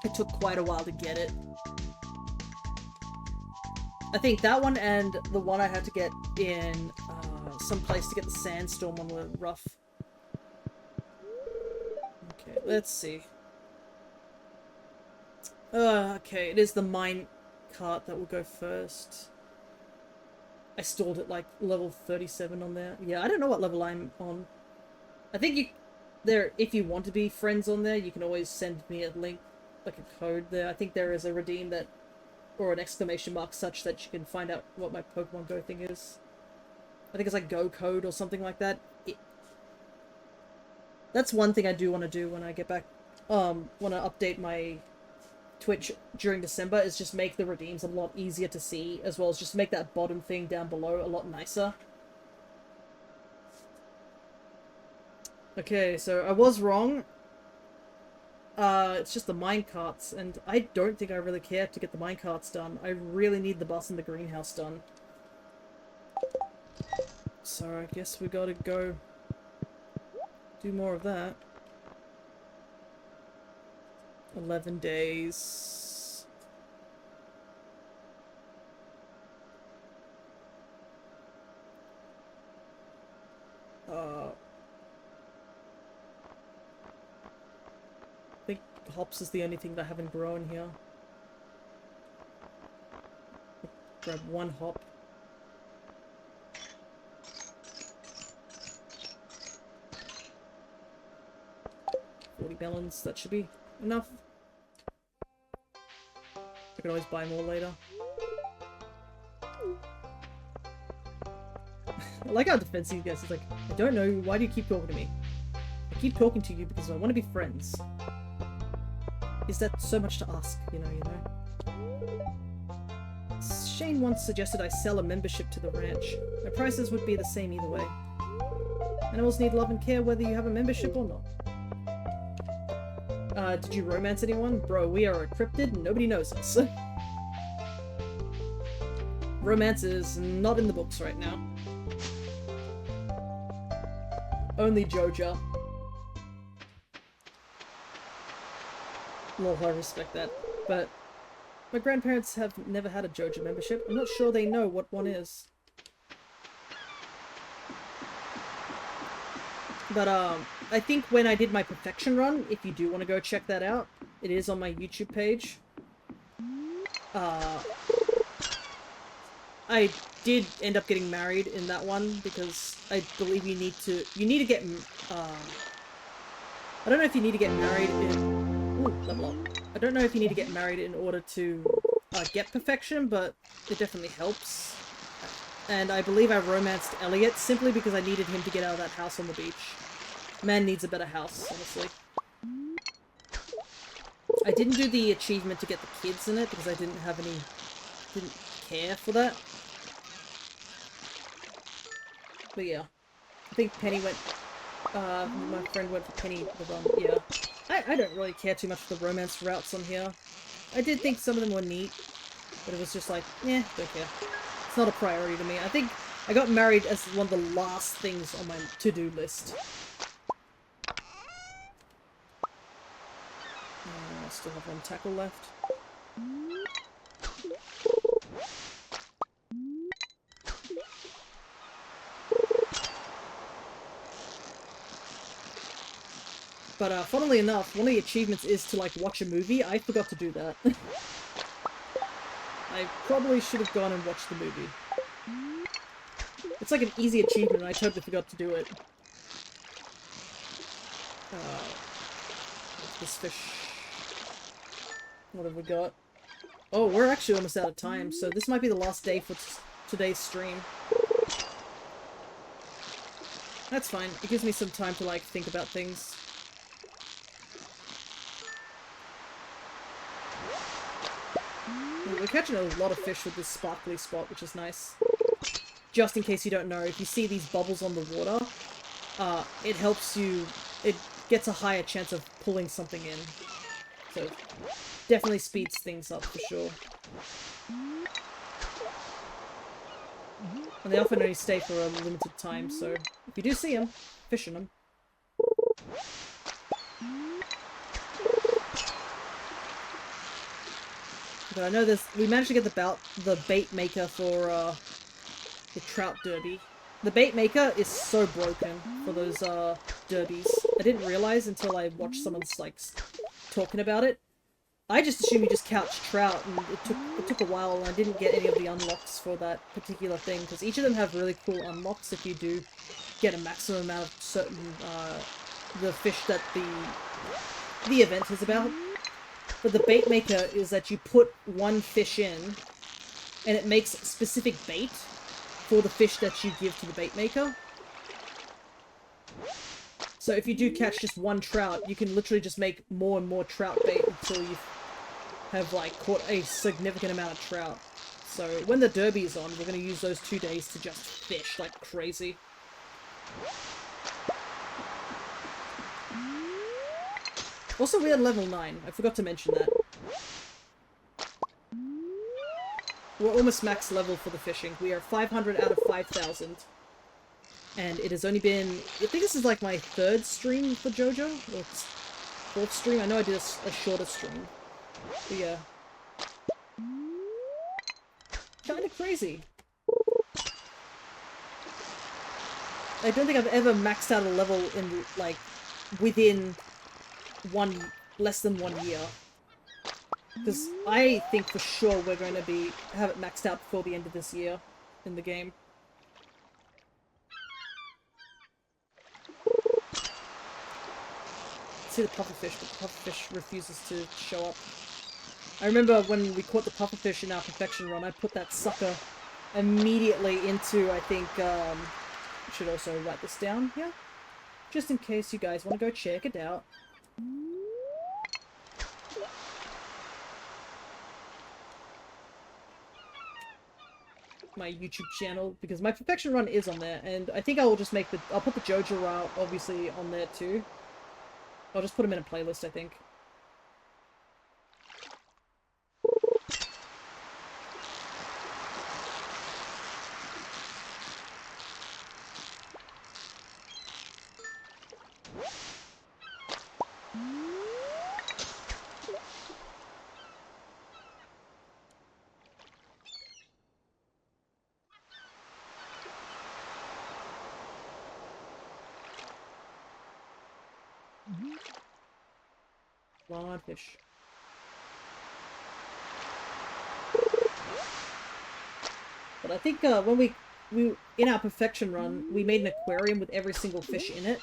S1: It took quite a while to get it. I think that one and the one I had to get in some place to get the sandstorm one were rough. Okay, let's see. Okay, it is the mine cart that will go first. I stalled at like level 37 on there. Yeah, I don't know what level I'm on. I think if you want to be friends on there, you can always send me a link, like a code there. I think there is a redeem that, or an exclamation mark such that you can find out what my Pokemon Go thing is. I think it's like Go code or something like that. That's one thing I do want to do when I get back. Want to update my Twitch during December, is just make the redeems a lot easier to see, as well as just make that bottom thing down below a lot nicer. Okay, so I was wrong. It's just the minecarts, and I don't think I really care to get the minecarts done. I really need the bus and the greenhouse done. So I guess we gotta go do more of that. 11 days. I think hops is the only thing that I haven't grown here. Grab one hop. 40 melons, that should be enough. I can always buy more later. I like how defensive you guys. It's like, I don't know, why do you keep talking to me? I keep talking to you because I want to be friends. Is that so much to ask, you know? Shane once suggested I sell a membership to the ranch. My prices would be the same either way. Animals need love and care whether you have a membership or not. Did you romance anyone? Bro, we are a cryptid and nobody knows us. Romance is not in the books right now. Only Joja. Lol, I respect that. But my grandparents have never had a Joja membership. I'm not sure they know what one is. But, I think when I did my perfection run, if you do want to go check that out, it is on my YouTube page. I did end up getting married in that one, because I believe you need to get, I don't know if you need to get married in, ooh, level up. I don't know if you need to get married in order to, get perfection, but it definitely helps. And I believe I romanced Elliot simply because I needed him to get out of that house on the beach. Man needs a better house, honestly. I didn't do the achievement to get the kids in it because I didn't care for that. But yeah. I think Penny went, my friend went for Penny the run, yeah. I don't really care too much for the romance routes on here. I did think some of them were neat, but it was just like, eh, don't care. It's not a priority to me. I think I got married as one of the last things on my to-do list. I still have one tackle left. But funnily enough, one of the achievements is to like watch a movie. I forgot to do that. I probably should have gone and watched the movie. It's like an easy achievement and I totally forgot to do it. What's this fish? What have we got? Oh, we're actually almost out of time, so this might be the last day for today's stream. That's fine. It gives me some time to, like, think about things. We're catching a lot of fish with this sparkly spot, which is nice. just in case you don't know, if you see these bubbles on the water, it helps you, it gets a higher chance of pulling something in. So, definitely speeds things up for sure. And they often only stay for a limited time, so if you do see them, fish in them. But I know we managed to get the bait maker for the trout derby. The bait maker is so broken for those derbies. I didn't realize until I watched someone's like talking about it. I just assumed you just couch trout, and it took a while, and I didn't get any of the unlocks for that particular thing, because each of them have really cool unlocks if you do get a maximum amount of certain the fish that the event is about. But the bait maker is that you put one fish in, and it makes specific bait for the fish that you give to the bait maker. So if you do catch just one trout, you can literally just make more and more trout bait until you have like caught a significant amount of trout. So when the derby is on, we're going to use those 2 days to just fish like crazy. Also, we're at level 9. I forgot to mention that. We're almost max level for the fishing. We are 500 out of 5,000. And it has only been... I think this is like my 3rd stream for Joja? Or 4th stream? I know I did a shorter stream. But yeah. Kinda crazy. I don't think I've ever maxed out a level in, like, within less than 1 year. Because I think for sure we're going to have it maxed out before the end of this year in the game. See the pufferfish, but the pufferfish refuses to show up. I remember when we caught the pufferfish in our perfection run, I put that sucker immediately into, I think, I should also write this down here, just in case you guys want to go check it out. My YouTube channel, because my perfection run is on there, and I think I will just I'll put the Joja route obviously on there too. I'll just put them in a playlist, I think. Fish. But I think when we in our perfection run, we made an aquarium with every single fish in it,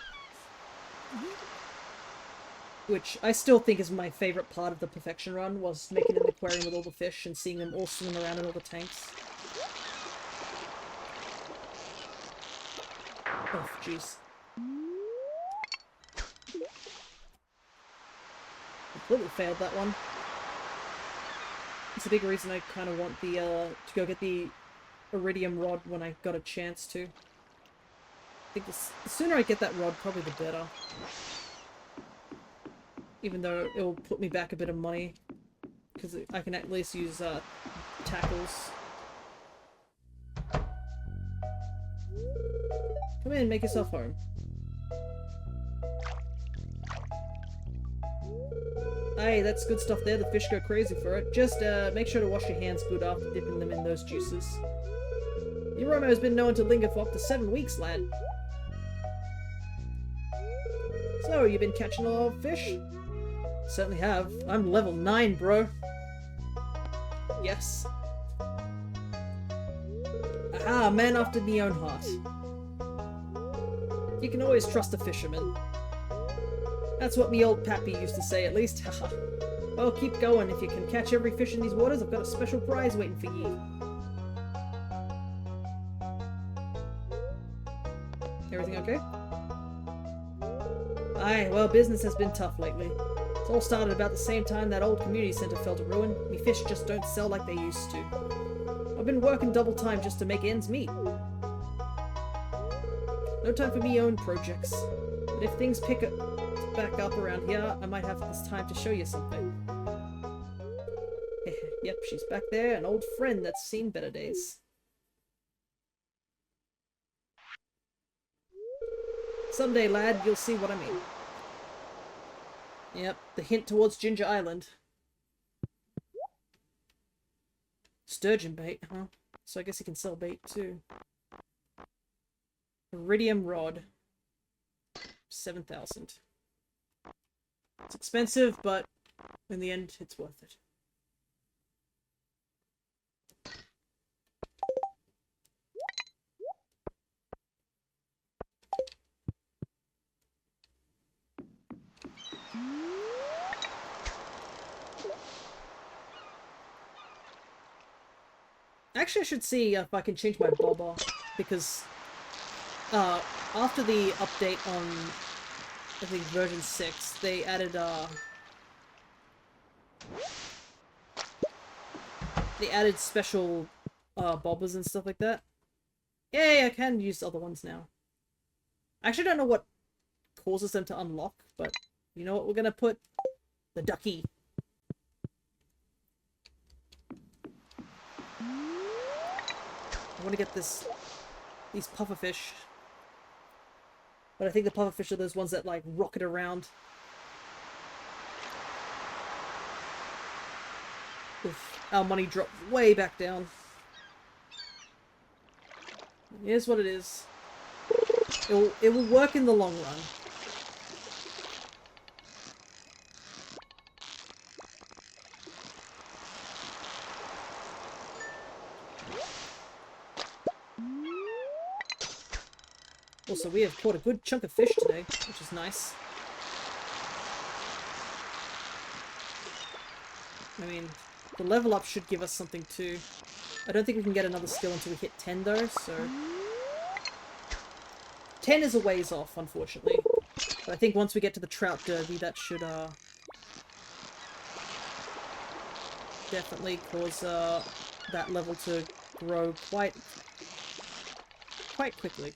S1: which I still think is my favorite part of the perfection run, was making an aquarium with all the fish and seeing them all swimming around in all the tanks. Oh, jeez. Completely failed that one. It's a big reason I kind of want the, to go get the iridium rod when I got a chance to. I think the sooner I get that rod, probably the better. Even though it will put me back a bit of money, because I can at least use, tackles. Come in, make yourself home. Hey, that's good stuff there. The fish go crazy for it. Just make sure to wash your hands good after dipping them in those juices. Your aroma has been known to linger for up to 7 weeks, lad. So, you been catching a lot of fish? Certainly have. I'm level 9, bro. Yes. Aha, man after my own heart. You can always trust a fisherman. That's what me old pappy used to say, at least. Haha. Well, keep going. If you can catch every fish in these waters, I've got a special prize waiting for ye. Everything okay? Aye, well, business has been tough lately. It all started about the same time that old community centre fell to ruin. Me fish just don't sell like they used to. I've been working double time just to make ends meet. No time for me own projects. But if things pick back up around here, I might have this time to show you something. Yep, she's back there, an old friend that's seen better days. Someday, lad, you'll see what I mean. Yep, the hint towards Ginger Island. Sturgeon bait, huh? So I guess you can sell bait too. Iridium rod. 7,000. It's expensive, but in the end, it's worth it. Actually, I should see if I can change my bobber, because after the update on, I think, version 6, they added special bobbers and stuff like that. Yay, I can use other ones now. I actually don't know what causes them to unlock, but you know what? We're gonna put the ducky. I want to get these pufferfish. But I think the pufferfish are those ones that, like, rocket around. Oof, our money dropped way back down. Here's what it is. It will work in the long run. Also, we have caught a good chunk of fish today, which is nice. I mean, the level up should give us something too. I don't think we can get another skill until we hit 10 though, so... 10 is a ways off, unfortunately. But I think once we get to the Trout Derby, that should, definitely cause, that level to grow quite quickly.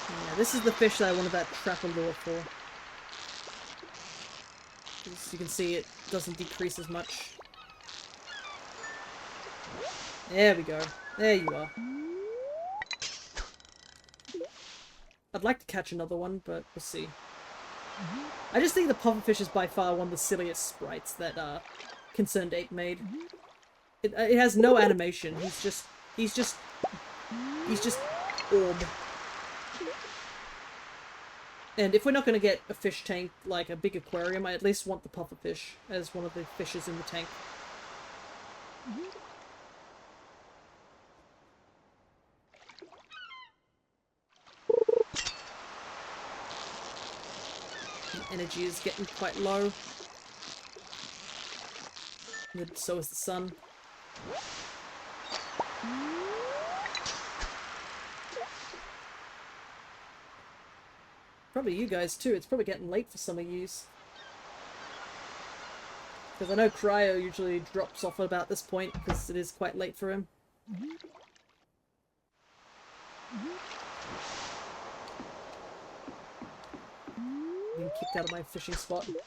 S1: Yeah, this is the fish that I wanted that trapper lure for. As you can see, it doesn't decrease as much. There we go. There you are. I'd like to catch another one, but we'll see. I just think the pufferfish is by far one of the silliest sprites that Concerned Ape made. It has no animation. He's just orb. And if we're not going to get a fish tank, like a big aquarium, I at least want the pufferfish as one of the fishes in the tank. The energy is getting quite low. And so is the sun. Probably you guys too. It's probably getting late for some of yous. Because I know Cryo usually drops off at about this point, because it is quite late for him. Being kicked out of my fishing spot. It's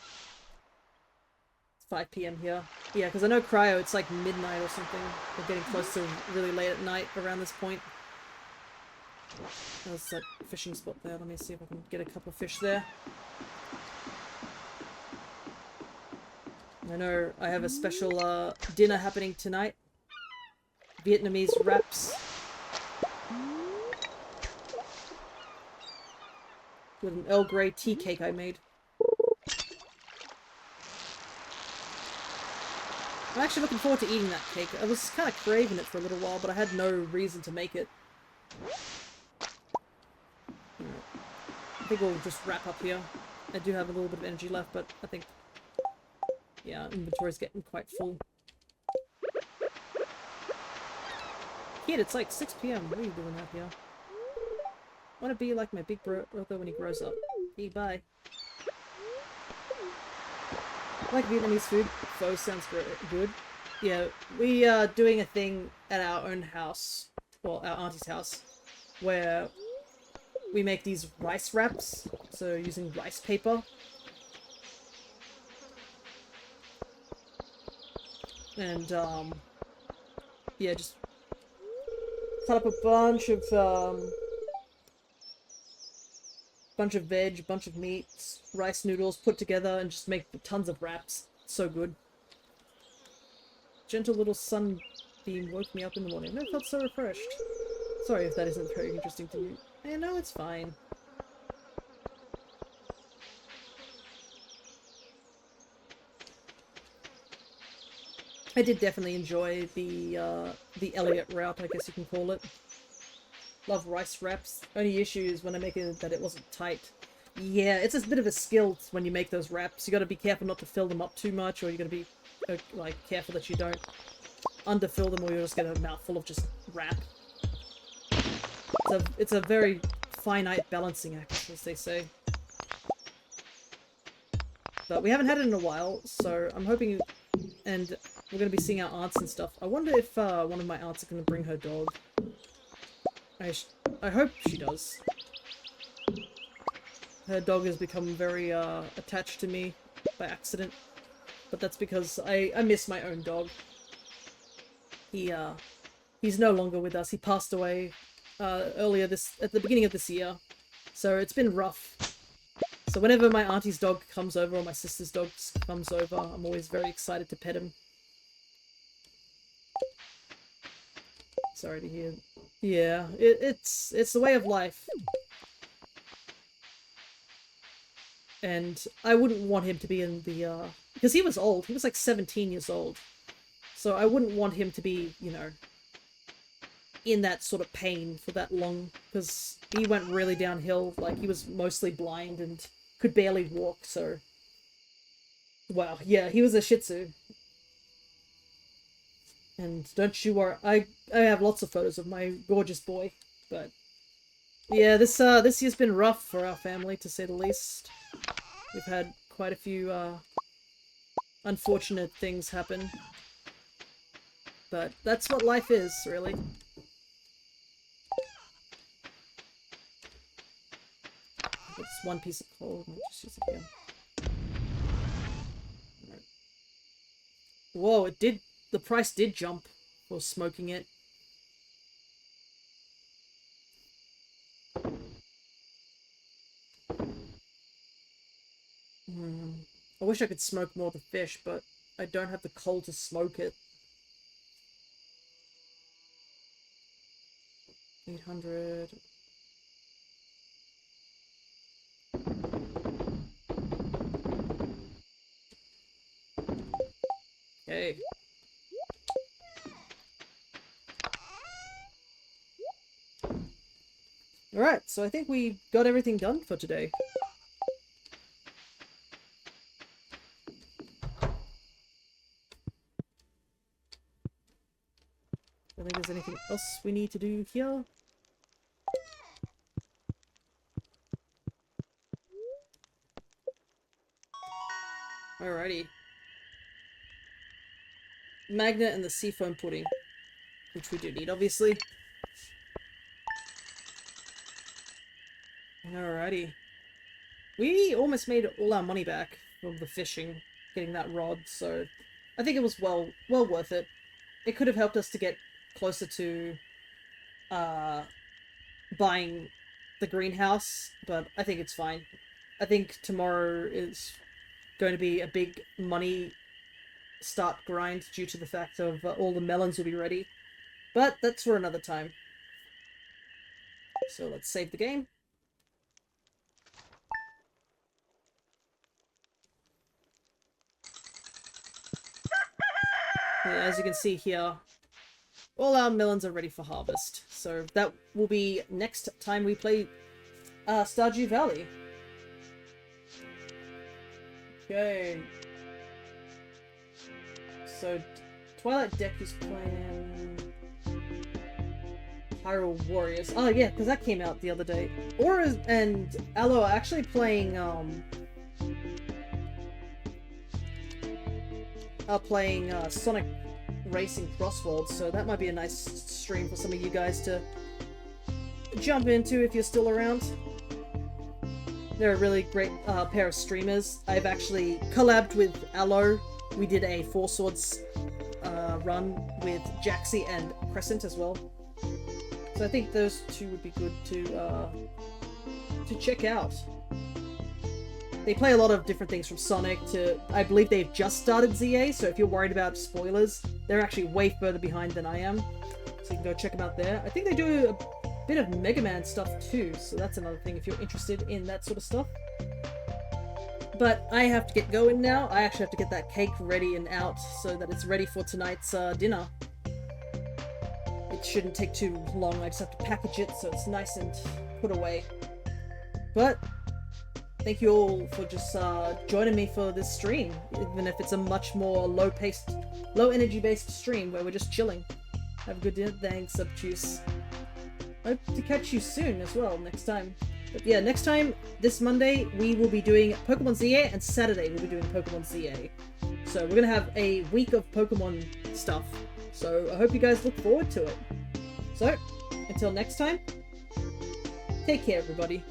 S1: 5 PM here. Yeah, because I know Cryo, it's like midnight or something. We're getting close to really late at night around this point. There's that fishing spot there. Let me see if I can get a couple of fish there. I know I have a special dinner happening tonight. Vietnamese wraps. With an Earl Grey tea cake I made. I'm actually looking forward to eating that cake. I was kind of craving it for a little while, but I had no reason to make it. I think we'll just wrap up here. I do have a little bit of energy left, but I think... yeah, inventory's getting quite full. Kid, it's like 6 PM. What are you doing out here? I want to be like my big brother when he grows up. Hey, bye. I like Vietnamese food. Pho sounds good. Yeah, we are doing a thing at our own house. Well, our auntie's house. where we make these rice wraps, so using rice paper. And, yeah, just cut up a bunch of veg, bunch of meats, rice noodles put together, and just make tons of wraps. So good. Gentle little sunbeam woke me up in the morning, and I felt so refreshed. Sorry if that isn't very interesting to you. I know it's fine. I did definitely enjoy the Elliot route, I guess you can call it. Love rice wraps. Only issue is when I make it that it wasn't tight. Yeah, it's a bit of a skill when you make those wraps. You gotta be careful not to fill them up too much, or you gotta be like careful that you don't underfill them, or you'll just get a mouthful of just wrap. It's a very finite balancing act, as they say. But we haven't had it in a while, so I'm hoping, and we're going to be seeing our aunts and stuff. I wonder if one of my aunts is going to bring her dog. I hope she does. Her dog has become very attached to me by accident, but that's because I miss my own dog. He's no longer with us. He passed away at the beginning of this year, so it's been rough. So whenever my auntie's dog comes over, or my sister's dog comes over, I'm always very excited to pet him. Sorry to hear. Yeah, it's the way of life. And I wouldn't want him to be in the, because he was old. He was like 17 years old. So I wouldn't want him to be, you know, in that sort of pain for that long, because he went really downhill. Like, he was mostly blind and could barely walk, so... Wow, yeah, he was a Shih Tzu. And don't you worry, I have lots of photos of my gorgeous boy, but... Yeah, this year's been rough for our family, to say the least. We've had quite a few, unfortunate things happen. But that's what life is, really. It's one piece of coal. I'll just use it again. Right. Whoa, the price did jump for smoking it. I wish I could smoke more of the fish, but I don't have the coal to smoke it. 800... Okay. Alright, so I think we got everything done for today. I don't think there's anything else we need to do here. Alrighty. Magnet and the seafoam pudding. Which we do need, obviously. Alrighty. We almost made all our money back from the fishing, getting that rod, so I think it was well worth it. It could have helped us to get closer to buying the greenhouse, but I think it's fine. I think tomorrow is going to be a big money start grind due to the fact of all the melons will be ready. But that's for another time. So let's save the game. And as you can see here, all our melons are ready for harvest. So that will be next time we play Stardew Valley. Okay. So Twilight Deck is playing Hyrule Warriors. Oh yeah, because that came out the other day. Aura and Aloe are actually playing Sonic Racing Crossworlds, so that might be a nice stream for some of you guys to jump into if you're still around. They're a really great pair of streamers. I've actually collabed with Aloe. We did a Four Swords run with Jaxie and Crescent as well. So I think those two would be good to check out. They play a lot of different things from Sonic to... I believe they've just started ZA, so if you're worried about spoilers, they're actually way further behind than I am. So you can go check them out there. I think they do a bit of Mega Man stuff too, so that's another thing if you're interested in that sort of stuff. But I have to get going now. I actually have to get that cake ready and out so that it's ready for tonight's dinner. It shouldn't take too long. I just have to package it so it's nice and put away. But thank you all for just joining me for this stream, even if it's a much more low-paced, low-energy-based stream where we're just chilling. Have a good dinner. Thanks, Obtuse. I hope to catch you soon as well next time. But yeah, next time, this Monday, we will be doing Pokemon ZA, and Saturday we'll be doing Pokemon ZA. So we're going to have a week of Pokemon stuff. So I hope you guys look forward to it. So, until next time, take care everybody.